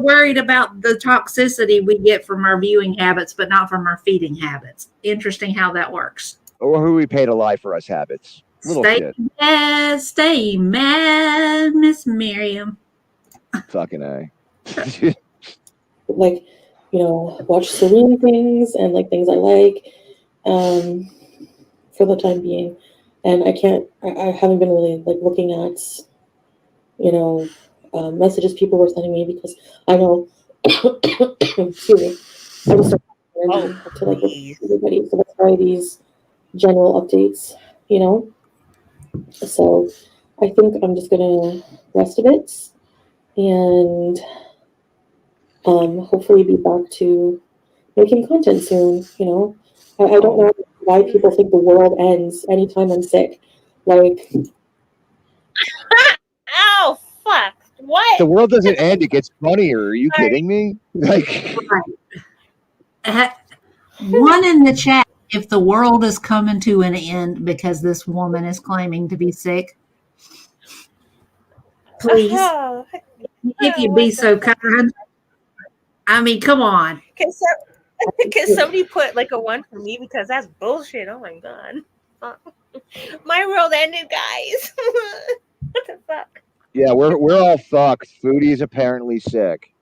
worried about the toxicity we get from our viewing habits, but not from our feeding habits. Interesting how that works. Or who we pay to lie for us habits. Little shit. Stay mad, Miss Miriam. Fucking A. Like, watch serene things and like things I like, for the time being. And I haven't been really like looking at, messages people were sending me because I know, excuse me, I just started to like everybody. So that's why these general updates, So I think I'm just gonna rest a bit and hopefully be back to making content soon. I don't know why people think the world ends anytime I'm sick. Like, oh fuck! What? The world doesn't end; it gets funnier. Are you kidding me? Like, one in the chat. If the world is coming to an end because this woman is claiming to be sick, please, if you'd be so kind. I mean, come on. Can somebody put like a 1 for me because that's bullshit? Oh my God, my world ended, guys. What the fuck? yeah, we're all fucked. Foodie's apparently sick.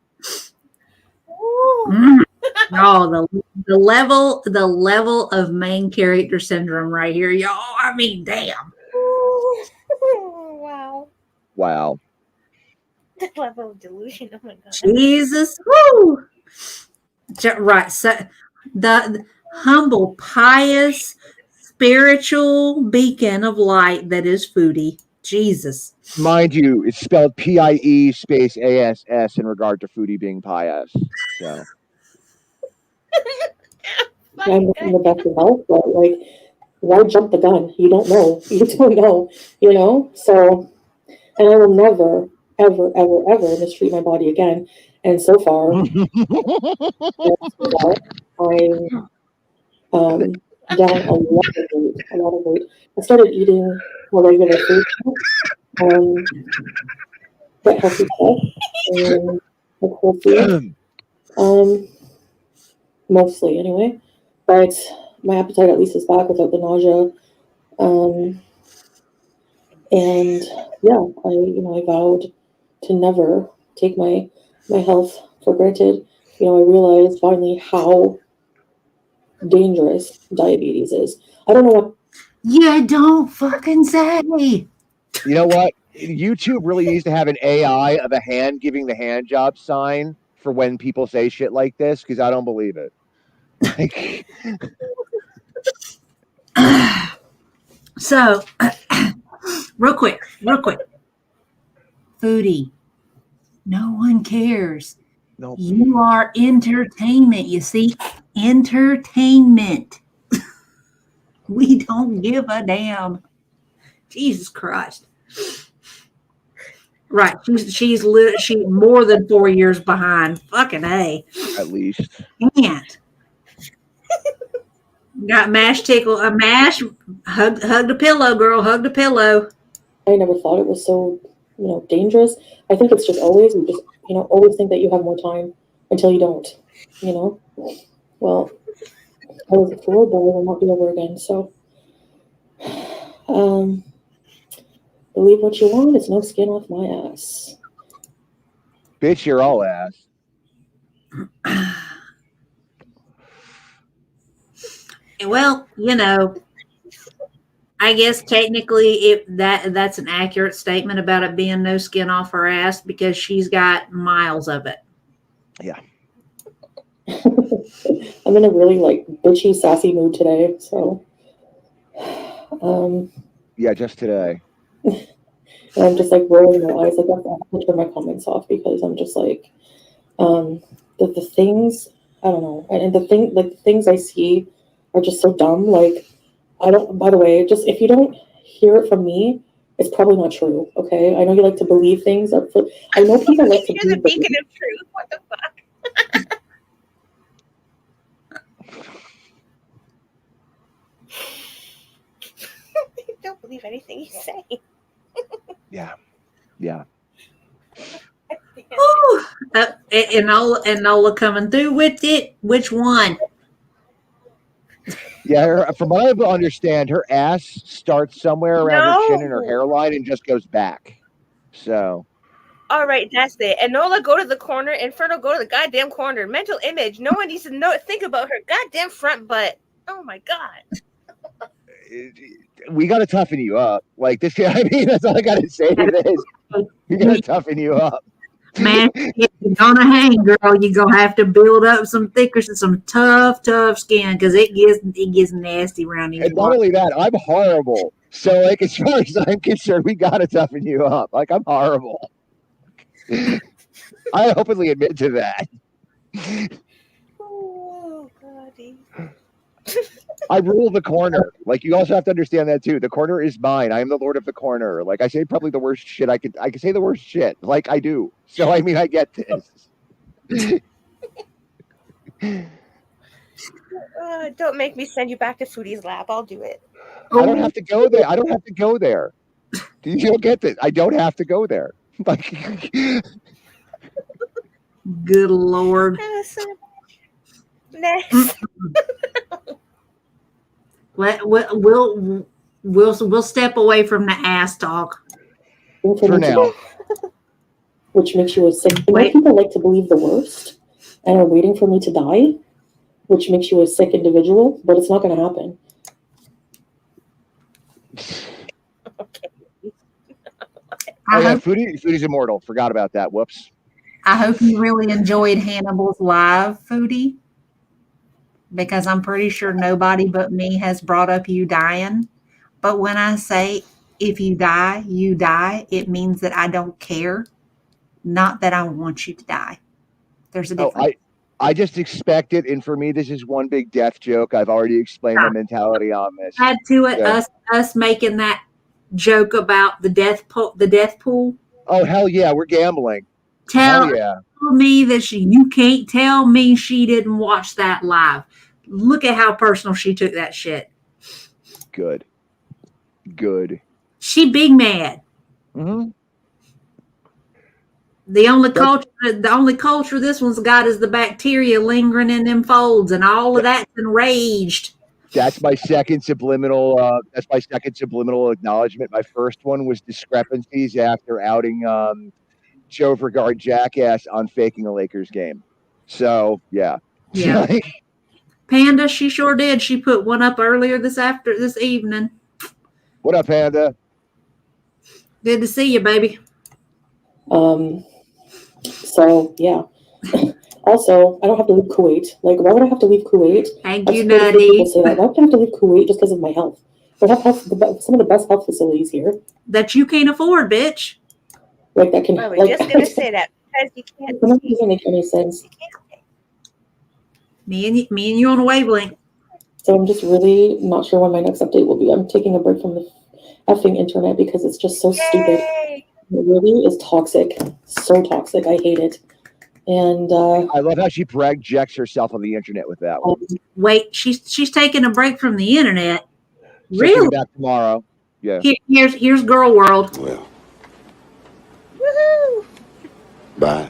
Oh, the level of main character syndrome right here, y'all. I mean, damn. Wow. The level of delusion. Oh my God. Jesus. Woo. Right. So the humble, pious, spiritual beacon of light that is Foodie. Jesus. Mind you, it's spelled PIE space ASS in regard to Foodie being pious. So I'm in the best of health, but like, why jump the gun? You don't know. So, and I will never, ever, ever, ever mistreat my body again. And so far, I'm down a lot of weight. I started eating more regular food, get healthy stuff, and like whole food, mostly anyway. But my appetite at least is back without the nausea. And yeah, I vowed to never take my health for granted. I realized finally how dangerous diabetes is. I don't know what. Yeah, don't fucking say. You know what? YouTube really needs to have an AI of a hand giving the hand job sign for when people say shit like this, because I don't believe it. Like, so, real quick. Foodie. No one cares. Nope. You are entertainment. You see? Entertainment. We don't give a damn. Jesus Christ. Right. She's more than 4 years behind. Fucking A. At least. Can't. Got mash tickle. A mash. Hug the pillow, girl. Hug the pillow. I never thought it was so, dangerous. I think it's just always, you just, always think that you have more time until you don't, Well, I was a fool, but I will not be over again. So, believe what you want. It's no skin off my ass. Bitch, you're all ass. Well, I guess technically that's an accurate statement about it being no skin off her ass because she's got miles of it. Yeah. I'm in a really like bitchy, sassy mood today. So, Yeah, just today. and I'm just like rolling my eyes. Like I have to turn my comments off because I'm just like, the things I don't know, and the things I see are just so dumb. Like I don't. By the way, just if you don't hear it from me, it's probably not true. Okay, I know you like to believe things. I know people like to You're the believe. beacon of truth. What the fuck? Don't believe anything you say. Yeah. Yeah. Ooh, Enola coming through with it. Which one? Yeah, from what I understand, her ass starts somewhere around her chin and her No. hairline and just goes back. So, All right, that's it. Enola, go to the corner. Inferno, go to the goddamn corner. Mental image. No one needs to think about her goddamn front butt. Oh my god. we got to toughen you up. Like this, I mean, that's all I got to say to this. We got to toughen you up. Man, if you're gonna hang, girl, you're gonna have to build up some thicker, some tough skin because it gets nasty around these And not parts. only that, I'm horrible. So, like, as far as I'm concerned, we got to toughen you up. Like, I'm horrible. I openly admit to that. Oh, Goddy. I rule the corner. Like, you also have to understand that too. The corner is mine. I am the lord of the corner. Like, I say probably the worst shit I can say the worst shit. Like, I do. So, I mean, I get this. Don't make me send you back to Foodie's lab. I'll do it. I don't have to go there. I don't have to go there. You don't get this. I don't have to go there. Like, Good Lord. Next. We'll step away from the ass talk for now. Which makes you a sick. People like to believe the worst and are waiting for me to die, which makes you a sick individual. But it's not going to happen. Okay. Oh yeah, Foodie's immortal. Forgot about that. Whoops. I hope you really enjoyed Hannibal's live, Foodie, because I'm pretty sure nobody but me has brought up you dying. But when I say if you die, it means that I don't care, not that I want you to die. There's a difference. I just expect it, and for me, this is one big death joke. I've already explained my mentality on this. Add to it us making that joke about the death pool. Oh hell yeah, we're gambling. Tell yeah. me that you can't tell me she didn't watch that live. Look at how personal she took that shit. Good. She big mad. Mm-hmm. The only culture this one's got is the bacteria lingering in them folds, and all of that's enraged. That's my second subliminal. Acknowledgement. My first one was discrepancies after outing Joe Vergard jackass on faking a Lakers game. So yeah. Panda, she sure did. She put one up earlier this evening. What up, Panda? Good to see you, baby. So yeah. Also, I don't have to leave Kuwait. Like, why would I have to leave Kuwait? Thank you, Nutty. People say that. Why would I have to leave Kuwait just because of my health? We have some of the best health facilities here that you can't afford, bitch. Like that can. I was just gonna say that because you can't. That doesn't make any sense. Me and you on a wavelength. So I'm just really not sure when my next update will be. I'm taking a break from the effing internet because it's just so stupid. It really is toxic. So toxic. I hate it. And I love how she projects herself on the internet with that one. Wait, she's taking a break from the internet. Really? Back tomorrow. Yeah. Here's Girl World. Well. Woohoo! Bye.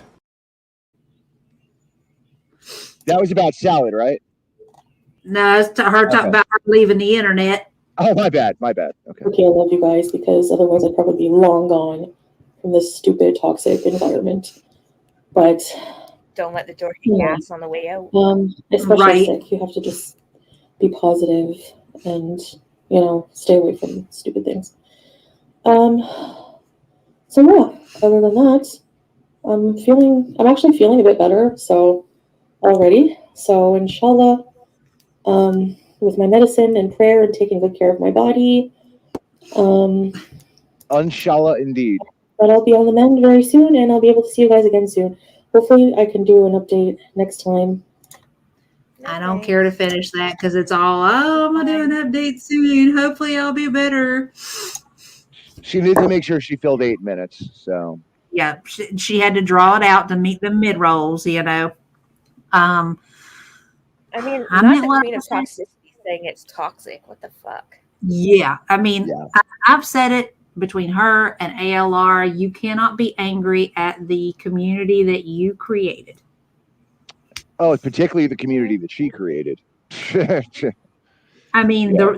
That was about salad, right? No, it's her talking about her leaving the internet. Oh, my bad. Okay. Okay, I love you guys because otherwise I'd probably be long gone from this stupid, toxic environment. But don't let the door hit gas on the way out. Especially sick. You have to just be positive and, stay away from stupid things. So yeah, other than that, I'm actually feeling a bit better. So already. So inshallah, with my medicine and prayer and taking good care of my body, Inshallah, indeed. that I'll be on the mend very soon, and I'll be able to see you guys again soon. Hopefully, I can do an update next time. I don't care to finish that because it's all, I'm going to do an update soon. Hopefully, I'll be better. She needs to make sure she filled 8 minutes. So Yeah, she had to draw it out to meet the mid rolls, I mean, I not meant the what queen I of said. toxicity saying it's toxic. What the fuck? Yeah, I mean, yeah. I've said it between her and ALR. You cannot be angry at the community that you created. Oh, particularly the community that she created. I mean, Yeah.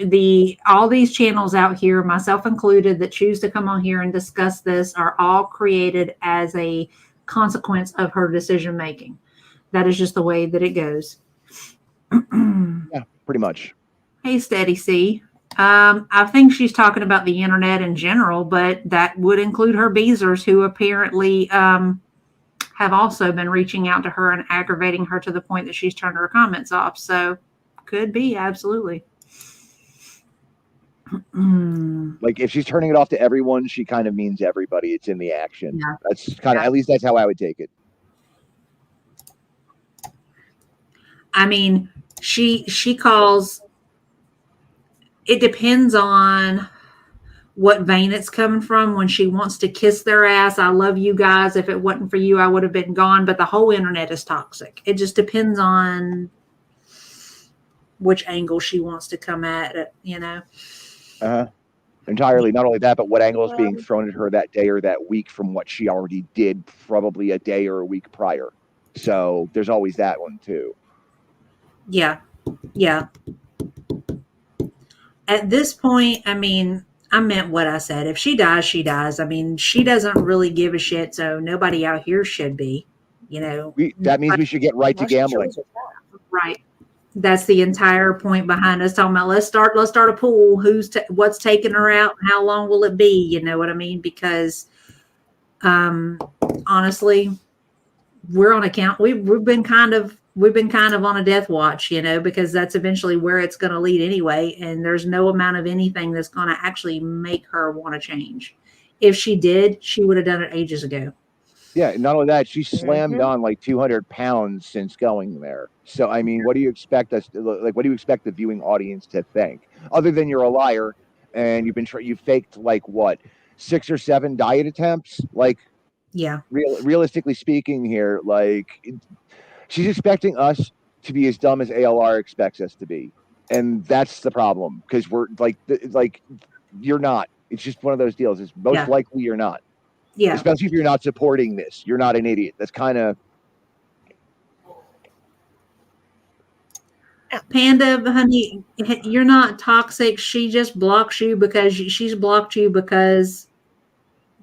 the all these channels out here, myself included, that choose to come on here and discuss this are all created as a consequence of her decision making. That is just the way that it goes. Yeah, pretty much. Hey, Steady C. I think she's talking about the internet in general, but that would include her Beezers, who apparently have also been reaching out to her and aggravating her to the point that she's turned her comments off. So, could be, absolutely. Like if she's turning it off to everyone, she kind of means everybody. It's in the action. Yeah. That's kind of, at least that's how I would take it. I mean, she calls, it depends on what vein it's coming from. When she wants to kiss their ass, I love you guys. If it wasn't for you, I would have been gone. But the whole internet is toxic. It just depends on which angle she wants to come at it, Uh-huh. Entirely. Not only that, but what angle is being thrown at her that day or that week from what she already did probably a day or a week prior. So there's always that one too. Yeah. Yeah. At this point, I mean, I meant what I said. If she dies, she dies. I mean, she doesn't really give a shit, so nobody out here should be, That means we should get right to gambling. Right. That's the entire point behind us talking about let's start a pool. What's taking her out and how long will it be? You know what I mean? Because honestly, we're on account. We've been kind of on a death watch, because that's eventually where it's going to lead anyway. And there's no amount of anything that's going to actually make her want to change. If she did, she would have done it ages ago. Yeah, not only that, she slammed on like 200 pounds since going there. So, I mean, what do you expect what do you expect the viewing audience to think? Other than you're a liar and you faked like what, 6 or 7 diet attempts? Like, yeah, realistically speaking here, like she's expecting us to be as dumb as ALR expects us to be. And that's the problem because we're like you're not. It's just one of those deals. It's most likely you're not. Yeah. Especially if you're not supporting this. You're not an idiot. That's kind of. Panda, honey, you're not toxic. She just blocks you because she's blocked you because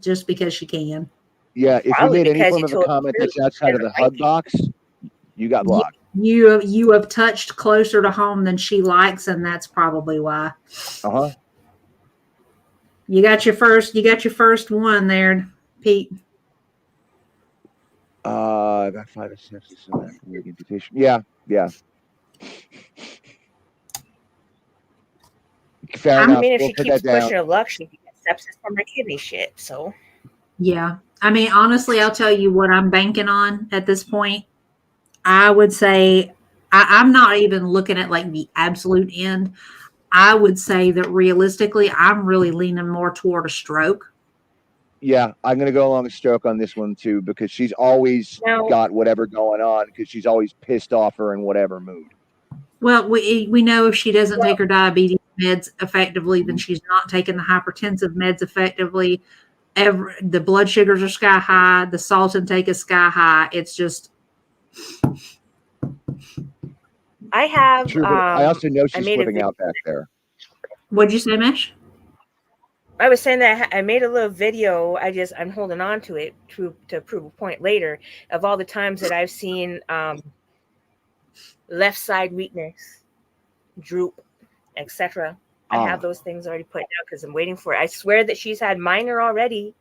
she can. Yeah, if you made any form of a comment that's outside of the HUD box, you got blocked. You have touched closer to home than she likes, and that's probably why. Uh-huh. You got your first one there, Pete. I got 5 or 6 so imputation. Yeah. Fair enough. I mean, if we'll she keeps pushing her luck, she can get sepsis from her kidney shit. So. Yeah. I mean, honestly, I'll tell you what I'm banking on at this point. I would say I'm not even looking at like the absolute end. I would say that realistically, I'm really leaning more toward a stroke. Yeah, I'm going to go along a stroke on this one too because she's always got whatever going on because she's always pissed off or in whatever mood. Well, we know if she doesn't take her diabetes meds effectively, then she's not taking the hypertensive meds effectively. The blood sugars are sky high. The salt intake is sky high. It's just. I have. True, but I also know she's flipping out back there. What'd you say, Mesh? I was saying that I made a little video. I'm holding on to it to prove a point later of all the times that I've seen left side weakness droop, etc. I have Ah. those things already put down because I'm waiting for it. I swear that she's had minor already.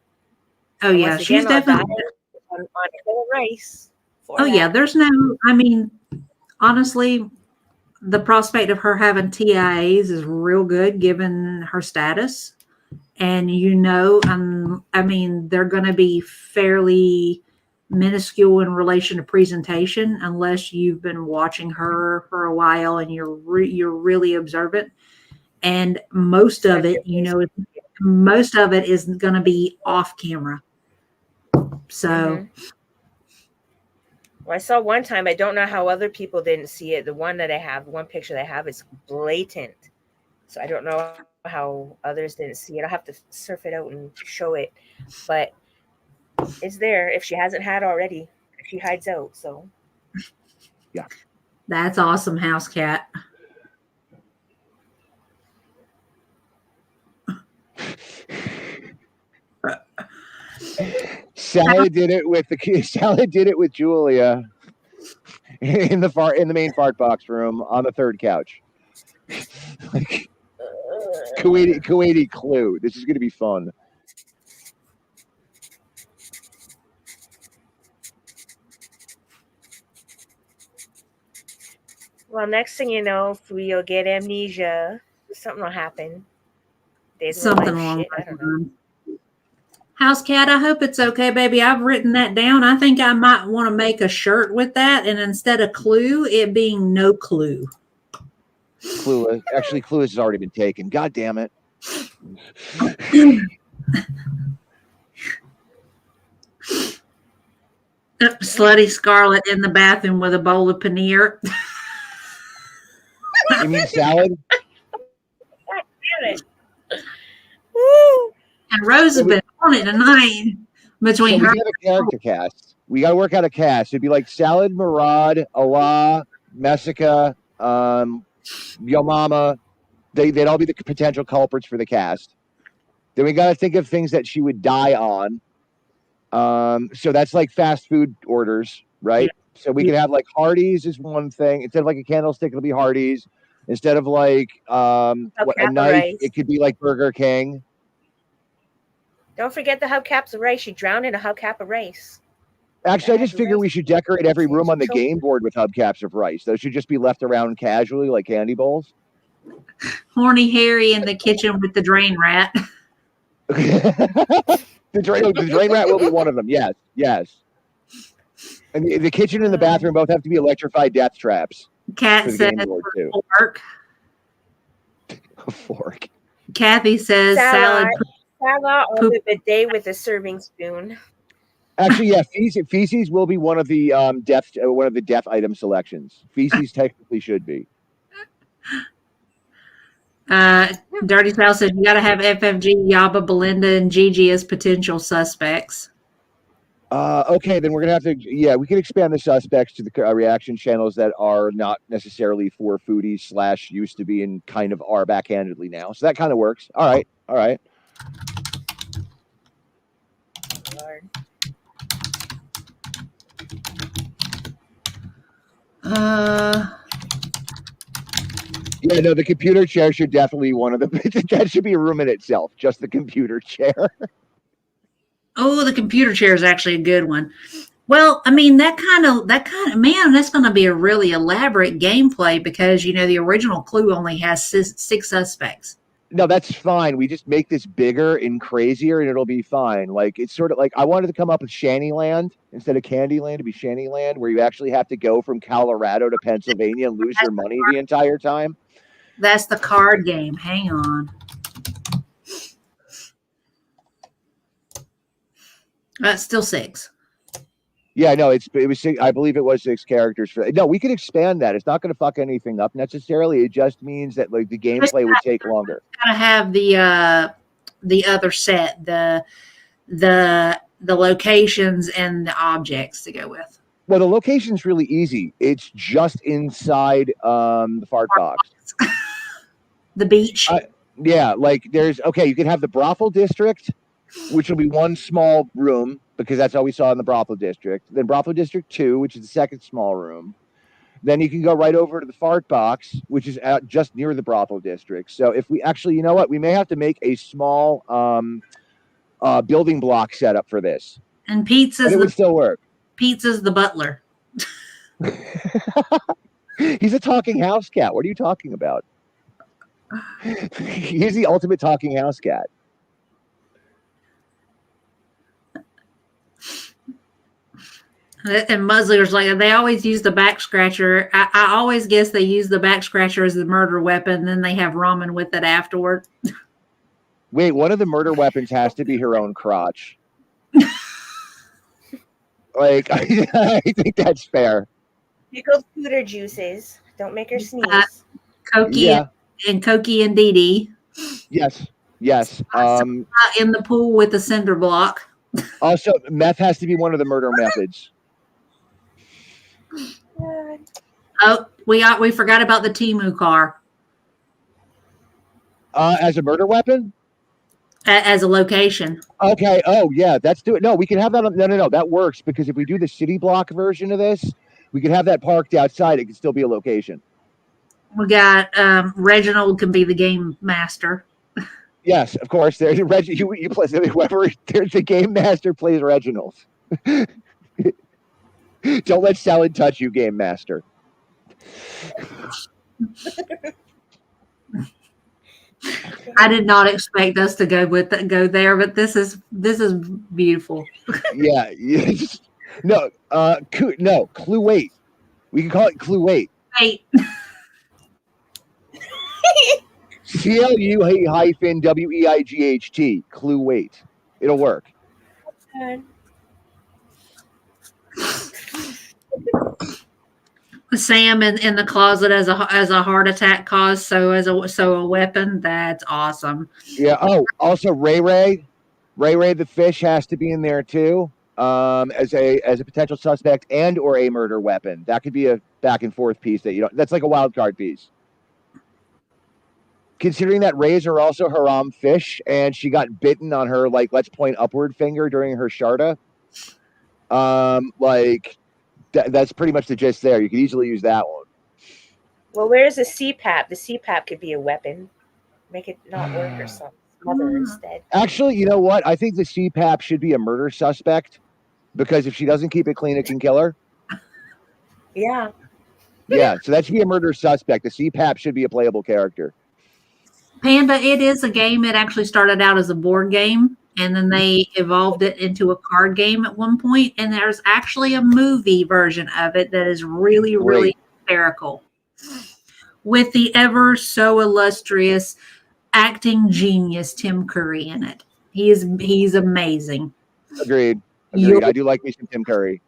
Oh And yeah, once she's again, I'll definitely. diet on whole rice for Oh yeah, that. there's no. I mean, honestly, the prospect of her having TIAs is real good given her status, and I mean, they're going to be fairly minuscule in relation to presentation unless you've been watching her for a while and you're really observant. And most of it, most of it is going to be off camera. So. Well, I saw one time, I don't know how other people didn't see it. The one that I have, the one picture that I have is blatant. So I don't know how others didn't see it. I'll have to surf it out and show it. But it's there if she hasn't had already. She hides out, so. Yeah. That's awesome, House Cat. Sally did it with Julia in the main fart box room on the third couch. Like, Kuwaiti clue. This is going to be fun. Well, next thing you know, we'll get amnesia. Something will happen. Days of Something life along shit. I those don't know. lines. House Cat, I hope it's okay, baby. I've written that down. I think I might want to make a shirt with that, and instead of clue, it being no clue. Clueless. Actually, Clueless has already been taken. God damn it. Slutty Scarlet in the bathroom with a bowl of paneer. You mean salad? God damn it. Woo! And Rose has been on it tonight between So we her. have a character cast. We got to work out a cast. It'd be like Salad, Murad, Allah, Messica, Yo Mama. They'd all be the potential culprits for the cast. Then we got to think of things that she would die on. So that's like fast food orders, right? Yeah. So we could have like Hardee's is one thing. Instead of like a candlestick, it'll be Hardee's. Instead of like a knife, rice. it could be like Burger King. Don't forget the hubcaps of rice. You drown in a hubcap of rice. Actually, I just figure we should decorate every room on the game board with hubcaps of rice. Those should just be left around casually like candy bowls. Horny Harry in the kitchen with the drain rat. The drain rat will be one of them. Yes, yes. And the kitchen and the bathroom both have to be electrified death traps. Cat says fork. A fork. Kathy says salad. Salad on the bidet with a serving spoon. Actually, yeah, feces will be one of the death item selections. Feces technically should be. Dirty Sal says you got to have FFG, Yaba, Belinda, and Gigi as potential suspects. Okay, then we're gonna have to. Yeah, we can expand the suspects to the reaction channels that are not necessarily for foodies / used to be and kind of are backhandedly now. So that kind of works. All right. Lord. Yeah, no, the computer chair should definitely be one of the. That should be a room in itself, just the computer chair. Oh, the computer chair is actually a good one. Well, I mean, that kind of man, that's going to be a really elaborate gameplay because the original Clue only has six suspects. No, that's fine. We just make this bigger and crazier, and it'll be fine. Like it's sort of like I wanted to come up with Shantyland instead of Candyland to be Shantyland, where you actually have to go from Colorado to Pennsylvania and lose your money the entire time. That's the card game. Hang on. Still six. Yeah, no, it was six, I believe it was 6 characters for. No, we could expand that. It's not going to fuck anything up necessarily. It just means that like the gameplay would take longer. Gotta have the other set, the locations and the objects to go with. Well, the location's really easy. It's just inside the fart box. The beach. Yeah, like you can have the brothel district, which will be one small room because that's all we saw in the brothel district. Then brothel district 2, which is the second small room. then you can go right over to the fart box, which is just near the brothel district. So if we actually, you know what, we may have to make a small building block setup for this, And but it would still work. Pizza's the butler. He's a talking house cat. What are you talking about? He's the ultimate talking house cat. And Muzzler's like, they always use the back scratcher. I always guess they use the back scratcher as the murder weapon, then they have ramen with it afterward. Wait, one of the murder weapons has to be her own crotch. Like, I think that's fair. Pickled cooter juices. Don't make her sneeze. Cokie and Cokie and Dee Dee. Yes. In the pool with the cinder block. Also, meth has to be one of the murder methods. Oh, we forgot about the Temu car. As a murder weapon? As a location. Okay. Oh, yeah. Let's do it. No, we can have that. No. That works because if we do the city block version of this, we can have that parked outside. It can still be a location. We got Reginald can be the game master. Yes, of course. There's you play whoever. There's the game master plays Reginald. Don't let Salad touch you, game master. I did not expect us to go there, but this is beautiful. Yeah. No. Clue 8. We can call it Clue 8. 8. CLU-WEIGHT. Clue 8. It'll work. Sam in the closet as a heart attack cause, so a weapon. That's awesome. Yeah. Oh, also Ray the fish has to be in there too, as a potential suspect and or a murder weapon. That could be a back and forth piece that's like a wild card piece. Considering that Rays are also haram fish, and she got bitten on her let's point upward finger during her sharda. That's pretty much the gist there. You could easily use that one. Well, where's the CPAP? The CPAP could be a weapon. Make it not work or something. Smother instead. Actually, you know what? I think the CPAP should be a murder suspect because if she doesn't keep it clean, it can kill her. Yeah. Yeah, so that should be a murder suspect. The CPAP should be a playable character. Panda, it is a game. It actually started out as a board game, and then they evolved it into a card game at one point. And there's actually a movie version of it that is really, really hysterical with the ever so illustrious acting genius Tim Curry in it. He's amazing. Agreed. I do like me some Tim Curry.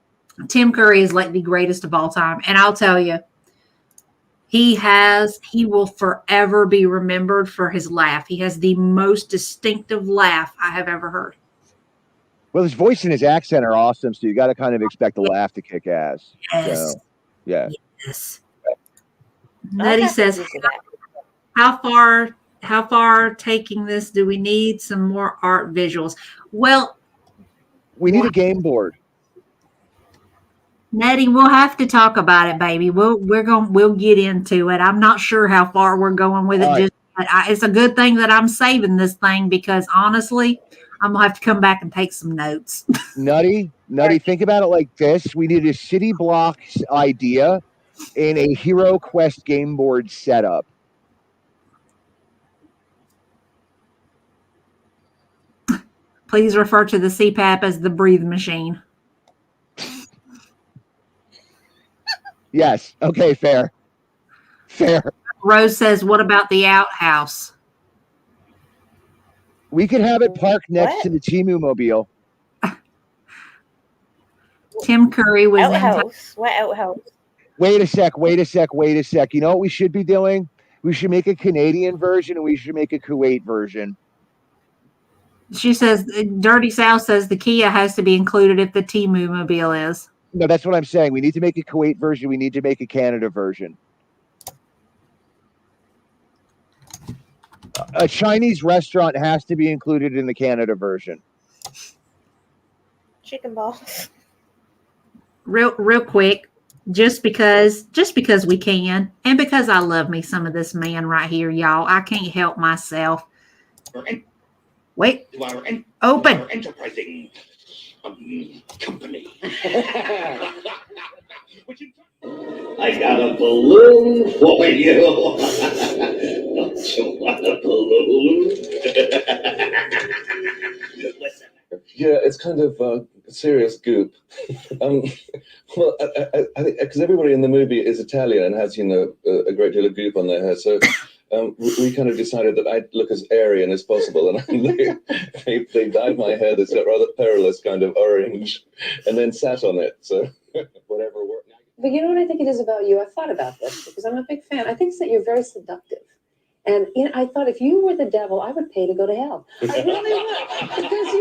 Tim Curry is like the greatest of all time. And I'll tell you, he will forever be remembered for his laugh. He has the most distinctive laugh I have ever heard. Well, his voice and his accent are awesome, so you got to kind of expect the laugh to kick ass. Yes. So, yeah. Yes. Nettie says, how far taking this do we need some more art visuals? Well, we need a game board. Nettie, we'll have to talk about it, baby. We'll get into it. I'm not sure how far we're going with it. It's a good thing that I'm saving this thing because honestly, I'm gonna have to come back and take some notes. Nutty, think about it like this. We need a city blocks idea in a Hero Quest game board setup. Please refer to the CPAP as the breathe machine. Yes. Okay, fair. Rose says, what about the outhouse? We could have it parked next to the Temu mobile. Tim Curry was outhouse. What outhouse? Wait a sec. You know what we should be doing? We should make a Canadian version and we should make a Kuwait version. She says, Dirty South says the Kia has to be included if the Temu mobile is. No, that's what I'm saying. We need to make a Kuwait version. We need to make a Canada version. A Chinese restaurant has to be included in the Canada version. Chicken balls. Real quick. just because we can, and because I love me some of this man right here, y'all. I can't help myself. Wait, open. Enterprising company. I got a balloon for you. Don't you want a balloon? Listen. Yeah, it's kind of serious goop. Well, I think because everybody in the movie is Italian and has, a great deal of goop on their hair, so we kind of decided that I'd look as Aryan as possible, and they dyed my hair this rather perilous kind of orange, and then sat on it. So whatever worked. But you know what I think it is about you? I thought about this because I'm a big fan. I think it's that you're very seductive. And I thought if you were the devil, I would pay to go to hell. I really would. Because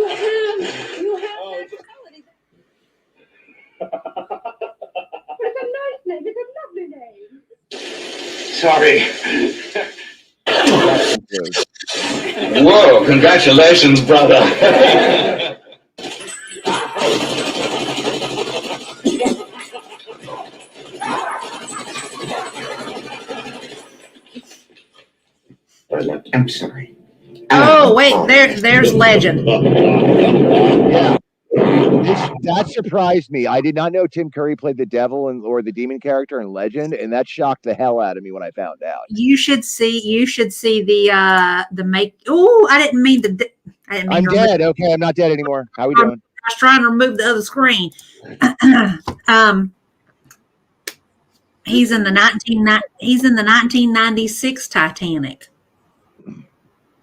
you have that quality. It's a nice name. It's a lovely Sorry. Whoa, congratulations, brother. I'm sorry. Oh, wait, there's Legend. Yeah. That surprised me. I did not know Tim Curry played the devil or the demon character in Legend, and that shocked the hell out of me when I found out. You should see the make. Oh, I didn't mean to. I'm dead. Okay, I'm not dead anymore. How we doing? I was trying to remove the other screen. He's in the 1996 Titanic.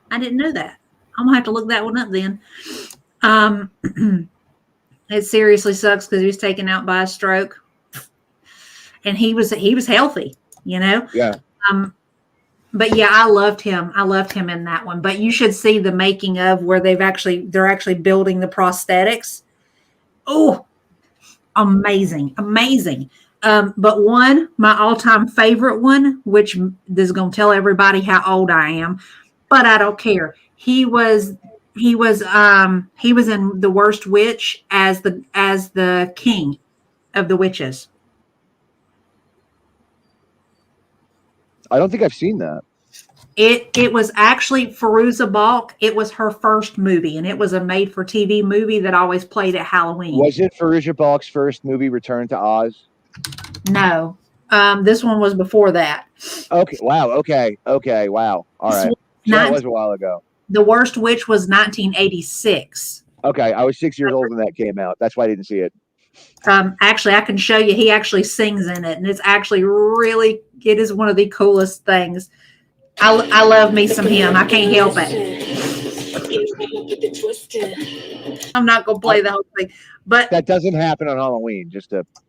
I didn't know that. I'm gonna have to look that one up then. It seriously sucks because he was taken out by a stroke, and he was healthy, Yeah. But yeah, I loved him. I loved him in that one. But you should see the making of where they're actually building the prosthetics. Oh, amazing. But my all-time favorite one, which is going to tell everybody how old I am, but I don't care. He was in The Worst Witch as the king of the witches. I don't think I've seen that. It was actually Fairuza Balk. It was her first movie, and it was a made-for-TV movie that always played at Halloween. Was it Fairuza Balk's first movie, Return to Oz? No. This one was before that. Okay. Wow. Okay. Wow. All right. That was a while ago. The Worst Witch was 1986. Okay. I was 6 years old when that came out. That's why I didn't see it. Actually, I can show you. He actually sings in it, and it's actually it is one of the coolest things. I love me some him. I can't help it. I'm not going to play the whole thing, but that doesn't happen on Halloween.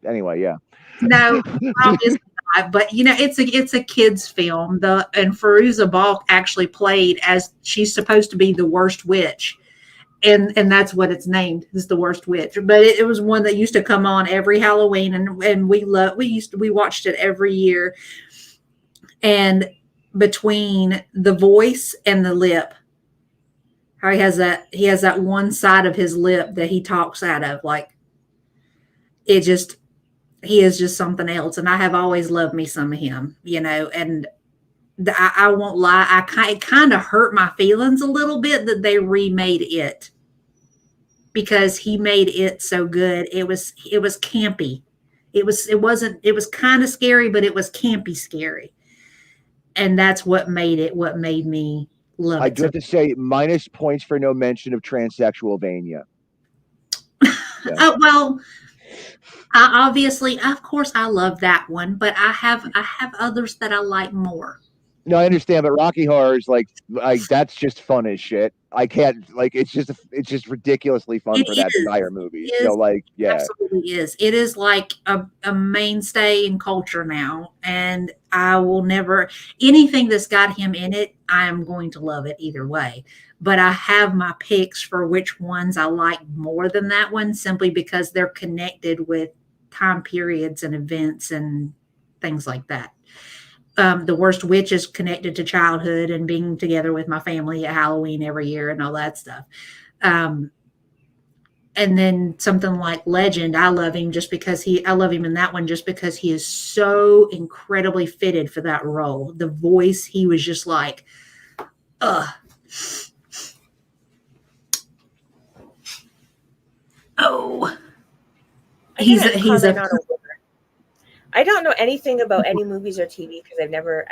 Anyway, yeah. No, obviously not. But it's a kids film. And Fairuza Balk actually played as she's supposed to be the worst witch. And that's what it's named, is The Worst Witch. But it was one that used to come on every Halloween, and we watched it every year. And between the voice and the lip, how he has that one side of his lip that he talks out of, like he is just something else. And I have always loved me some of him, and I won't lie. It kind of hurt my feelings a little bit that they remade it, because he made it so good. It was campy. It was kind of scary, but it was campy scary. And that's what made me love it. I do have to say, minus points for no mention of transsexual Vania. Yeah. Well, obviously, of course, I love that one, but I have others that I like more. No, I understand, but Rocky Horror is like that's just fun as shit. I can't it's just ridiculously fun for that entire movie. So yeah, absolutely is. It is like a mainstay in culture now, and I will never anything that's got him in it. I am going to love it either way. But I have my picks for which ones I like more than that one, simply because they're connected with time periods and events and things like that. The Worst Witch is connected to childhood and being together with my family at Halloween every year and all that stuff. And and then something like Legend, I love him I love him in that one just because he is so incredibly fitted for that role. The voice, he was just like, ugh. Oh, he's comment on a word. I don't know anything about any movies or TV because I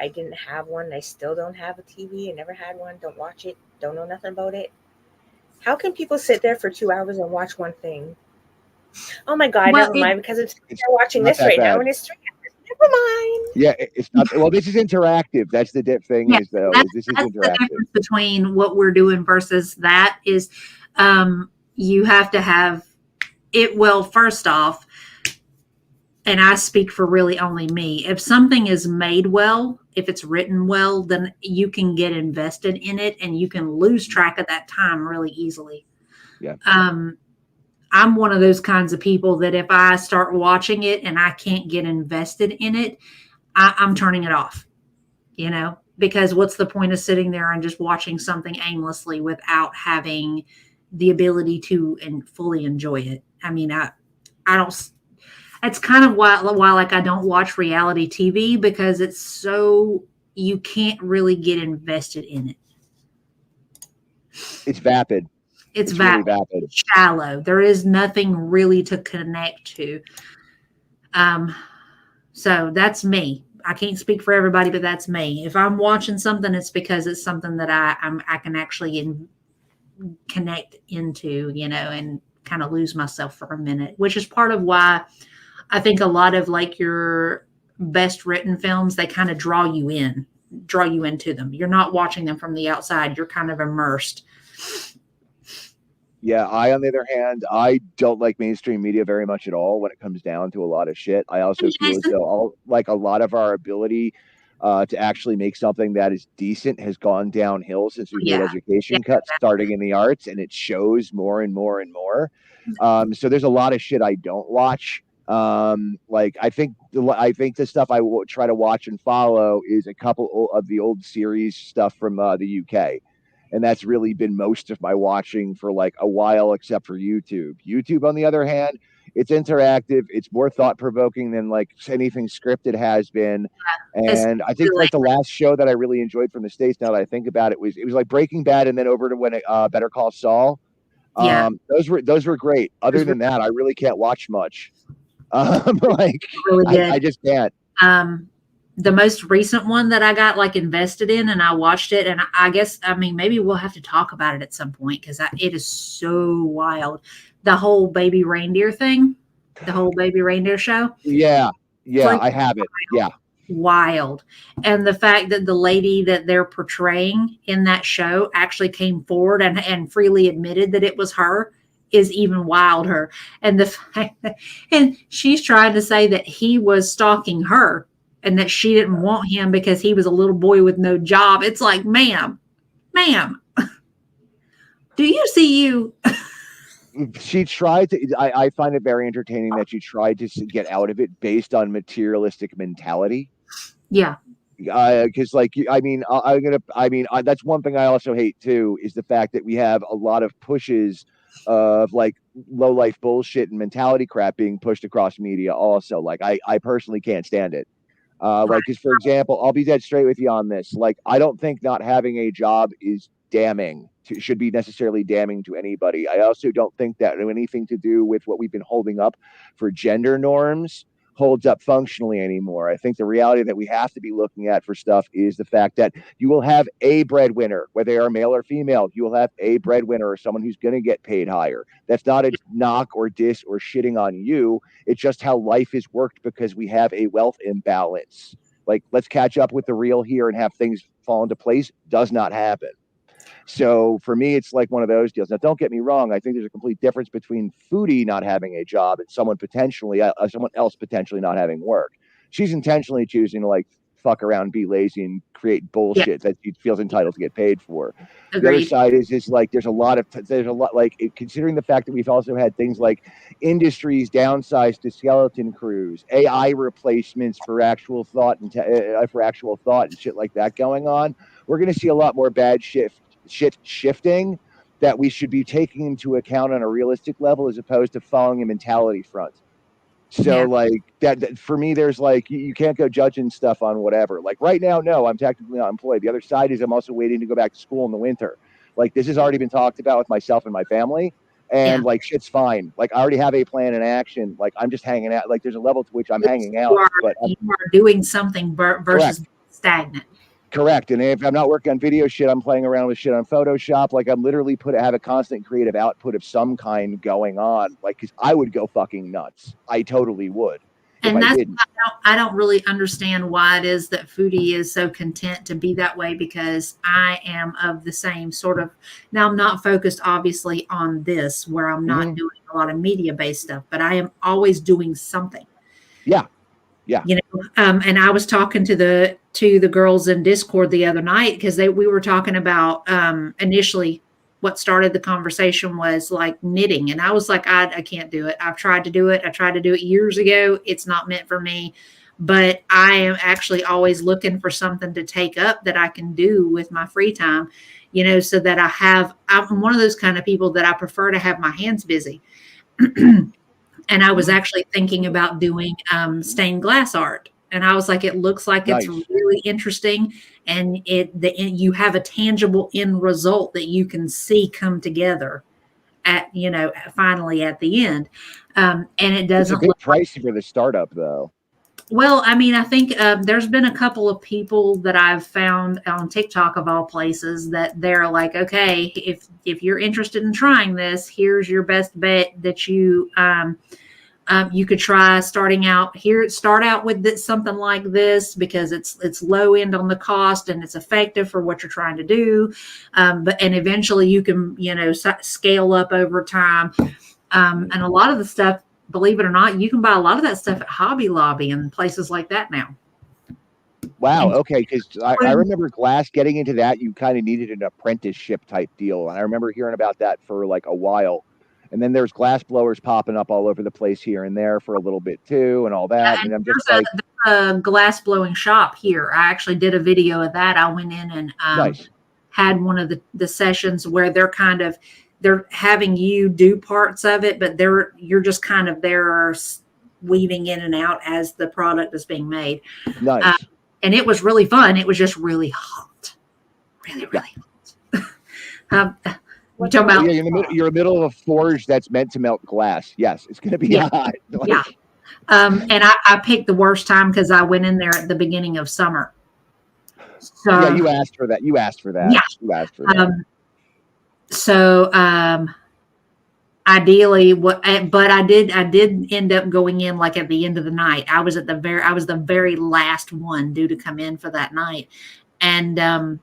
didn't have one. I still don't have a TV. I never had one. Don't watch it. Don't know nothing about it. How can people sit there for 2 hours and watch one thing? Oh my God, never mind, because it's they're watching this right now and it's 3 hours. Never mind. Yeah, it's not. Well, this is interactive. That's the thing. Yeah, is though this is that's interactive. The difference between what we're doing versus that is, you have to have it. Well, first off, and I speak for really only me. If something is made well, if it's written well, then you can get invested in it, and you can lose track of that time really easily. Yeah. I'm one of those kinds of people that if I start watching it and I can't get invested in it, I'm turning it off, because what's the point of sitting there and just watching something aimlessly without having the ability to fully enjoy it? I mean, I don't, that's kind of why like I don't watch reality TV, because it's so, you can't really get invested in it. It's vapid. It's really vapid. Shallow. There is nothing really to connect to. So that's me. I can't speak for everybody, but that's me. If I'm watching something, it's because it's something that I can actually connect into, and kind of lose myself for a minute, which is part of why I think a lot of like your best written films, they kind of draw you into them. You're not watching them from the outside. You're kind of immersed. Yeah, on the other hand, I don't like mainstream media very much at all when it comes down to a lot of shit. I also feel as though a lot of our ability to actually make something that is decent has gone downhill since we've made education cuts starting in the arts, and it shows more and more and more. So there's a lot of shit I don't watch. I think the stuff I try to watch and follow is a couple of the old series stuff from the UK. And that's really been most of my watching for like a while, except for YouTube. YouTube, on the other hand, it's interactive. It's more thought provoking than like anything scripted has been. And I think like the last show that I really enjoyed from the States, now that I think about it, was like Breaking Bad, and then over to when Better Call Saul. Those were great. Other than that, I really can't watch much. Really I just can't. The most recent one that I got like invested in and I watched it, and I guess, I mean, maybe we'll have to talk about it at some point because it is so wild. The whole baby reindeer thing, the whole baby reindeer show. Yeah. Like, I have it. Yeah. Wild. And the fact that the lady that they're portraying in that show actually came forward and freely admitted that it was her is even wilder. And the fact that, and she's trying to say that he was stalking her and that she didn't want him because he was a little boy with no job. It's like, ma'am, do you see you? She tried to, I find it very entertaining that she tried to get out of it based on materialistic mentality. Yeah. Because that's one thing I also hate too, is the fact that we have a lot of pushes of like low life bullshit and mentality crap being pushed across media also. Like I personally can't stand it. Because for example, I'll be dead straight with you on this. Like, I don't think not having a job is should be necessarily damning to anybody. I also don't think that anything to do with what we've been holding up for gender norms holds up functionally anymore. I think the reality that we have to be looking at for stuff is the fact that you will have a breadwinner, whether they are male or female. You will have a breadwinner or someone who's going to get paid higher. That's not a knock or diss or shitting on you. It's just how life is worked because we have a wealth imbalance. Like, let's catch up with the real here and have things fall into place. Does not happen. So for me, it's like one of those deals. Now, don't get me wrong. I think there's a complete difference between Foodie not having a job and someone else potentially not having work. She's intentionally choosing to like fuck around, be lazy, and create bullshit that she feels entitled to get paid for. Agreed. The other side is like there's a lot like considering the fact that we've also had things like industries downsized to skeleton crews, AI replacements for actual thought and shit like that going on. We're going to see a lot more bad shit shifting that we should be taking into account on a realistic level as opposed to following a mentality front. So Yeah. like that for me, there's like you can't go judging stuff on whatever. Like right now, no, I'm technically not employed. The other side is I'm also waiting to go back to school in the winter. Like this has already been talked about with myself and my family, and Yeah. like shit's fine. Like I already have a plan in action. Like I'm just hanging out. Like there's a level to which I'm hanging out, but You are doing something versus correct. stagnant. Correct. And if I'm not working on video shit, I'm playing around with shit on Photoshop. Like I'm literally have a constant creative output of some kind going on. Like, cause I would go fucking nuts. I totally would if And I that's didn't. I don't really understand why it is that Foodie is so content to be that way, because I am of the same sort of. Now I'm not focused obviously on this where I'm not doing a lot of media based stuff, but I am always doing something. Yeah. Yeah. You know, and I was talking to the girls in Discord the other night because we were talking about initially what started the conversation was like knitting, and I was like, I can't do it. I've tried to do it. I tried to do it years ago. It's not meant for me. But I am actually always looking for something to take up that I can do with my free time, you know, so that I'm one of those kind of people that I prefer to have my hands busy. And I was actually thinking about doing stained glass art. And I was like, it looks like it's really interesting. And you have a tangible end result that you can see come together finally at the end. And it doesn't It's a bit pricey for the startup though. Well, I mean, I think there's been a couple of people that I've found on TikTok of all places that they're like, okay, if you're interested in trying this, here's your best bet that you could try starting out here. Start out with something like this because it's low end on the cost and it's effective for what you're trying to do. And eventually you can scale up over time. And a lot of the stuff, believe it or not, you can buy a lot of that stuff at Hobby Lobby and places like that now. Wow. Okay. Because I remember glass getting into that. You kind of needed an apprenticeship type deal. And I remember hearing about that for like a while. And then there's glass blowers popping up all over the place here and there for a little bit too, and all that. And I'm just like, a glass blowing shop here. I actually did a video of that. I went in and had one of the sessions where they're having you do parts of it, but you're just kind of there weaving in and out as the product is being made. Nice. And it was really fun. It was just really hot. Really hot. You're in the middle of a forge that's meant to melt glass. Yes, it's going to be hot. Yeah. And I picked the worst time because I went in there at the beginning of summer. So yeah, you asked for that. Yeah. You asked for that. Ideally, but I did end up going in like at the end of the night. I was the very last one due to come in for that night, and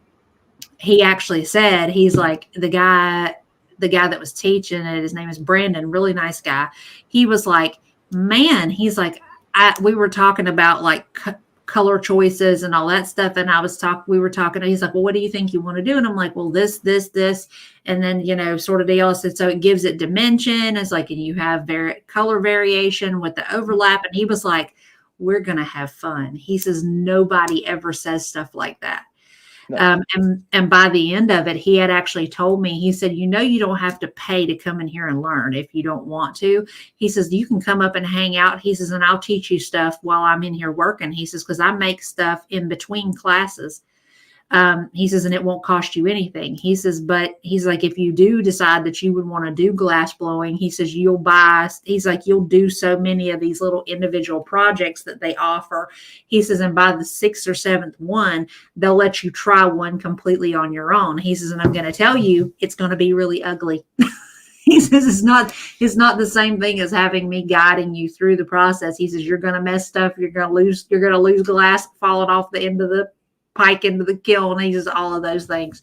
he actually said, he's like the guy that was teaching it. His name is Brandon, really nice guy. He was like, man, he's like, we were talking about like color choices and all that stuff. And we were talking, he's like, well, what do you think you want to do? And I'm like, well, this, and then, sort of deal. So it gives it dimension. It's like, and you have color variation with the overlap. And he was like, we're going to have fun. He says, nobody ever says stuff like that. No. And by the end of it, he had actually told me, he said, you don't have to pay to come in here and learn if you don't want to. He says, you can come up and hang out. He says, and I'll teach you stuff while I'm in here working. He says, because I make stuff in between classes. He says, and it won't cost you anything. He says, but he's like, if you do decide that you would want to do glass blowing, he says, he's like, you'll do so many of these little individual projects that they offer. He says, and by the 6th or 7th one, they'll let you try one completely on your own. He says, and I'm going to tell you, it's going to be really ugly. He says, it's not the same thing as having me guiding you through the process. He says, you're going to mess stuff. You're going to lose glass falling off the end of the pike into the kiln. He says all of those things.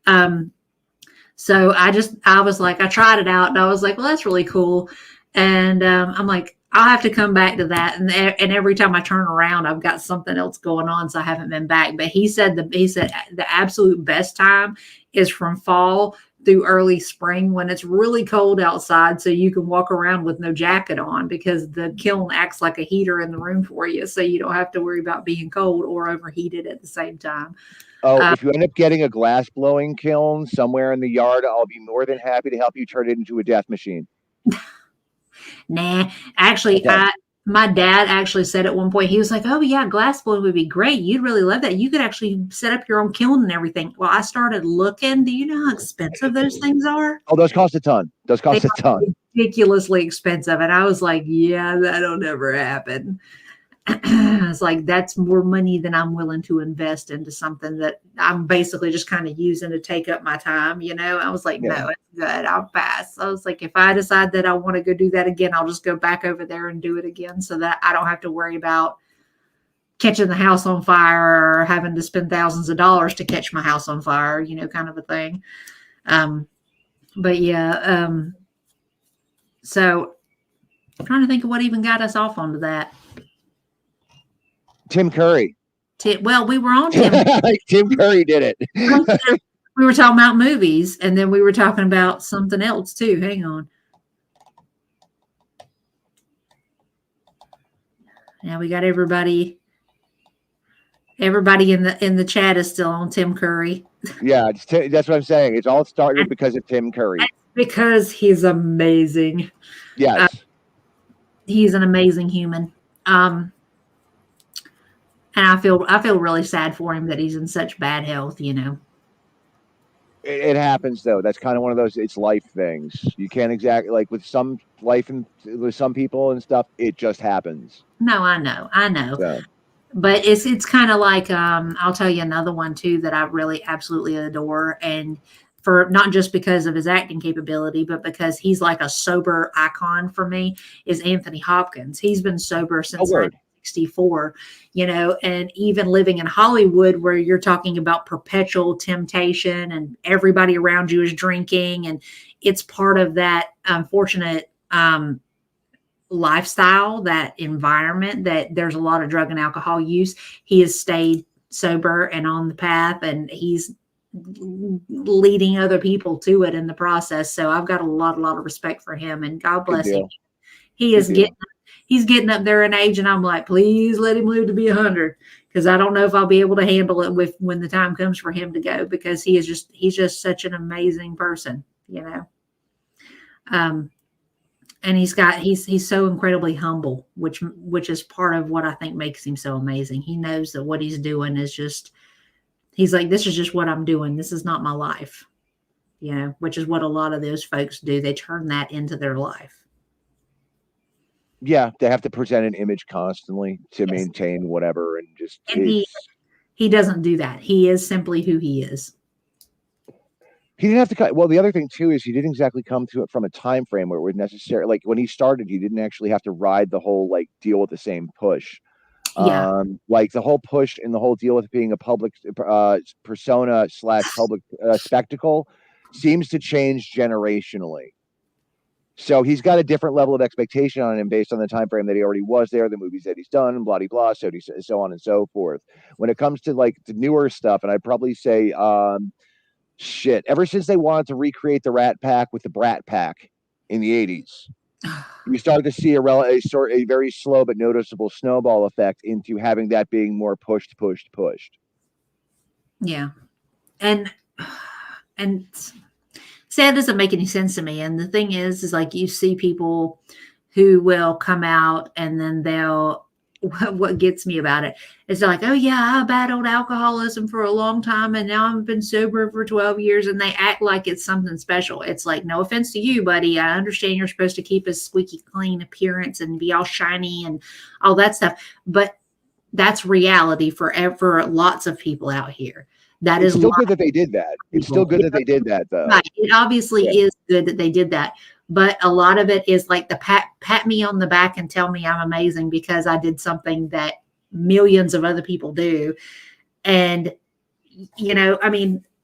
So I was like, I tried it out and I was like, well, that's really cool. And I'm like, I'll have to come back to that. And every time I turn around, I've got something else going on. So I haven't been back. But he said the absolute best time is from fall through early spring when it's really cold outside, so you can walk around with no jacket on because the kiln acts like a heater in the room for you, so you don't have to worry about being cold or overheated at the same time. Oh, if you end up getting a glass blowing kiln somewhere in the yard, I'll be more than happy to help you turn it into a death machine. Nah, actually, Okay. my dad actually said at one point, he was like, "Oh yeah, glass blowing would be great. You'd really love that. You could actually set up your own kiln and everything." Well, I started looking. Do you know how expensive those things are? Oh, those cost a ton. Those They cost a ton. are ridiculously expensive, and I was like, "Yeah, that'll never happen." It's like that's more money than I'm willing to invest into something that I'm basically just kind of using to take up my time. I was like, Yeah. no, it's good. I'll pass. I was like, if I decide that I want to go do that again, I'll just go back over there and do it again so that I don't have to worry about catching the house on fire or having to spend thousands of dollars to catch my house on fire, kind of a thing. But yeah, so I'm trying to think of what even got us off onto that. Tim Curry. Well, we were on Tim. Tim Curry did it. We were talking about movies, and then we were talking about something else too. Hang on. Now we got everybody. Everybody in the chat is still on Tim Curry. Yeah, that's what I'm saying. It's all started because of Tim Curry. Because he's amazing. Yes. He's an amazing human. And I feel really sad for him that he's in such bad health, It happens though. That's kind of one of those it's life things. You can't exactly like with some life and with some people and stuff, it just happens. No, I know. So. But it's kind of like I'll tell you another one too that I really absolutely adore, and for not just because of his acting capability, but because he's like a sober icon for me, is Anthony Hopkins. He's been sober since 1964, and even living in Hollywood where you're talking about perpetual temptation and everybody around you is drinking, and it's part of that unfortunate lifestyle, that environment that there's a lot of drug and alcohol use. He has stayed sober and on the path, and he's leading other people to it in the process. So I've got a lot of respect for him, and God bless him. He's getting up there in age, and I'm like, please let him live to be 100, because I don't know if I'll be able to handle it when the time comes for him to go, because he's just such an amazing person, and he's so incredibly humble, which is part of what I think makes him so amazing. He knows that what he's doing is just, he's like, this is just what I'm doing. This is not my life, which is what a lot of those folks do. They turn that into their life. Yeah, they have to present an image constantly to maintain whatever, and just he doesn't do that. He is simply who he is. He didn't have to. Well, the other thing too is he didn't exactly come to it from a time frame where it was necessary. Like when he started, he didn't actually have to ride the whole deal with the same push. Yeah. Like the whole push and the whole deal with being a public persona / public spectacle seems to change generationally. So he's got a different level of expectation on him based on the time frame that he already was there, the movies that he's done, blah blah blah, so on and so forth. When it comes to the newer stuff, and I'd probably say ever since they wanted to recreate the Rat Pack with the Brat Pack in the 80s, you start to see a very slow but noticeable snowball effect into having that being more pushed. Yeah. And see, that doesn't make any sense to me. And the thing is like you see people who will come out and then what gets me about it is they're like, oh yeah, I battled alcoholism for a long time and now I've been sober for 12 years, and they act like it's something special. It's like, no offense to you, buddy, I understand you're supposed to keep a squeaky clean appearance and be all shiny and all that stuff, but that's reality for lots of people out here. It's still good that they did that. It's still good that they did that, though. Right. It obviously is good that they did that. But a lot of it is like the pat me on the back and tell me I'm amazing because I did something that millions of other people do. And,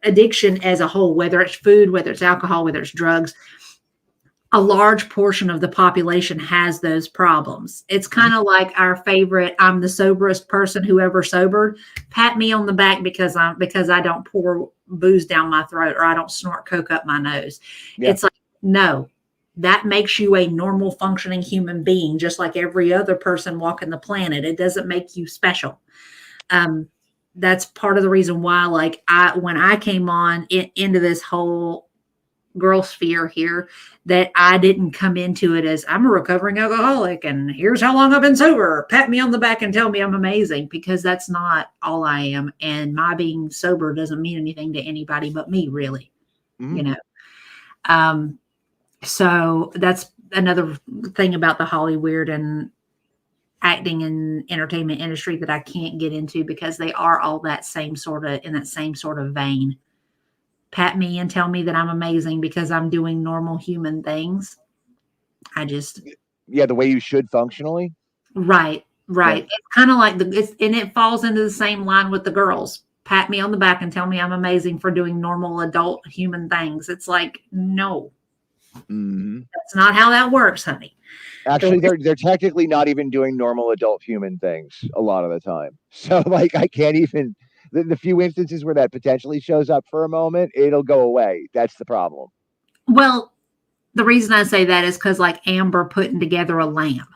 addiction as a whole, whether it's food, whether it's alcohol, whether it's drugs, a large portion of the population has those problems. It's kind of like our favorite, I'm the soberest person who ever sobered. Pat me on the back because I don't pour booze down my throat or I don't snort coke up my nose. Yeah. It's like, no, that makes you a normal functioning human being, just like every other person walking the planet. It doesn't make you special. That's part of the reason why, like, when I came on into this whole girl sphere here, that I didn't come into it as I'm a recovering alcoholic and here's how long I've been sober. Pat me on the back and tell me I'm amazing, because that's not all I am. And my being sober doesn't mean anything to anybody but me, really. You know? So that's another thing about the Hollywood and acting and entertainment industry that I can't get into, because they are all that same sort of, in that same sort of vein. Pat me and tell me that I'm amazing because I'm doing normal human things. The way you should functionally. Right. Yeah. It's kind of like and it falls into the same line with the girls. Pat me on the back and tell me I'm amazing for doing normal adult human things. It's like, no, that's not how that works, honey. Actually, they're technically not even doing normal adult human things a lot of the time. So, like, I can't even. The few instances where that potentially shows up for a moment, it'll go away. That's the problem. Well, the reason I say that is because, like, Amber putting together a lamb.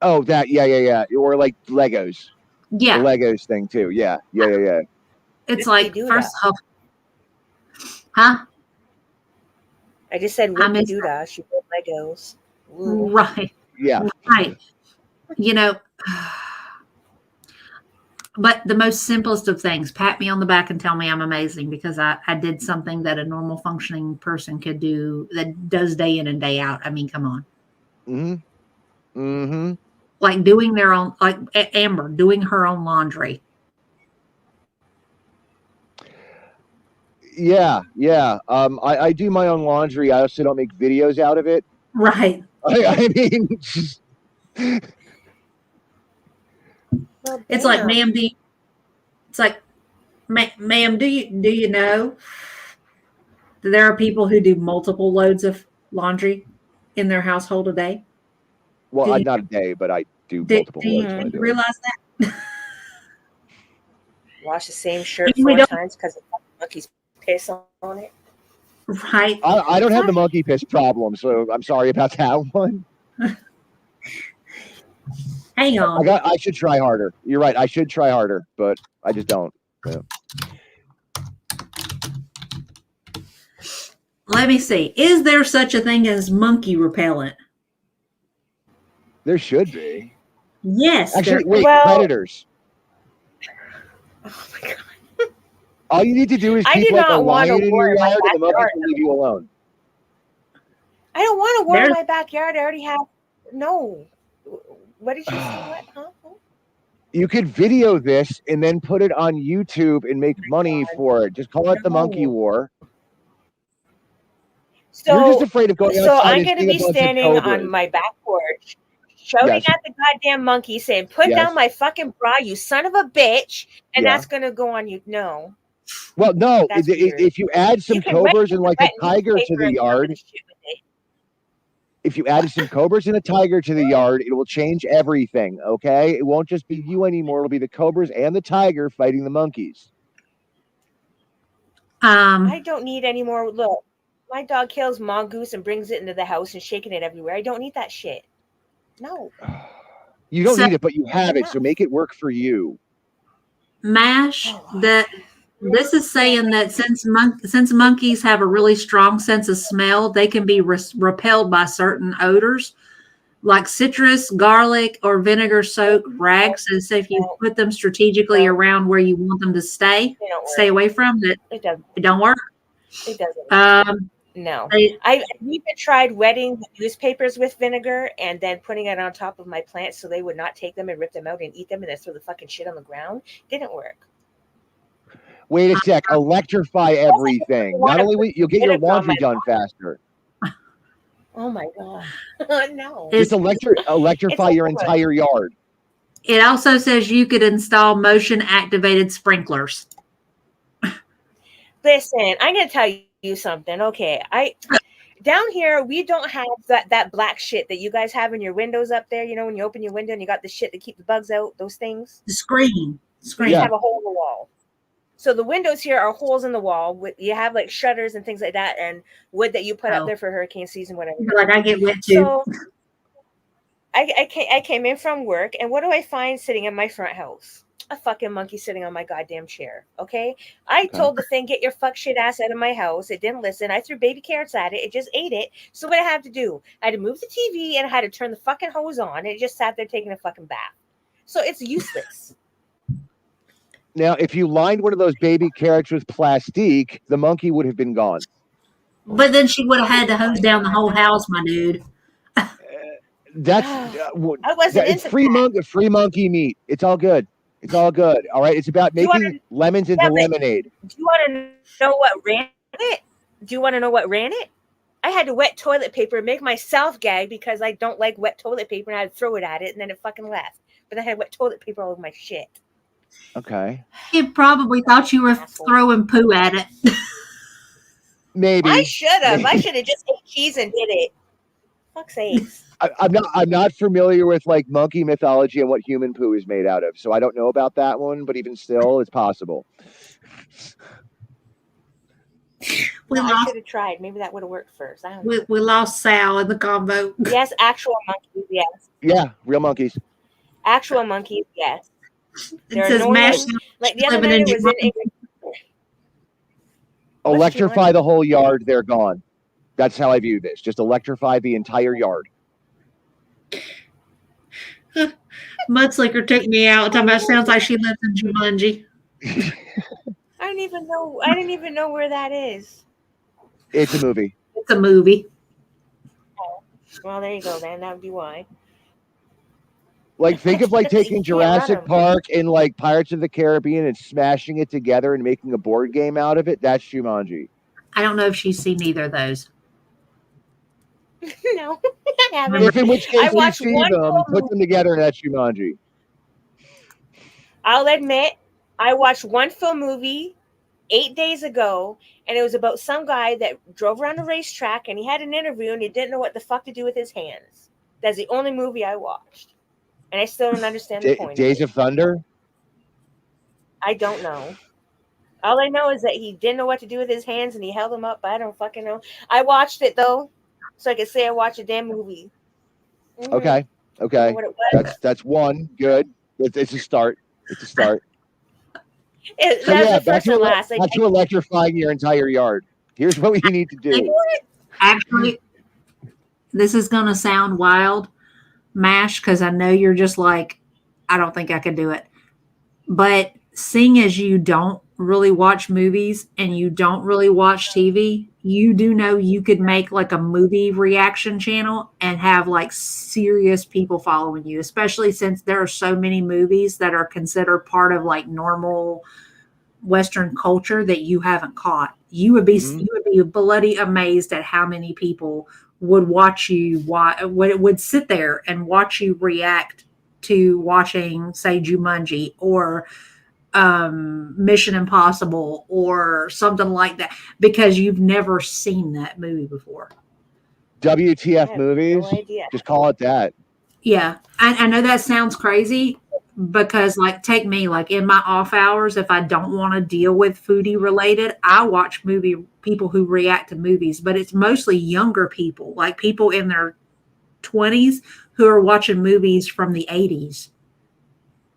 Oh, that, yeah. Or like Legos. Yeah. The Legos thing too. Yeah. It's like, first off, huh? I just said, what do that? She built Legos. Ooh. Right. Yeah. Right. You know, but the most simplest of things, pat me on the back and tell me I'm amazing because I did something that a normal functioning person could do, that does day in and day out. I mean, come on. Like doing their own, like Amber doing her own laundry. Yeah. I do my own laundry. I also don't make videos out of it. Right. I mean, it's like, ma'am, ma'am, do you know that there are people who do multiple loads of laundry in their household a day? Well, not a day, but I do multiple loads. Do you realize that? Wash the same shirt 4 times because the monkey's piss on it. Right. I don't have the monkey piss problem, so I'm sorry about that one. Hang on. I should try harder. You're right. I should try harder, but I just don't. Yeah. Let me see. Is there such a thing as monkey repellent? There should be. Yes. Actually, predators. Oh my god. All you need to do is keep like a lion in your yard and the monkeys will leave you alone. I don't want to work in my backyard. I already have. No. What did you say? What? Huh? You could video this and then put it on YouTube and make money for it. Just call it the Monkey War. So, you're just afraid of going outside. So I'm going to be standing on my back porch, shouting at the goddamn monkey, saying, "Put down my fucking bra, you son of a bitch!" And that's going to go on you. No. Well, no. If you add some cobras and like a tiger to the yard, if you added some cobras and a tiger to the yard, it will change everything. Okay, it won't just be you anymore. It'll be the cobras and the tiger fighting the monkeys. I don't need any more. Look, my dog kills mongoose and brings it into the house and shaking it everywhere. I don't need that shit. No. You don't need it, but you have it, so make it work for you. MASH, this is saying that since monkeys have a really strong sense of smell, they can be repelled by certain odors, like citrus, garlic, or vinegar-soaked rags. And so if you put them strategically around where you want them to stay away from, it don't work. It doesn't. No. I've even tried wetting the newspapers with vinegar and then putting it on top of my plants so they would not take them and rip them out and eat them and then throw the fucking shit on the ground. Didn't work. Wait a sec. Electrify everything. Not only you'll get your laundry done faster. Oh my god. No. Just electrify your entire yard. It also says you could install motion activated sprinklers. Listen, I'm going to tell you something. Okay. Down here, we don't have that black shit that you guys have in your windows up there. You know, when you open your window and you got the shit to keep the bugs out, those things. The screen. We have a hole in the wall. So the windows here are holes in the wall. You have like shutters and things like that, and wood that you put up there for hurricane season, whatever. Like I get wet too. So I came in from work, and what do I find sitting in my front house? A fucking monkey sitting on my goddamn chair. Okay, I told the thing, get your fuck shit ass out of my house. It didn't listen. I threw baby carrots at it. It just ate it. So what I had to do, I had to move the TV and I had to turn the fucking hose on. And it just sat there taking a fucking bath. So it's useless. Now, if you lined one of those baby carrots with plastique, the monkey would have been gone. But then she would have had to hose down the whole house, my dude. That's I wasn't it's into free monkey meat. It's all good. It's all good. All right. It's about making lemons into lemonade. Do you want to know what ran it? Do you want to know what ran it? I had to wet toilet paper and make myself gag because I don't like wet toilet paper, and I had to throw it at it, and then it fucking left. But I had wet toilet paper all over my shit. Okay. He probably thought you were throwing poo at it. Maybe. I should have. I should have just ate cheese and did it. Fuck's sakes. I'm not familiar with like monkey mythology and what human poo is made out of, so I don't know about that one. But even still, it's possible. I should have tried. Maybe that would have worked first. I don't know. We lost Sal in the combo. Yes, actual monkeys. Yes. Yeah, real monkeys. Actual monkeys. Yes. It says mash. Like the other night, it was in. Electrify the whole yard. They're gone. That's how I view this. Just electrify the entire yard. Mudslicker took me out. Talking about sounds like she lives in Jumanji. I didn't even know where that is. It's a movie. It's a movie. Oh, well, there you go. Then that would be why. Like, think of like taking Jurassic Park and like Pirates of the Caribbean and smashing it together and making a board game out of it. That's Jumanji. I don't know if she's seen either of those. No, I haven't. If in which case I you watched see one them, put them together, and that's Jumanji. I'll admit, I watched one full movie 8 days ago, and it was about some guy that drove around a racetrack, and he had an interview, and he didn't know what the fuck to do with his hands. That's the only movie I watched, and I still don't understand the point. Days of Thunder? I don't know. All I know is that he didn't know what to do with his hands, and he held them up, but I don't fucking know. I watched it, though, so I could say I watched a damn movie. Mm-hmm. Okay. That's one. Good. It's a start. It's a start. Back to electrifying your entire yard. Here's what we need to do. Actually, this is going to sound wild, MASH, because I know you're just like, I don't think I could do it. But seeing as you don't really watch movies and you don't really watch TV, you do know you could make like a movie reaction channel and have like serious people following you, especially since there are so many movies that are considered part of like normal Western culture that you haven't caught. You would be bloody amazed at how many people would watch you, would sit there and watch you react to watching, say, Jumanji or Mission Impossible or something like that, because you've never seen that movie before. WTF movies? No idea. Just call it that. Yeah. I know that sounds crazy because, like, take me, like, in my off hours, if I don't want to deal with foodie related, I watch people who react to movies, but it's mostly younger people, like people in their 20s who are watching movies from the 80s.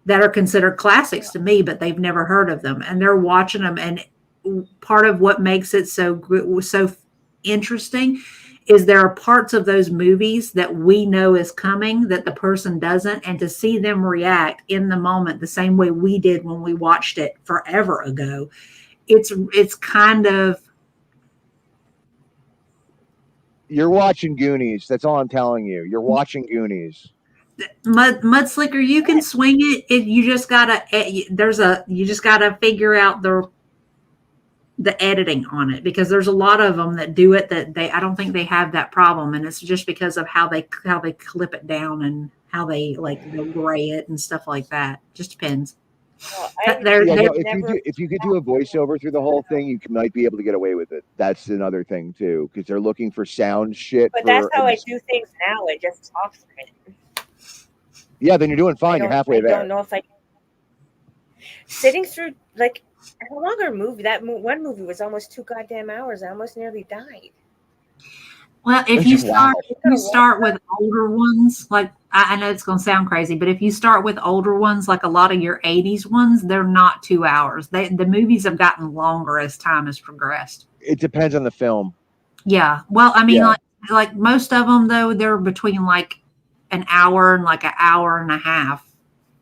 That are considered classics to me, but they've never heard of them, and they're watching them. And part of what makes it so interesting is there are parts of those movies that we know is coming that the person doesn't, and to see them react in the moment the same way we did when we watched it forever ago, it's kind of. You're watching Goonies. That's all I'm telling you. You're watching Goonies. Mudslicker, you can swing it. You just gotta figure out the editing on it, because there's a lot of them that do it that I don't think they have that problem, and it's just because of how they clip it down and how they they'll gray it and stuff like that. Just depends. If you could do a voiceover through the whole thing, you might be able to get away with it. That's another thing too, because they're looking for sound shit. But that's how I do things now. I just talk through it. Yeah, then you're doing fine. You're halfway there. I don't know if I sitting through, like, How long a movie? That one movie was almost 2 goddamn hours. I almost nearly died. Well, if Wow. you start with older ones, like I know it's going to sound crazy, but if you start with older ones, like a lot of your 80s ones, they're not 2 hours. The movies have gotten longer as time has progressed. It depends on the film. Yeah. Well, I mean, Yeah. like most of them, though, they're between like an hour and like an hour and a half,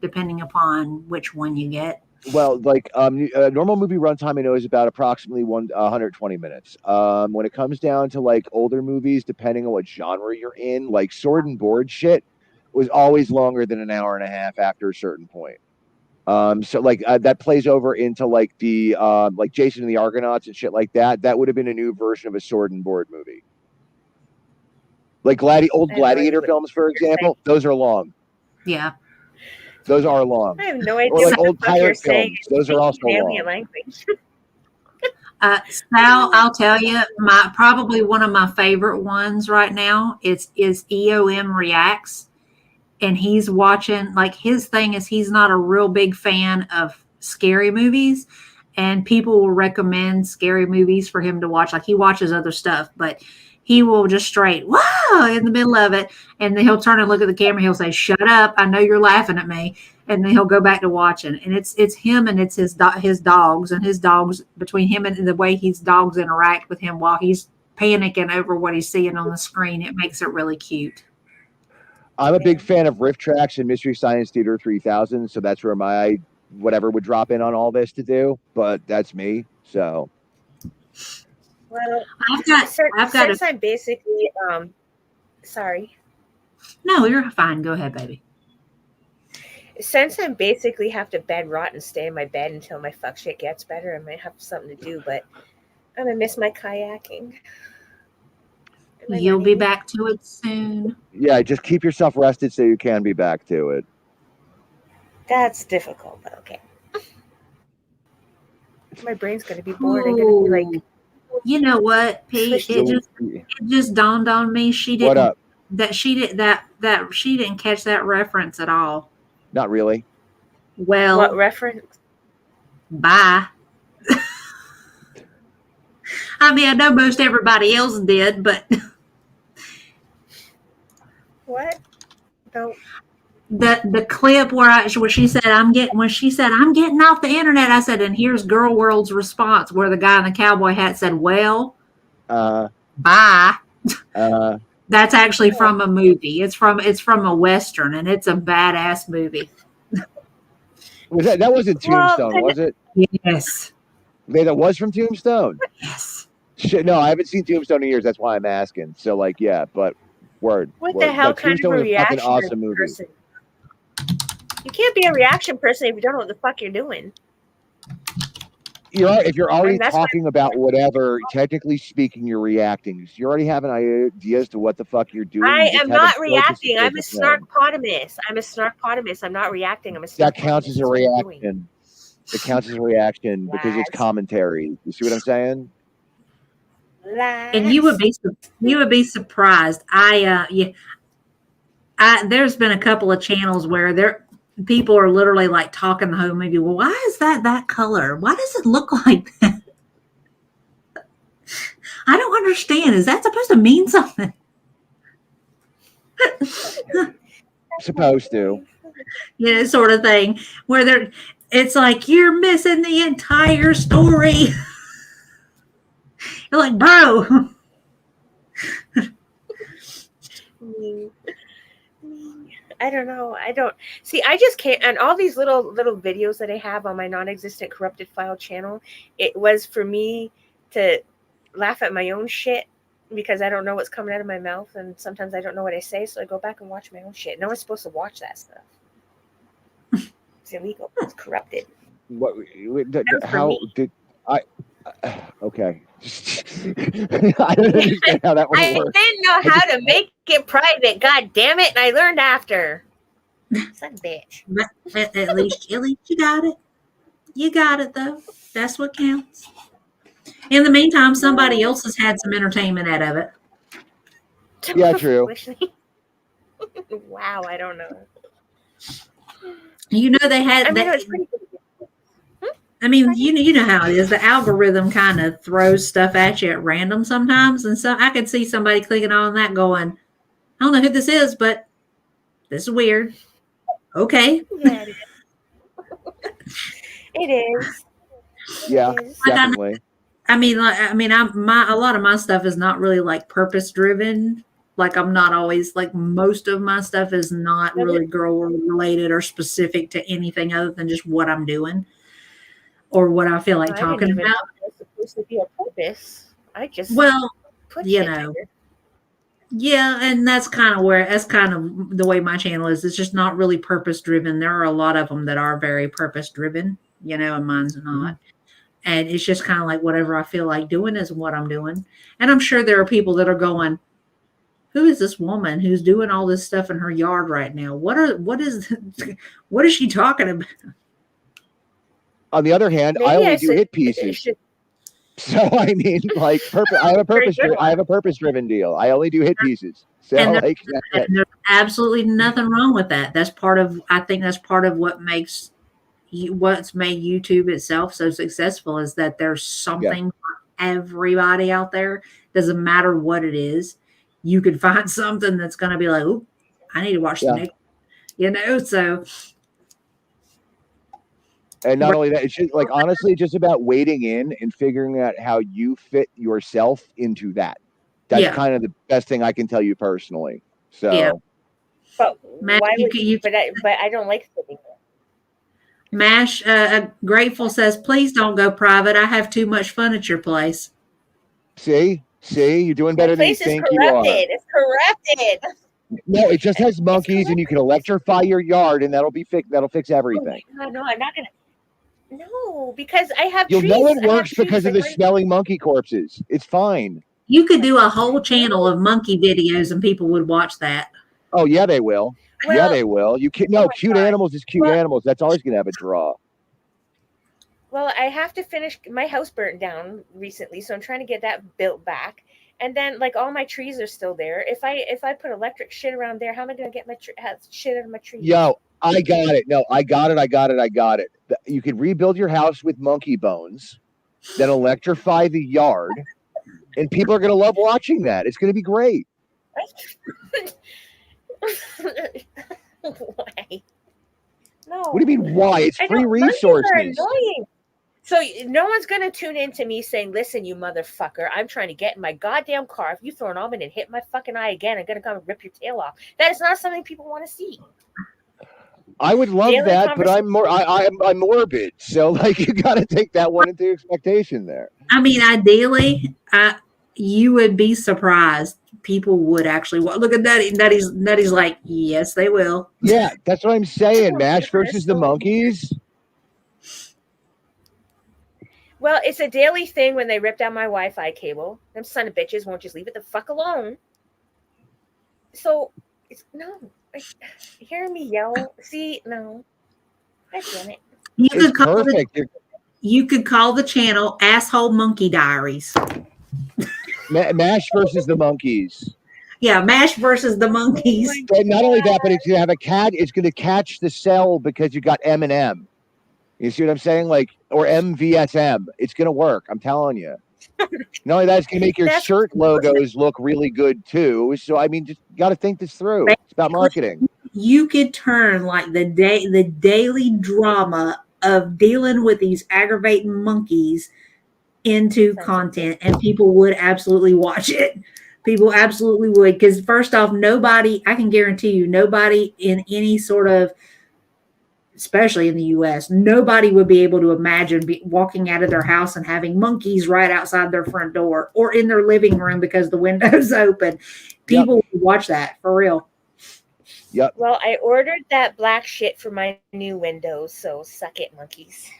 depending upon which one you get. Well, like a normal movie runtime I know is about approximately 120 minutes. When it comes down to like older movies, depending on what genre you're in, like sword and board shit was always longer than an hour and a half after a certain point. So like that plays over into like the like Jason and the Argonauts and shit like that. That would have been a new version of a sword and board movie. Like old I have no Gladiator idea films, for example, those are long. Yeah. Those are long. I have no idea Or like what old the fuck you're pirate saying. films, those are also Speaking an alien long. language. Sal, I'll tell you, probably one of my favorite ones right now is EOM Reacts, and he's watching, like, his thing is he's not a real big fan of scary movies, and people will recommend scary movies for him to watch. Like, he watches other stuff, but he will just straight wow in the middle of it, and then he'll turn and look at the camera. He'll say, "Shut up! I know you're laughing at me." And then he'll go back to watching. And it's him and it's his dogs, and his dogs, between him and the way his dogs interact with him while he's panicking over what he's seeing on the screen, it makes it really cute. I'm a big fan of Riff Tracks and Mystery Science Theater 3000, so that's where my whatever would drop in on all this to do. But that's me. So Well, I've got since I'm basically sorry. No, you're fine. Go ahead, baby. Since I'm basically have to bed rot and stay in my bed until my fuck shit gets better, I might have something to do, but I'm gonna miss my kayaking. You'll be back to it soon. yeah, just keep yourself rested so you can be back to it. That's difficult, but okay. My brain's gonna be bored. I'm gonna be like, you know what, Pete? It just dawned on me. She didn't. What up? That she didn't catch that reference at all. Not really. Well, what reference? Bye. I mean, I know most everybody else did, but what? No. The clip where she said I'm getting off the internet, I said, and here's Girl World's response, where the guy in the cowboy hat said, "Well, bye." That's actually from a movie. It's from a Western, and it's a badass movie. Was that wasn't Tombstone, was it? Yes. That was from Tombstone. Yes. Shit, no, I haven't seen Tombstone in years. That's why I'm asking. So, like, yeah, but word. What the hell kind of a reaction awesome movie. person? You can't be a reaction person if you don't know what the fuck you're doing. If you're already talking about whatever, technically speaking, you're reacting. So you already have an idea as to what the fuck you're doing. I am not reacting. I'm a snarkpotamus. I'm not reacting. I'm a snarkpotamus. That counts as a reaction. It counts as a reaction because it's commentary. You see what I'm saying? And you would be surprised. There's been a couple of channels where people are literally like talking the whole movie. Well, why is that color? Why does it look like that? I don't understand. Is that supposed to mean something? Supposed to. Yeah, sort of thing. Where it's like you're missing the entire story. You're like, bro. I don't know. I don't see. I just can't. And all these little videos that I have on my non-existent corrupted file channel, it was for me to laugh at my own shit because I don't know what's coming out of my mouth, and sometimes I don't know what I say, so I go back and watch my own shit. No one's supposed to watch that stuff. It's illegal. It's corrupted. What? How did I? Okay. I don't understand how that would work. I didn't know how to make it private. God damn it! And I learned after. Son of a bitch. At least you got it. You got it though. That's what counts. In the meantime, somebody else has had some entertainment out of it. Yeah, true. Wow, I don't know. You know they had. I mean, it was pretty good. I mean, you know how it is. The algorithm kind of throws stuff at you at random sometimes, and so I could see somebody clicking on that, going, "I don't know who this is, but this is weird." Okay, Yeah, it is. It is. Yeah, It is. definitely. I mean, a lot of my stuff is not really like purpose driven. Like I'm not always like most of my stuff is not really girl related or specific to anything other than just what I'm doing or what I feel like I didn't talking even know about. it was supposed to be a purpose. I just Well, put you shit know, there. yeah, and that's kind of the way my channel is. It's just not really purpose driven. There are a lot of them that are very purpose driven, and mine's not. And it's just kind of like whatever I feel like doing is what I'm doing. And I'm sure there are people that are going, who is this woman who's doing all this stuff in her yard right now? What is what is she talking about? On the other hand, I Maybe I only do should. hit pieces. should So I mean, like, I have a purpose driven deal. I only do hit pieces. So And like, there's absolutely nothing wrong with that. I think that's part of what makes what's made YouTube itself so successful is that there's something for everybody out there. Doesn't matter what it is. You could find something that's going to be like, "Ooh, I need to watch the next," So, and not only that, it's just like honestly, just about wading in and figuring out how you fit yourself into that. That's kind of the best thing I can tell you personally. So, But Matt, why would you? But I don't like sitting there. Mash Grateful says, "Please don't go private. I have too much fun at your place." see, you're doing better than you think you are. It's corrupted. No, it just has monkeys, and you can electrify your yard, and that'll fix everything. Oh God, no, I'm not gonna. No, because I have You'll trees. know it works because of the smelling monkey corpses. It's fine. You could do a whole channel of monkey videos, and people would watch that. Oh yeah, they will. Yeah, they will. You can't. No, cute animals is cute animals. That's always gonna have a draw. Well, I have to finish. My house burnt down recently, so I'm trying to get that built back. And then, like, all my trees are still there. If I put electric shit around there, how am I gonna get my shit out of my trees? Yo, I got it. No, I got it. You could rebuild your house with monkey bones, then electrify the yard, and people are gonna love watching that. It's gonna be great. Why? No. What do you mean? Why? It's free resources. Monkeys are annoying. So no one's gonna tune in to me saying, "Listen, you motherfucker, I'm trying to get in my goddamn car. If you throw an almond and hit my fucking eye again, I'm gonna come and rip your tail off." That is not something people want to see. I would love that, but I'm morbid, so like you got to take that one into expectation there. I mean, ideally, you would be surprised. People would actually look at Nutty. Nutty's like, yes, they will. Yeah, that's what I'm saying. Mash versus the monkeys. Well, it's a daily thing when they rip down my Wi-Fi cable. Them son of bitches won't just leave it the fuck alone. So, hearing me yell. See, no. God damn it. You could call the channel Asshole Monkey Diaries. Mash versus the monkeys. Yeah, Mash versus the monkeys. And not only that, but it's gonna have a cat. It's gonna catch the cell because you got M&M. You see what I'm saying? Like, or MVSM. It's gonna work. I'm telling you. Not only that, it's gonna make your shirt logos look really good too. So I mean, just got to think this through. It's about marketing. You could turn like the daily drama of dealing with these aggravating monkeys into content, and people would absolutely watch it. People absolutely would, because first off, I can guarantee you, nobody in any sort of, especially in the US, nobody would be able to imagine walking out of their house and having monkeys right outside their front door or in their living room because the window's open. People would watch that for real. Yep. Well, I ordered that black shit for my new windows, so suck it, monkeys.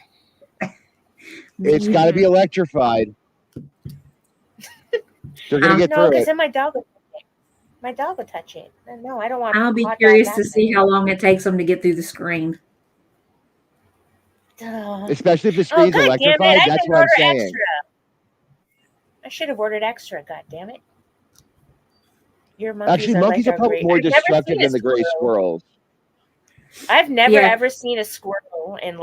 It's got to be electrified. They're gonna get through it. because then my dog will touch it. No, I don't want. I'll be curious to see how long it takes them to get through the screen. Especially if the screen's electrified. That's what I'm saying. Extra. I should have ordered extra. God damn it! Your monkeys Actually, monkeys are probably more destructive than the gray squirrels. I've never Yeah. ever seen a squirrel in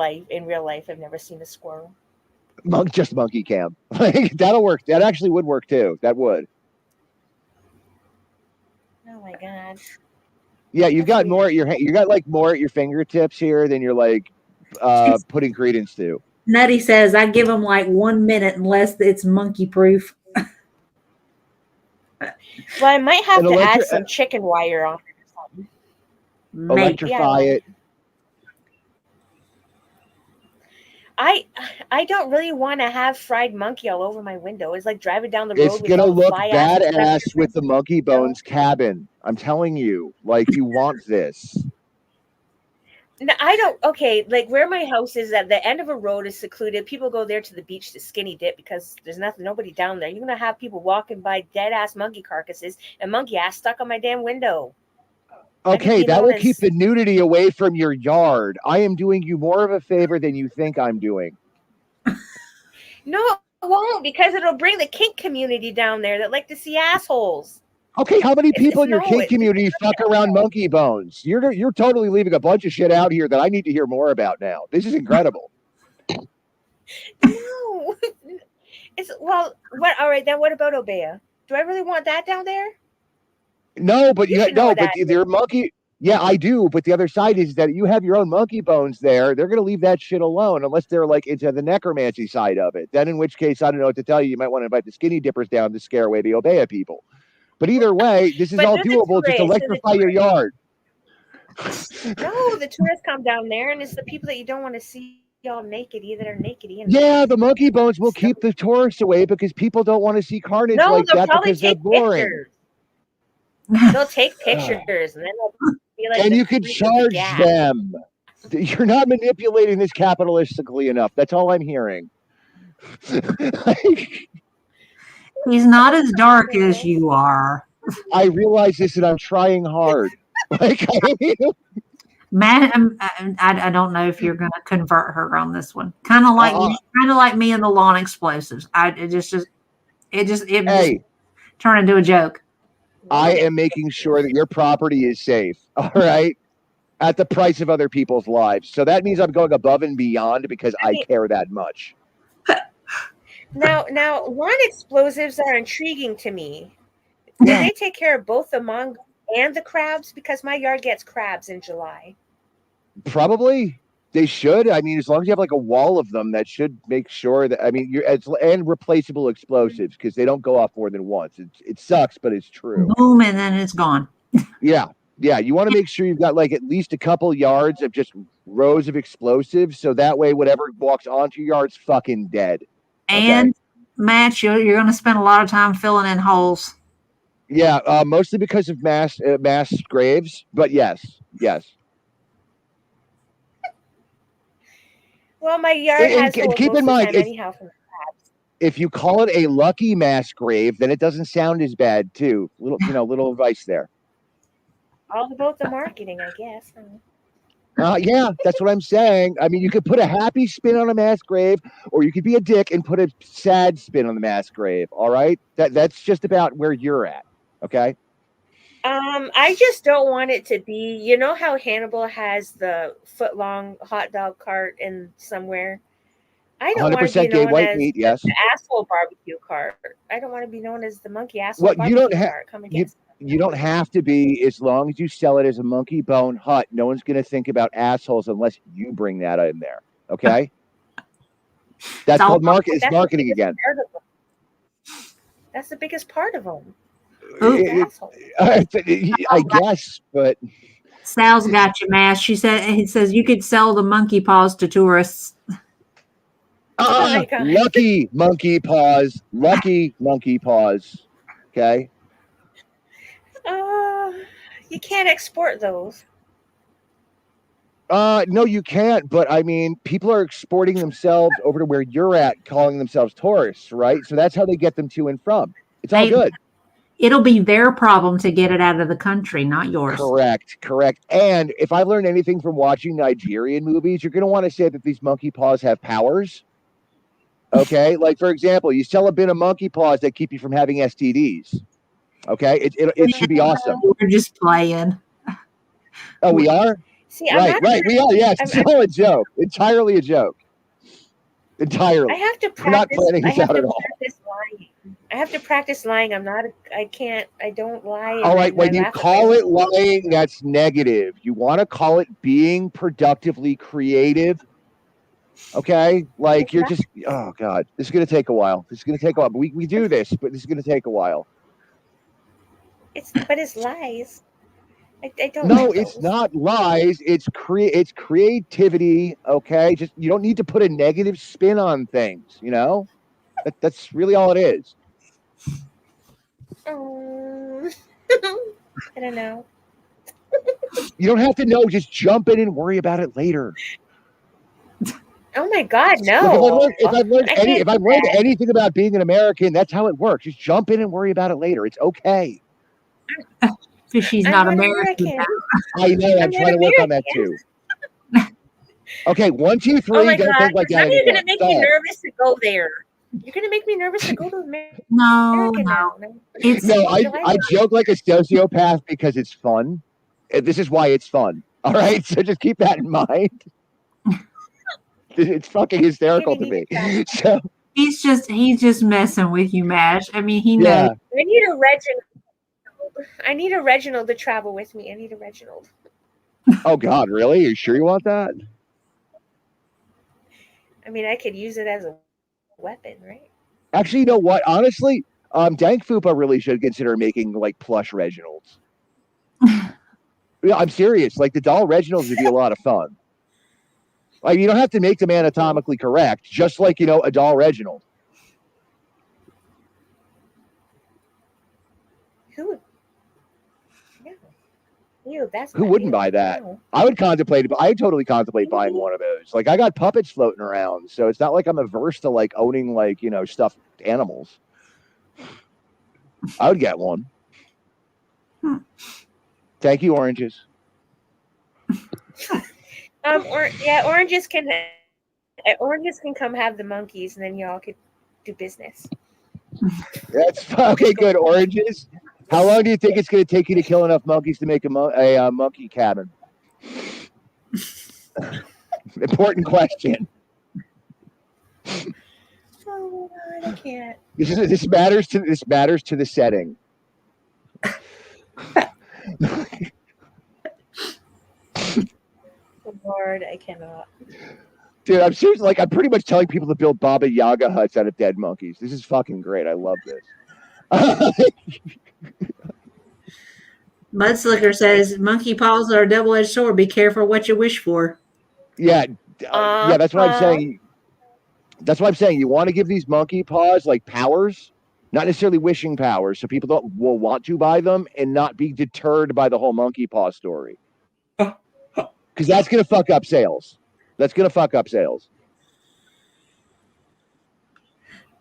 real life. I've never seen a squirrel. Just monkey cam. Like, that'll work. That actually would work too. That would. Oh my god. Yeah, you've That's got more weird. at your you got like more at your fingertips here than you're like putting credence to. Nutty says I give them like 1 minute unless it's monkey proof. Well, I might have And to add some chicken wire on it or something. electrify it. I don't really want to have fried monkey all over my window. It's like driving down the road It's with gonna all the look fly ass badass with the monkey bones cabin. I'm telling you, like, you want this. No, I don't. Okay, like where my house is at the end of a road is secluded. People go there to the beach to skinny dip because there's nobody down there. You're gonna have people walking by dead ass monkey carcasses and monkey ass stuck on my damn window. Okay, that will keep the nudity away from your yard. I am doing you more of a favor than you think I'm doing. No, it won't, because it'll bring the kink community down there that like to see assholes. Okay, how many people in your no, kink community fuck around monkey bones? You're totally leaving a bunch of shit out here that I need to hear more about now. This is incredible. No, it's what? All right, then what about Obeah? Do I really want that down there? No, but that. your monkey. Yeah, I do. But the other side is that you have your own monkey bones there. They're going to leave that shit alone unless they're like into the necromancy side of it. Then, in which case, I don't know what to tell you. You might want to invite the skinny dippers down to scare away the Obeah people. But either way, this is all doable. Just electrify your yard. No, the tourists come down there, and it's the people that you don't want to see all naked that are naked. Yeah, the monkey bones will keep the tourists away because people don't want to see carnage like that because they're boring. Pictures. They'll take pictures, and then they'll be like, and you could charge them. You're not manipulating this capitalistically enough. That's all I'm hearing. He's not as dark as you are. I realize this, and I'm trying hard. Matt, I don't know if you're going to convert her on this one. Kind of like me and the lawn explosives. It just turned into a joke. I am making sure that your property is safe. All right. At the price of other people's lives. So that means I'm going above and beyond because I care that much. Now, lawn explosives are intriguing to me. Do they take care of both the mongoose and the crabs? Because my yard gets crabs in July. Probably. They should. I mean, as long as you have like a wall of them, that should make sure that, I mean, and replaceable explosives because they don't go off more than once. It sucks, but it's true. Boom, and then it's gone. Yeah. You want to make sure you've got like at least a couple yards of just rows of explosives. So that way, whatever walks onto your yard's fucking dead. And Matt, you're going to spend a lot of time filling in holes. Yeah. Mostly because of mass graves, but yes. Well, my yard has keep in mind, anyhow from the crabs. If you call it a lucky mass grave, then it doesn't sound as bad too. Little advice there. All about the marketing, I guess. Yeah, that's what I'm saying. I mean, you could put a happy spin on a mass grave, or you could be a dick and put a sad spin on the mass grave. All right, that's just about where you're at. Okay. I just don't want it to be. You know how Hannibal has the foot-long hot dog cart in somewhere. I don't want to be known as meat, yes. the asshole barbecue cart. I don't want to be known as the monkey asshole Well, barbecue cart. You don't have to be, as long as you sell it as a monkey bone hut. No one's going to think about assholes unless you bring that in there. Okay. That's called marketing again. That's the biggest part of them. I guess, but Sal's got you, Matt. He says you could sell the monkey paws to tourists. Lucky monkey paws. Okay. You can't export those. No, you can't. But I mean, people are exporting themselves over to where you're at, calling themselves tourists, right? So that's how they get them to and from. It's all good. It'll be their problem to get it out of the country, not yours. Correct. And if I've learned anything from watching Nigerian movies, you're going to want to say that these monkey paws have powers. Okay? Like, for example, you sell a bin of monkey paws that keep you from having STDs. Okay? It should be awesome. We're just playing. Oh, we are? See, I'm not. Right. We are. Yeah, it's I'm- all a joke. Entirely a joke. Entirely. I have to We're not practice. planning I this have out to at all. practice lying. I have to practice lying. I'm not. I can't. I don't lie. All And right, then when I you laugh at call myself. it lying, that's negative. You want to call it being productively creative. Okay, like you're just, oh God, this is gonna take a while. This is gonna take a while. But we do this, but this is gonna take a while. But it's lies. I don't No, like it's those. not lies. It's creativity. Okay, just you don't need to put a negative spin on things. You know, that's really all it is. Oh. I don't know. You don't have to know. Just jump in and worry about it later. Oh my God, Look, no! if I've learned anything about being an American, that's how it works. Just jump in and worry about it later. It's okay. Because she's I'm not not American. American. I know. I'm not trying to work on that American. too. Okay, 1, 2, 3. Oh my Don't God! think like that Now you're anymore. gonna make Go me ahead. nervous to go there. You're gonna make me nervous to go to America No. now. It's No, I July joke like a sociopath because it's fun. This is why it's fun. All right, so just keep that in mind. It's fucking hysterical to me. So he's just messing with you, Mash. I mean, he knows. yeah, I need a Reginald. I need a Reginald to travel with me. I need a Reginald. oh God, really? Are you sure you want that? I mean, I could use it as a weapon, right? Actually, you know what? Honestly, Dank Fupa really should consider making like plush Reginalds. Yeah, I'm serious. Like the doll Reginalds would be a lot of fun. Like you don't have to make them anatomically correct, just like a doll Reginald. Who would? No. Ew, that's Who not wouldn't ew. buy that? No. I would totally contemplate buying one of those. Like I got puppets floating around, so it's not like I'm averse to like owning like, stuffed animals. I would get one. Thank you, oranges. Oranges can come have the monkeys, and then y'all could do business. That's okay. Good, oranges. How long do you think it's going to take you to kill enough monkeys to make a monkey cabin? Important question. Oh God, I can't. This matters to the setting. Lord, I cannot. Dude, I'm serious. Like, I'm pretty much telling people to build Baba Yaga huts out of dead monkeys. This is fucking great. I love this. Mudslicker says monkey paws are a double-edged sword. Be careful what you wish for. Yeah, that's what I'm saying. That's what I'm saying. You want to give these monkey paws like powers, not necessarily wishing powers, so people will want to buy them and not be deterred by the whole monkey paw story. Because that's gonna fuck up sales.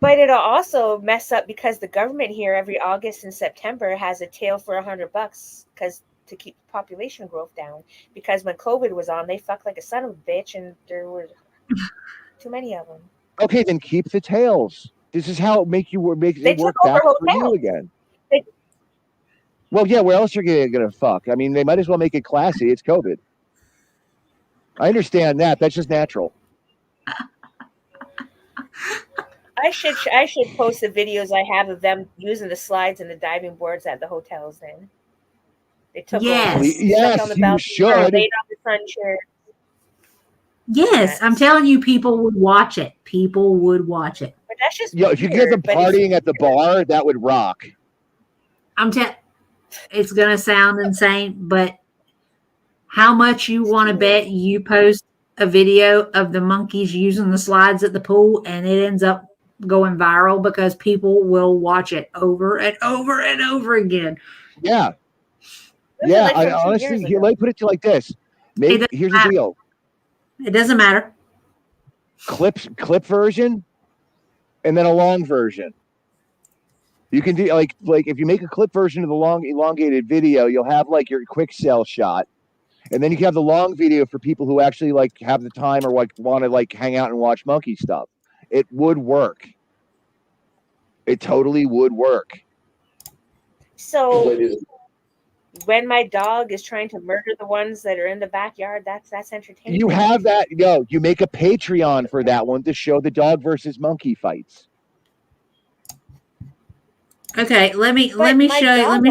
But it'll also mess up because the government here every August and September has a tail for $100 because to keep population growth down. Because when COVID was on, they fucked like a son of a bitch, and there were too many of them. Okay, then keep the tails. This is how it makes it work back for you again. Well, yeah, where else are you gonna fuck? I mean, they might as well make it classy. It's COVID. I understand that. That's just natural. I should post the videos I have of them using the slides and the diving boards at the hotels. Then they took Yes, over, yes, on the you balcony, should. laid on the sun chair. Yes, I'm telling you, people would watch it. People would watch it. But that's just If you get them partying at the bar, that would rock. It's gonna sound insane, but how much you want to bet you post a video of the monkeys using the slides at the pool and it ends up going viral because people will watch it over and over and over again. Yeah. I honestly, let me put it to you like this. Here's the deal. It doesn't matter. Clip version and then a long version. You can do like if you make a clip version of the long elongated video, you'll have like your quick sell shot. And then you can have the long video for people who actually like have the time or like want to like hang out and watch monkey stuff. It would work. It totally would work. So when my dog is trying to murder the ones that are in the backyard, that's entertaining. You have that. You make a Patreon for that one to show the dog versus monkey fights. Okay, let me But my show you. dog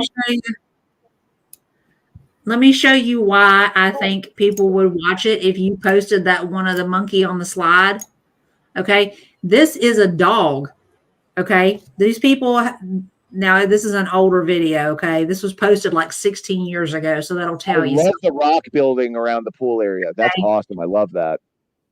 Let me show you why I think people would watch it if you posted that one of the monkey on the slide. Okay, this is a dog. Okay, these people. Now this is an older video. Okay, this was posted like 16 years ago, so that'll I tell you. love the rock building around the pool area. That's Okay. awesome. I love that.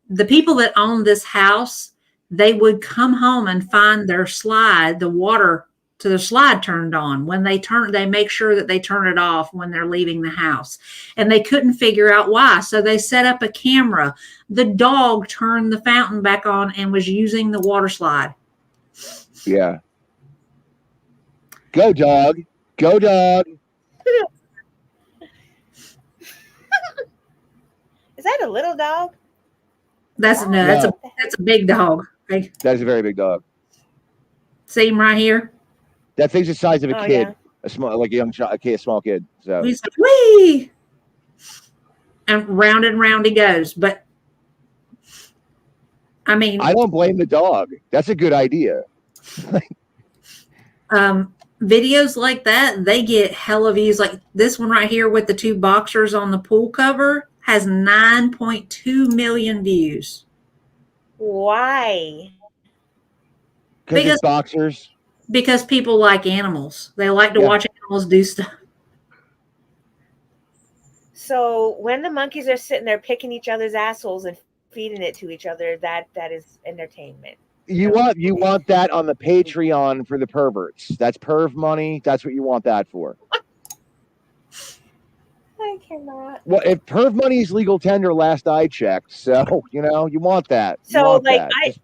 The people that own this house, they would come home and find their slide, the water to the slide turned on. When they make sure that they turn it off when they're leaving the house. And they couldn't figure out why. So they set up a camera. The dog turned the fountain back on and was using the water slide. Yeah. Go dog. Go dog. Is that a little dog? That's a big dog. Okay. That is a very big dog. See him right here? That thing's the size of a kid. Yeah. A small kid. So He's like, wee! And round he goes. But I mean, I don't blame the dog. That's a good idea. videos like that, they get hella views. Like this one right here with the two boxers on the pool cover has 9.2 million views. Why? Because it's boxers. Because people like animals. They like to watch animals do stuff. So when the monkeys are sitting there picking each other's assholes and feeding it to each other, that is entertainment. You want that on the Patreon for the perverts. That's perv money. That's what you want that for. I cannot. Well, if perv money is legal tender, last I checked. So you want that. So like I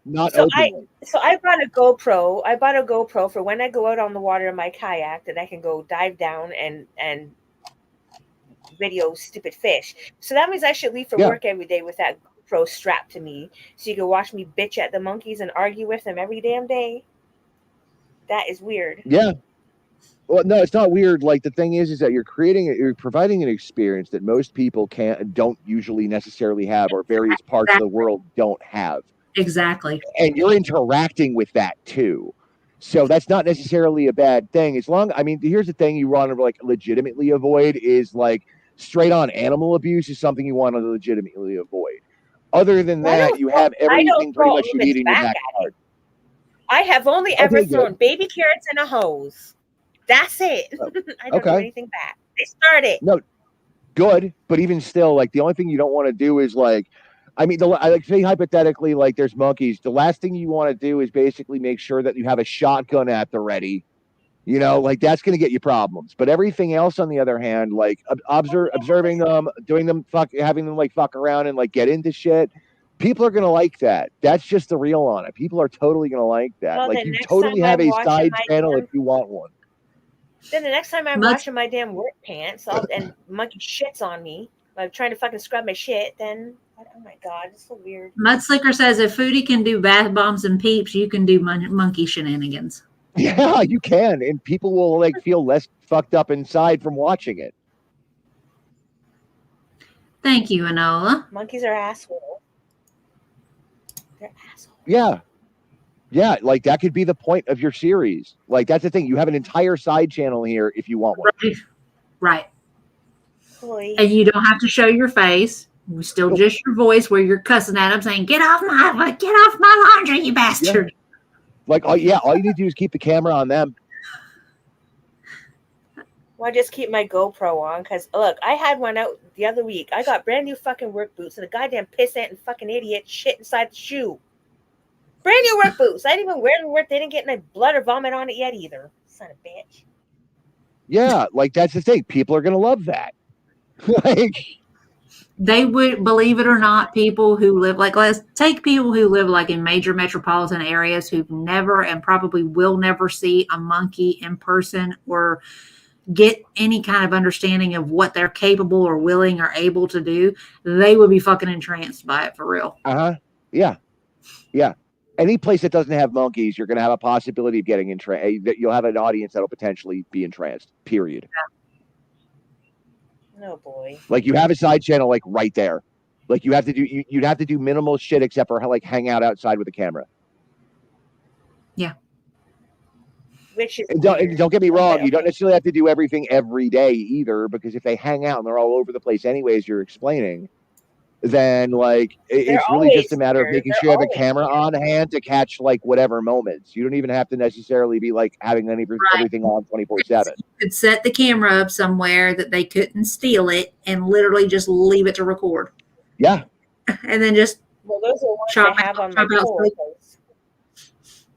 bought a GoPro. I bought a GoPro for when I go out on the water in my kayak that I can go dive down and video stupid fish. So that means I should leave for work every day with that GoPro strapped to me, so you can watch me bitch at the monkeys and argue with them every damn day. That is weird. Yeah. Well, no, it's not weird. Like the thing is that you're providing an experience that most people don't usually necessarily have, or various parts of the world don't have. Exactly. And you're interacting with that too. So that's not necessarily a bad thing. Here's the thing you want to legitimately avoid is straight on animal abuse is something you want to legitimately avoid. Other than that, you have everything pretty much you need in your backyard. I have only ever thrown baby carrots in a hose. That's it. I don't do anything back. They started. No, good, but even still, the only thing you don't want to do is say hypothetically, there's monkeys. The last thing you want to do is basically make sure that you have a shotgun at the ready. That's going to get you problems. But everything else, on the other hand, observing them, doing them, having them fuck around and get into shit. People are going to like that. That's just the real on it. People are totally going to like that. Well, you totally have a side channel if you want one. Then the next time I'm washing my damn work pants and monkey shits on me, I'm trying to fucking scrub my shit, then oh my god, it's so weird. Mudslicker says if Foodie can do bath bombs and peeps, you can do monkey shenanigans. Yeah, you can, and people will feel less fucked up inside from watching it. Thank you, Enola. Monkeys are assholes. They're assholes. Yeah. Yeah, that could be the point of your series. That's the thing. You have an entire side channel here if you want one. Right. Boy. And you don't have to show your face. You still just your voice where you're cussing at them saying, get off my laundry, you bastard. Yeah. All you need to do is keep the camera on them. Well, I just keep my GoPro on because, look, I had one out the other week. I got brand new fucking work boots and a goddamn pissant and fucking idiot shit inside the shoe. Brand new work boots. I didn't even wear them to work. They didn't get any blood or vomit on it yet either. Son of a bitch. Yeah, that's the thing. People are going to love that. They would, believe it or not, people who live, let's take people who live in major metropolitan areas who've never and probably will never see a monkey in person or get any kind of understanding of what they're capable or willing or able to do. They would be fucking entranced by it for real. Yeah. Yeah. Any place that doesn't have monkeys, you're going to have a possibility of getting entranced. You'll have an audience that'll potentially be entranced, period. Oh boy. Like you have a side channel like right there. Like you have to do you'd have to do minimal shit except for like hang out outside with the camera. Yeah. Which is And weird. don't get me I'm wrong, like, you don't okay. necessarily have to do everything every day either, because if they hang out and they're all over the place anyways, you're explaining, then like They're it's really just a always matter of here. making They're sure you have a always camera here. on hand to catch like whatever moments. You don't even have to necessarily be like having everything on 24/7. You could set the camera up somewhere that they couldn't steal it and literally just leave it to record. Yeah. And then just Well, those are ones chop I have out, on my chop out. pole.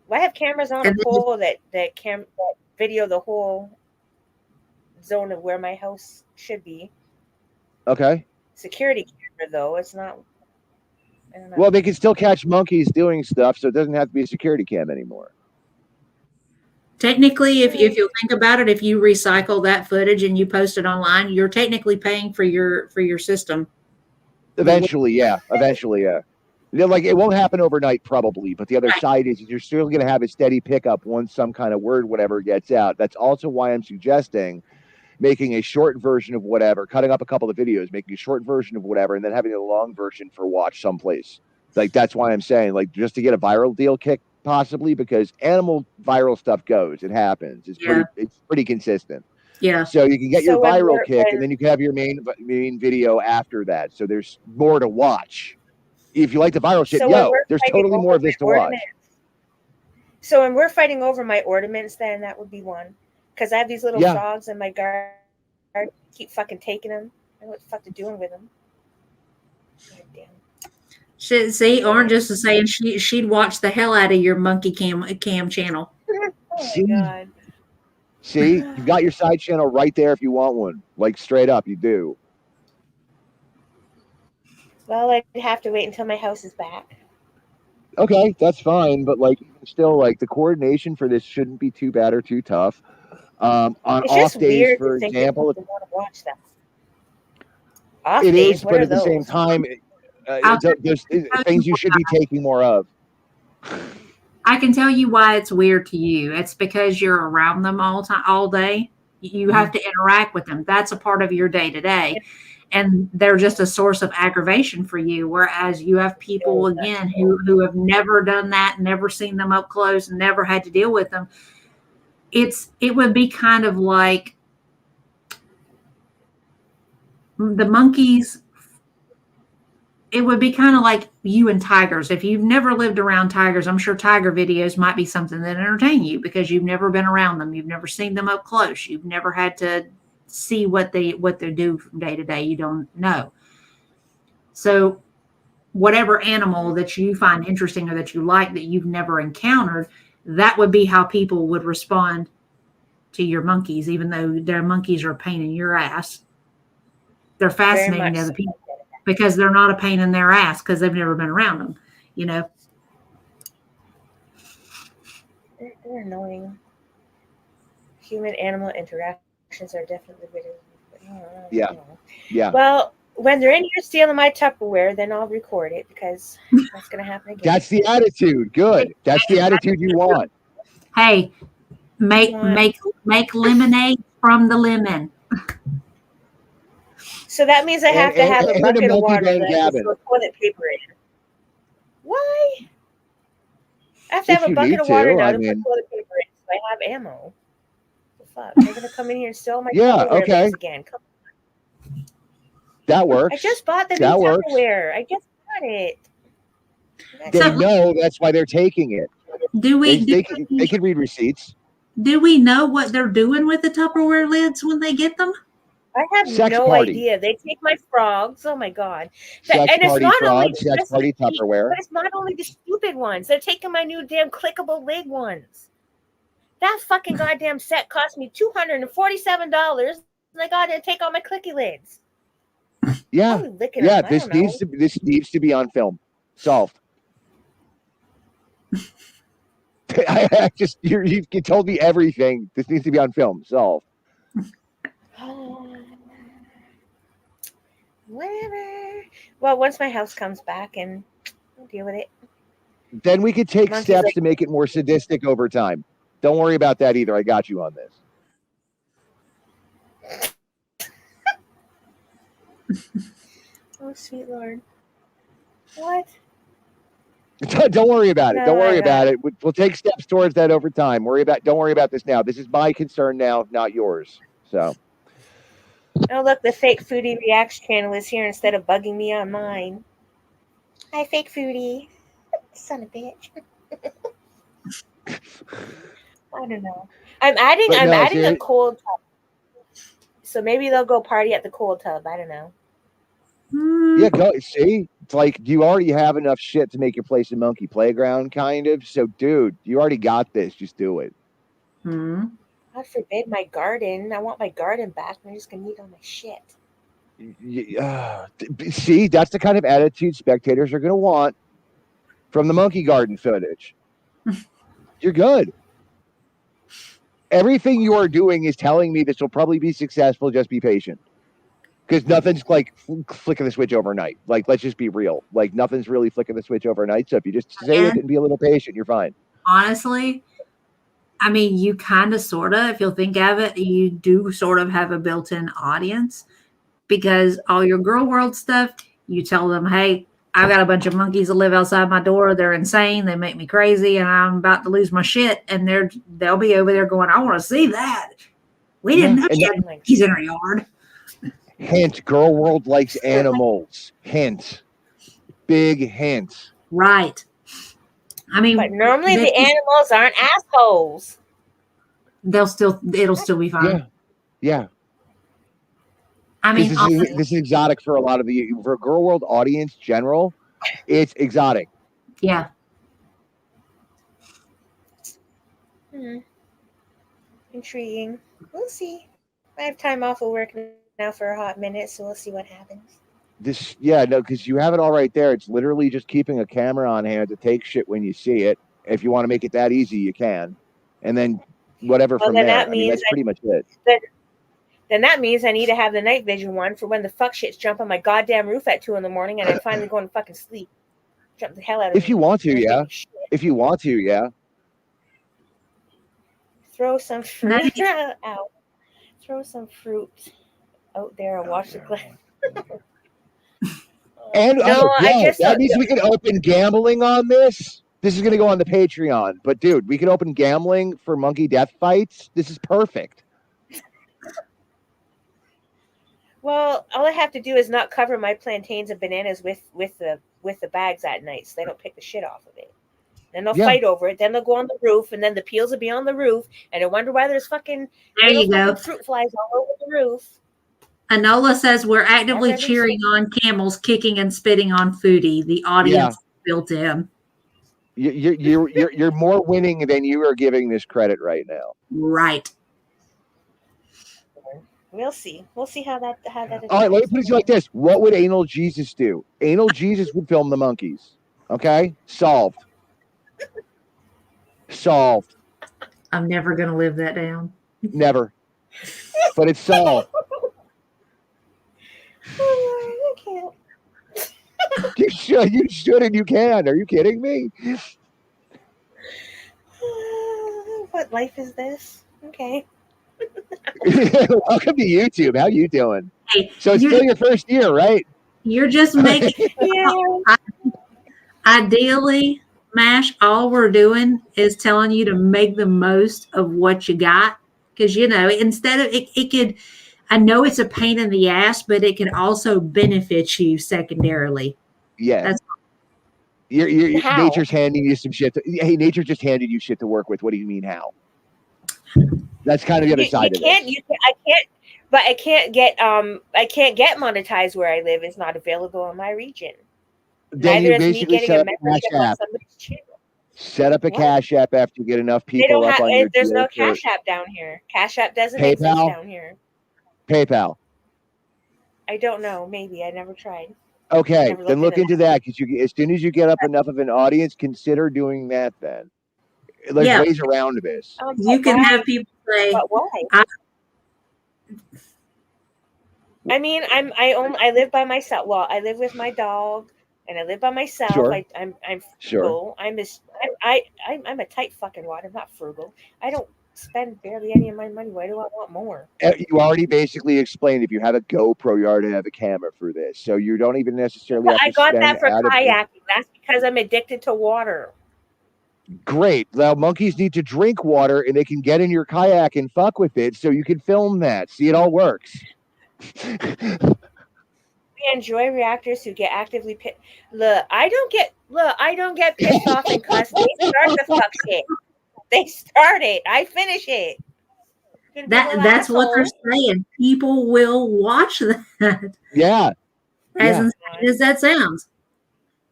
Well, I have cameras on a And then pole that video the whole zone of where my house should be. Okay. Security camera though, it's not. I don't know. Well, they can still catch monkeys doing stuff, so it doesn't have to be a security cam anymore. Technically, if you think about it, if you recycle that footage and you post it online, you're technically paying for your system. Eventually, yeah. Eventually, yeah. You know, like it won't happen overnight, probably. But the other side is you're still going to have a steady pickup once some kind of word, whatever, gets out. That's also why I'm suggesting making a short version of whatever, cutting up a couple of videos, making a short version of whatever, and then having a long version for watch someplace. Like that's why I'm saying, like, just to get a viral deal kick, possibly, because animal viral stuff goes, it happens. It's pretty consistent. Yeah. So you can get your when viral we're- kick, when- and then you can have your main video after that. So there's more to watch. If you like the viral shit, So when yo, we're there's fighting totally more over of this to my watch. ornaments- So when we're fighting over my ornaments, then that would be one. Because I have these little Yeah. frogs in my garden. Keep fucking taking them. I don't know what the fuck they're doing with them. God damn. See, Orange just was saying she'd watch the hell out of your monkey cam channel. Oh See? my god. See, you got your side channel right there if you want one. Like straight up, you do. Well, I'd have to wait until my house is back. Okay, that's fine, but like still, like the coordination for this shouldn't be too bad or too tough. On It's off just days, weird for to think example, that people want to watch that. Off it days, is, what but are at the those? same time, there's things you should be taking more of. I can tell you why it's weird to you. It's because you're around them all day. You have to interact with them. That's a part of your day to day. And they're just a source of aggravation for you. Whereas you have people, again, who have never done that, never seen them up close, never had to deal with them. It would be kind of like the monkeys. It would be kind of like you and tigers. If you've never lived around tigers, I'm sure tiger videos might be something that entertain you because you've never been around them. You've never seen them up close. You've never had to see what they do from day to day. You don't know. So whatever animal that you find interesting or that you like that you've never encountered, that would be how people would respond to your monkeys, even though their monkeys are a pain in your ass. They're fascinating to other people because they're not a pain in their ass because they've never been around them, you know. They're annoying. Human-animal interactions are definitely better. Yeah. Yeah. Well, when they're in here stealing my Tupperware, then I'll record it because that's going to happen again. That's the attitude. Good. That's the attitude you want. Hey, make lemonade from the lemon. So that means I have to have a bucket of water that I Gavin. put toilet paper in. Why? I have to If have a you bucket need of water to, now I to put mean- toilet paper in so I have ammo. The fuck? They're going to come in here and steal my Yeah, Tupperware okay. lids again. Come on. That works. I just bought the That new works. Tupperware. I just got it. They know that's why they're taking it. Do we? They can read receipts. Do we know what they're doing with the Tupperware lids when they get them? I have Sex no party. idea. They take my frogs. Oh my god! Sex and it's party not only frogs, sex just party the feet, Tupperware. but it's not only the stupid ones. They're taking my new damn clickable lid ones. That fucking goddamn set cost me $247, and I got to take all my clicky lids. Yeah. Probably licking Yeah. them. I This don't know. needs to be on film. Solved. I just you told me everything. This needs to be on film. Solved. Whatever. Well, once my house comes back, and we'll deal with it. Then we could take Monkey's steps like- to make it more sadistic over time. Don't worry about that either. I got you on this. Oh, sweet Lord. What? Don't worry about it. No, Don't worry I about it. We'll take steps towards that over time. Don't worry about this now. This is my concern now, not yours. So Oh, look, the fake foodie reacts channel is here instead of bugging me on mine. Hi, fake foodie. Son of a bitch. I don't know. I'm adding a cold tub. So maybe they'll go party at the cold tub. I don't know. Yeah, go see. It's like you already have enough shit to make your place a monkey playground, kind of. So, dude, you already got this. Just do it. God forbid my garden. I want my garden back. I'm just gonna need all my shit. See, that's the kind of attitude spectators are going to want from the monkey garden footage. You're good. Everything you are doing is telling me this will probably be successful. Just be patient. Because nothing's like flicking the switch overnight. Like, let's just be real. Like, nothing's really flicking the switch overnight. So if you just stay with it and be a little patient, you're fine. Honestly, I mean, you kind of, sort of, if you'll think of it, you do sort of have a built-in audience because all your girl world stuff, you tell them, hey, I've got a bunch of monkeys that live outside my door. They're insane. They make me crazy, and I'm about to lose my shit. And they'll be over there going, I want to see that. We didn't know she had monkeys in her yard. Hint, girl world likes animals. Hint. Big hint. Right. I mean, but normally the animals aren't assholes. It'll still be fine. Yeah. I mean, this is exotic for a lot of for a girl world audience general. It's exotic. Yeah. Intriguing. We'll see. I have time off of work now for a hot minute, so we'll see what happens. Because you have it all right there. It's literally just keeping a camera on hand to take shit when you see it. If you want to make it that easy, you can, and then whatever from there. I mean, that's pretty much it. Then that means I need to have the night vision one for when the fuck shits jump on my goddamn roof at 2 a.m. and I'm finally going to fucking sleep. Jump the hell out of me. If you want to, yeah. If you want to, yeah. Throw some fruit out. Throw some fruit out there and watch the glass. And that means we can open gambling on this. This is going to go on the Patreon. But, dude, we can open gambling for monkey death fights. This is perfect. Well, all I have to do is not cover my plantains and bananas with the bags at night, so they don't pick the shit off of it. Then they'll fight over it. Then they'll go on the roof, and then the peels will be on the roof, and I wonder why there's fucking fruit flies all over the roof. Anola says we're actively cheering on camels kicking and spitting on Foodie. The audience built in. You're more winning than you are giving this credit right now. Right. We'll see. We'll see how that. All right, let me put it like this: what would Anal Jesus do? Anal Jesus would film the monkeys. Okay, solved. Solved. I'm never gonna live that down. Never. But it's solved. I can't. You should, and you can. Are you kidding me? What life is this? Okay. Welcome to YouTube. How you doing? Hey, so it's still your first year, right? You're just making. Ideally, Mash, all we're doing is telling you to make the most of what you got, because instead of it could. I know it's a pain in the ass, but it can also benefit you secondarily. Yeah. Nature's handing you some shit. Hey, nature just handed you shit to work with. What do you mean how? That's kind of the other side of it. I can't get monetized where I live. It's not available in my region. Then Neither you is me basically getting a membership on somebody's channel. Set up a Cash App after you get enough people up on your. There's no Cash App down here. Cash App doesn't exist down here. PayPal. I don't know. Maybe I never tried. Okay, then look into that because as soon as you get up enough of an audience, consider doing that. Then there's ways around this. You can have people say, "But why?" I mean, I live by myself. Well, I live with my dog, and I live by myself. Sure. I'm frugal. I'm a tight fucking wad. I'm not frugal. I don't spend barely any of my money. Why do I want more? You already basically explained if you have a GoPro, you already have a camera for this. So you don't even necessarily But have I to got spend that for out of it. kayaking. That's because I'm addicted to water. Great. Now monkeys need to drink water and they can get in your kayak and fuck with it so you can film that. See, it all works. We enjoy reactors who get actively pissed. Look, I don't get pissed off and cuss. They start the fuck shit. They start it. I finish it. Gonna be a little That's what they're asshole. saying. People will watch that. Yeah. As Yeah. insane as that sounds.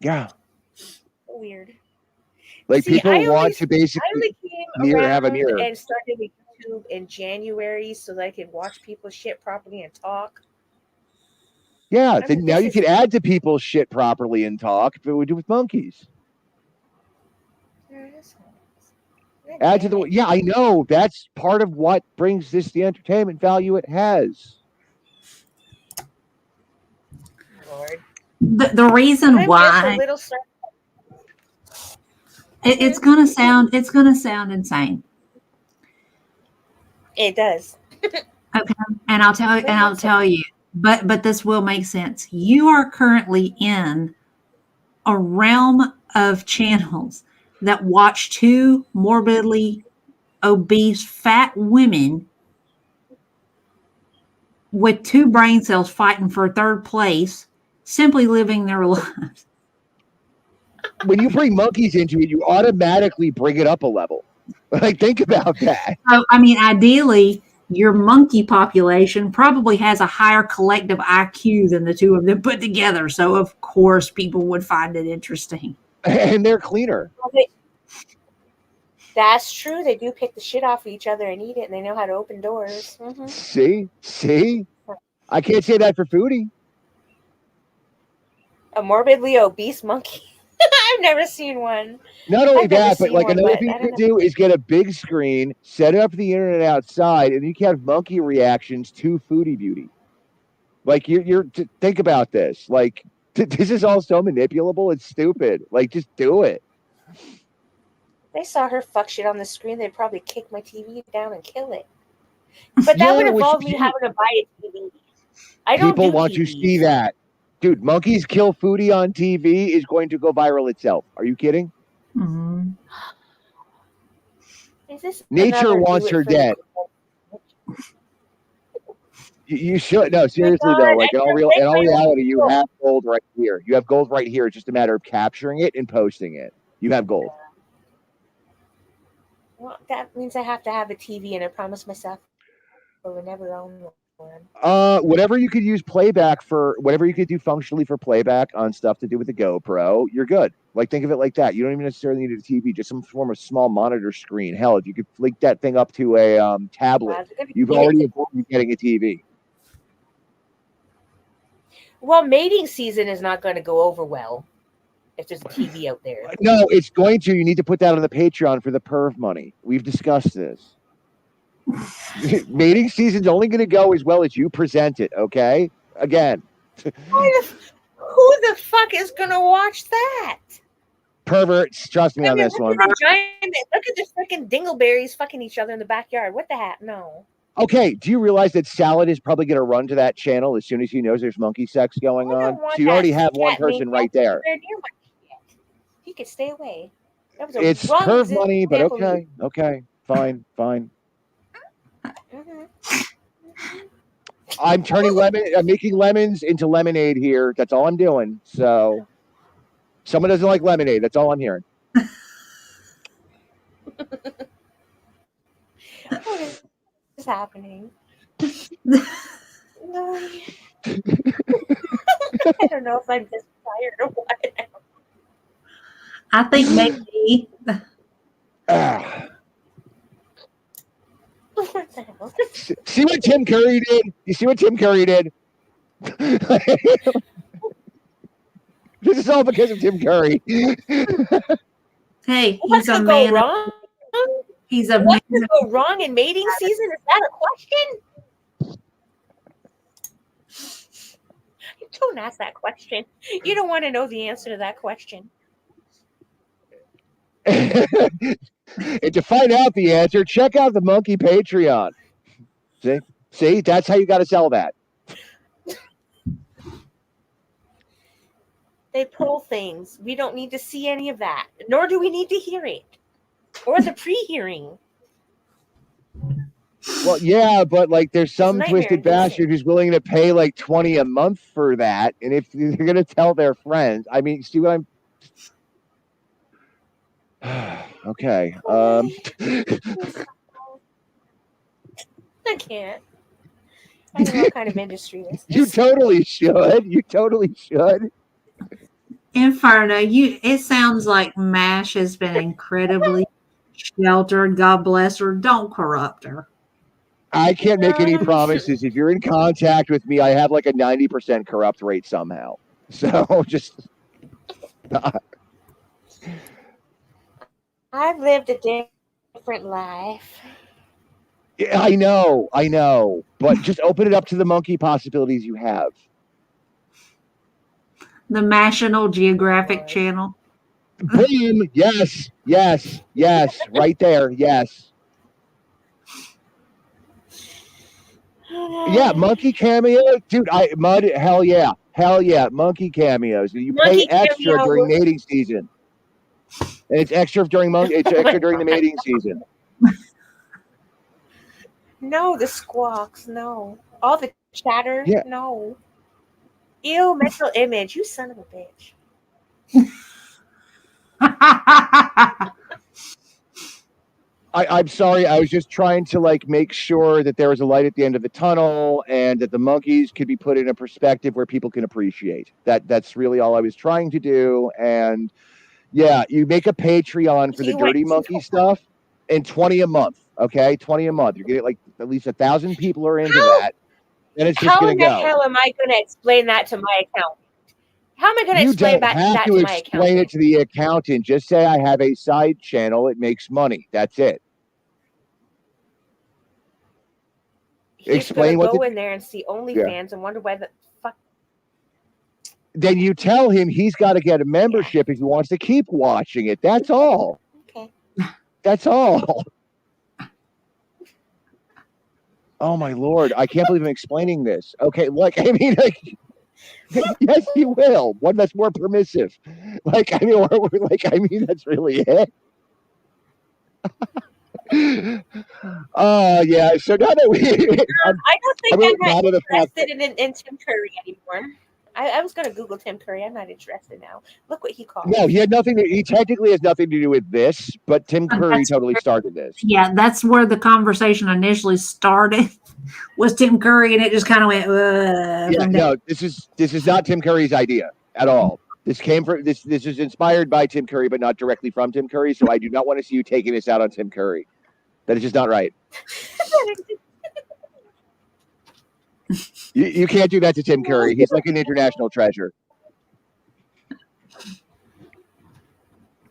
Yeah. Weird. Like See, people want to I basically only came have a around mirror. and started with YouTube in January so that I could watch people shit properly and talk. Yeah. I Then mean, now this you is can add to people's shit properly and talk, but we do with monkeys. they're assholes. God Add to damn the it. yeah, I know. That's part of what brings this the entertainment value it has. Lord. The reason I'm just a why little it's gonna sound insane. It does. Okay. And I'll tell you, but this will make sense. You are currently in a realm of channels that watch two morbidly obese fat women with two brain cells fighting for third place, simply living their lives. When you bring monkeys into it, you automatically bring it up a level. Like, think about that. So, I mean, ideally, your monkey population probably has a higher collective IQ than the two of them put together. So, of course, people would find it interesting. And they're cleaner. That's true. They do pick the shit off of each other and eat it, and they know how to open doors. Mm-hmm. See? I can't say that for Foodie. A morbidly obese monkey. I've never seen one. Not only I've never that, but seen like one, another but thing I you don't could know. do is get a big screen, set it up for the internet outside, and you can have monkey reactions to Foodie Beauty. Like think about this. Like this is all so manipulable. It's stupid. Like just do it. If they saw her fuck shit on the screen, they'd probably kick my TV down and kill it. But that would involve me having to buy a TV. I don't People do want to TVs. see that. Dude, monkeys kill Foodie on TV is going to go viral itself. Are you kidding? Mm-hmm. Is this Nature wants her dead. You should. No, seriously though. Like in all reality, you have gold right here. You have gold right here. It's just a matter of capturing it and posting it. You have gold. Well, that means I have to have a TV, and I promised myself I would never own one. Whatever you could use playback for, whatever you could do functionally for playback on stuff to do with the GoPro, you're good. Like think of it like that. You don't even necessarily need a TV, just some form of small monitor screen. Hell, if you could link that thing up to a tablet, you've already avoided getting a TV. Well, mating season is not going to go over well if there's a TV out there. No, it's going to. You need to put that on the Patreon for the perv money. We've discussed this. Mating season's only going to go as well as you present it, okay? Again. Who the fuck is going to watch that? Perverts, trust me on this one. Look at the freaking dingleberries fucking each other in the backyard. What the heck? No. Okay, do you realize that Salad is probably going to run to that channel as soon as he knows there's monkey sex going on? So you already have one person right there. He could stay away. That was a It's wrong perv money, but example. okay, fine. I'm making lemons into lemonade here. That's all I'm doing. So someone doesn't like lemonade. That's all I'm hearing. What is happening? No. I don't know if I'm just tired or what. I think maybe. What the hell? See what Tim Curry did? You see what Tim Curry did? This is all because of Tim Curry. Hey, What could go wrong? What could go wrong in mating season? Is that a question? Don't ask that question. You don't want to know the answer to that question. And to find out the answer, check out the Monkey Patreon. See, that's how you got to sell that. They pull things. We don't need to see any of that, nor do we need to hear it, or the pre-hearing. Well, yeah, but like there's some nightmare twisted inducing. bastard who's willing to pay like $20 a month for that. And if they're gonna tell their friends, I mean, see what I'm okay. I can't. I don't know what kind of industry this You is. totally should. You totally should. Inferno, it sounds like MASH has been incredibly sheltered. God bless her. Don't corrupt her. I can't make No, any don't be promises. If you're in contact with me, I have like a 90% corrupt rate somehow. So just I've lived a different life. yeah, I know. But just open it up to the monkey possibilities you have. The National Geographic Channel. Boom! Yes. Right there. Yes. Yeah, monkey cameo, dude. Hell yeah, monkey cameos. You Monkey pay extra cameo. during mating season, and it's extra during the mating season. No, the squawks. No, all the chatter. Yeah. No. Ew, mental image. You son of a bitch. I'm sorry. I was just trying to like make sure that there was a light at the end of the tunnel, and that the monkeys could be put in a perspective where people can appreciate. That's really all I was trying to do. And yeah, you make a Patreon for the dirty monkey stuff, and $20 a month. Okay, $20 a month. You're getting like at least 1,000 people are into that, and it's just How gonna in the go. hell am I going to explain that to my accountant? How am I going to You explain don't have that to to my explain accountant? it to the accountant. Just say I have a side channel. It makes money. That's it. He's Explain gonna what go in there and see OnlyFans and wonder why the fuck. Then you tell him he's got to get a membership if he wants to keep watching it. That's all. Okay. That's all. Oh my Lord. I can't believe I'm explaining this. Okay, look, I mean, like, yes, you will. One that's more permissive. Like, I mean, that's really it. Yeah. So now that we, I don't think really I'm proud of the fact interested in Tim Curry anymore. I was going to Google Tim Curry. I'm not interested now. Look what he called. No, he technically has nothing to do with this, but Tim Curry totally started this. Yeah, that's where the conversation initially started. Was Tim Curry, and it just kind of went. Yeah, no, this is not Tim Curry's idea at all. This came from this is inspired by Tim Curry, but not directly from Tim Curry. So I do not want to see you taking this out on Tim Curry. That is just not right. You can't do that to Tim Curry. He's like an international treasure.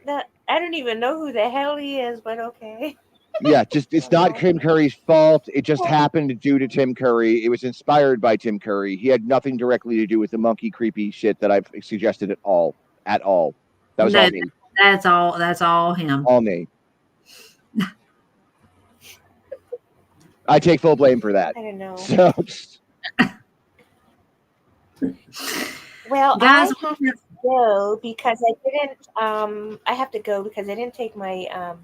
I don't even know who the hell he is, but okay. Yeah, just it's not Tim Curry's fault. It just happened due to Tim Curry. It was inspired by Tim Curry. He had nothing directly to do with the monkey creepy shit that I've suggested at all. That was all me. That's all him. All me. I take full blame for that. I don't know. So, well, Guys, I have to go because I have to go because I didn't take my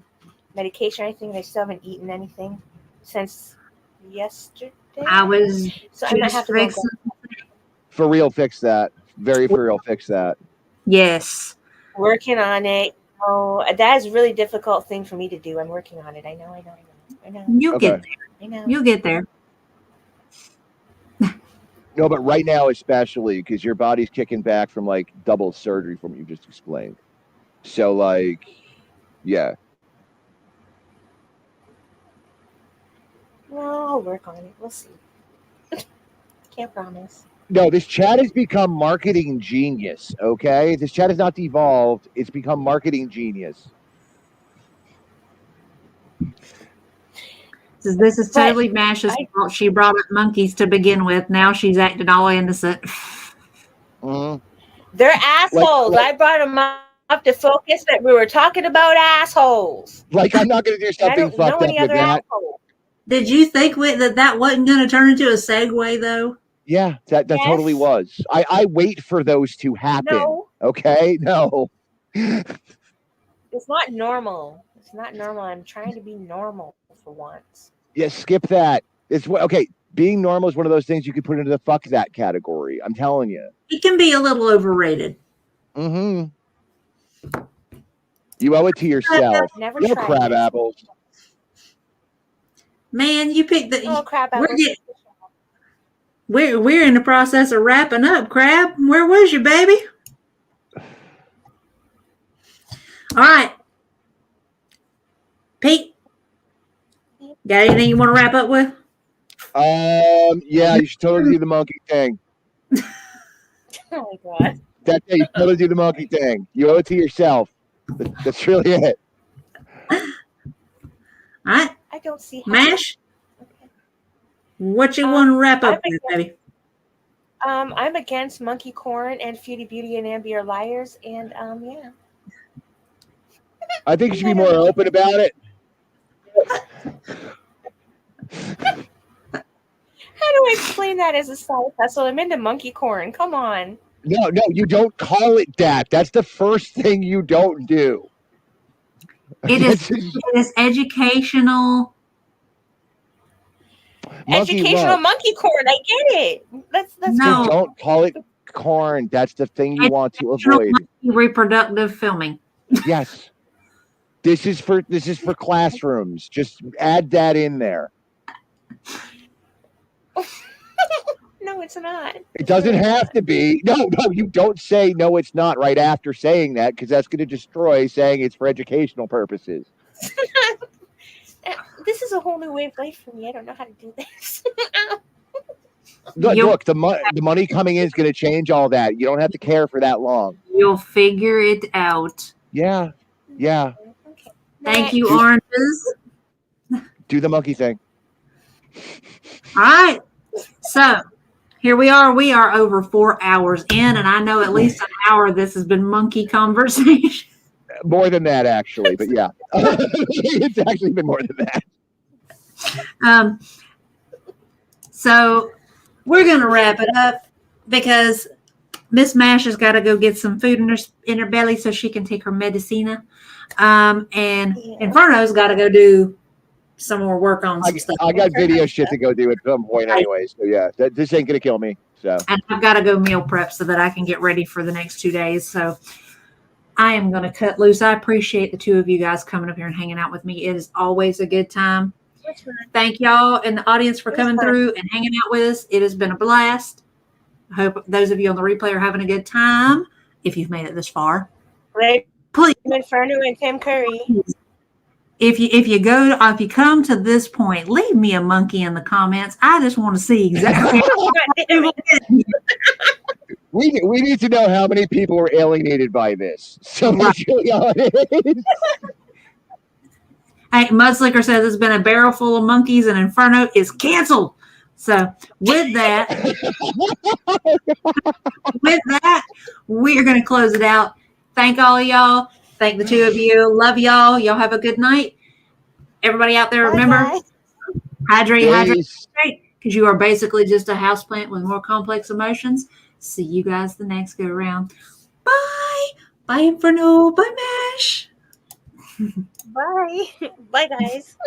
medication or anything, and I still haven't eaten anything since yesterday. I was so I might have to go. For real, fix that. Very for real, fix that. Yes. Working on it. Oh, that is a really difficult thing for me to do. I'm working on it. I know. You'll get there. I know. You'll get there. No, but right now especially because your body's kicking back from like double surgery from what you just explained. So like, yeah. Well, I'll work on it. We'll see. Can't promise. No, this chat has become marketing genius, okay? This chat has not devolved. It's become marketing genius. This is totally Mash's fault. She brought up monkeys to begin with. Now she's acting all innocent. Mm-hmm. They're assholes. I brought them to focus that we were talking about assholes. Like, I'm not going to do And I something don't know fucked up any with other that. assholes. Did you think that wasn't going to turn into a segue, though? Yeah, that Yes. totally was. I wait for those to happen. No. Okay? No. It's not normal. It's not normal. I'm trying to be normal for once. Yeah, skip that. It's okay. Being normal is one of those things you could put into the fuck that category. I'm telling you. It can be a little overrated. Mm-hmm. You owe it to yourself. Never No tried crab it. apples. Man, you picked the. Oh, crap. We're in the process of wrapping up, Crab. Where was you, baby? All right. Pete, got anything you want to wrap up with? Yeah, you should totally do the monkey thing. Oh, my God. That's it. You should totally do the monkey thing. You owe it to yourself. That's really it. All right. I don't see how. Mash, what you want to wrap up with, baby? I'm against Monkey Corn and Feudy Beauty and Ambi are liars. And, yeah. I think you should be more open about it. How do I explain that as a side hustle? I'm into Monkey Corn. Come on. No, you don't call it that. That's the first thing you don't do. It is educational. Educational monkey corn. I get it. That's no. Don't call it corn. That's the thing you want to avoid. Reproductive filming. Yes. This is for classrooms. Just add that in there. No, it's not. It doesn't have to be. No, you don't say no, it's not right after saying that, because that's going to destroy saying it's for educational purposes. This is a whole new way of life for me. I don't know how to do this. Look, the money coming in is going to change all that. You don't have to care for that long. You'll figure it out. Yeah. Okay. Thank you, oranges. Do the monkey thing. All right. So here we are. We are over 4 hours in, and I know at least an hour of this has been monkey conversation. More than that, actually, but yeah. It's actually been more than that. So we're going to wrap it up because Miss Mash has got to go get some food in her belly so she can take her medicina. And Inferno's got to go do some more work on some stuff. I got video shit to go do at some point anyway. So yeah, this ain't going to kill me. So. And I've got to go meal prep so that I can get ready for the next 2 days. So I am going to cut loose. I appreciate the two of you guys coming up here and hanging out with me. It is always a good time. Thank y'all in the audience for coming through and hanging out with us. It has been a blast. I hope those of you on the replay are having a good time. If you've made it this far, Right. please. Inferno and Tim Curry. If you come to this point, leave me a monkey in the comments. I just want to see exactly. We need to know how many people were alienated by this. So that's really all it is. Hey, Mudslicker says it's been a barrel full of monkeys and Inferno is canceled. So with that, we're going to close it out. Thank all of y'all. Thank the two of you. Love y'all. Y'all have a good night. Everybody out there, remember, hydrate, because you are basically just a houseplant with more complex emotions. See you guys the next go around. Bye. Bye, Inferno. Bye, Mash. Bye. Bye, guys.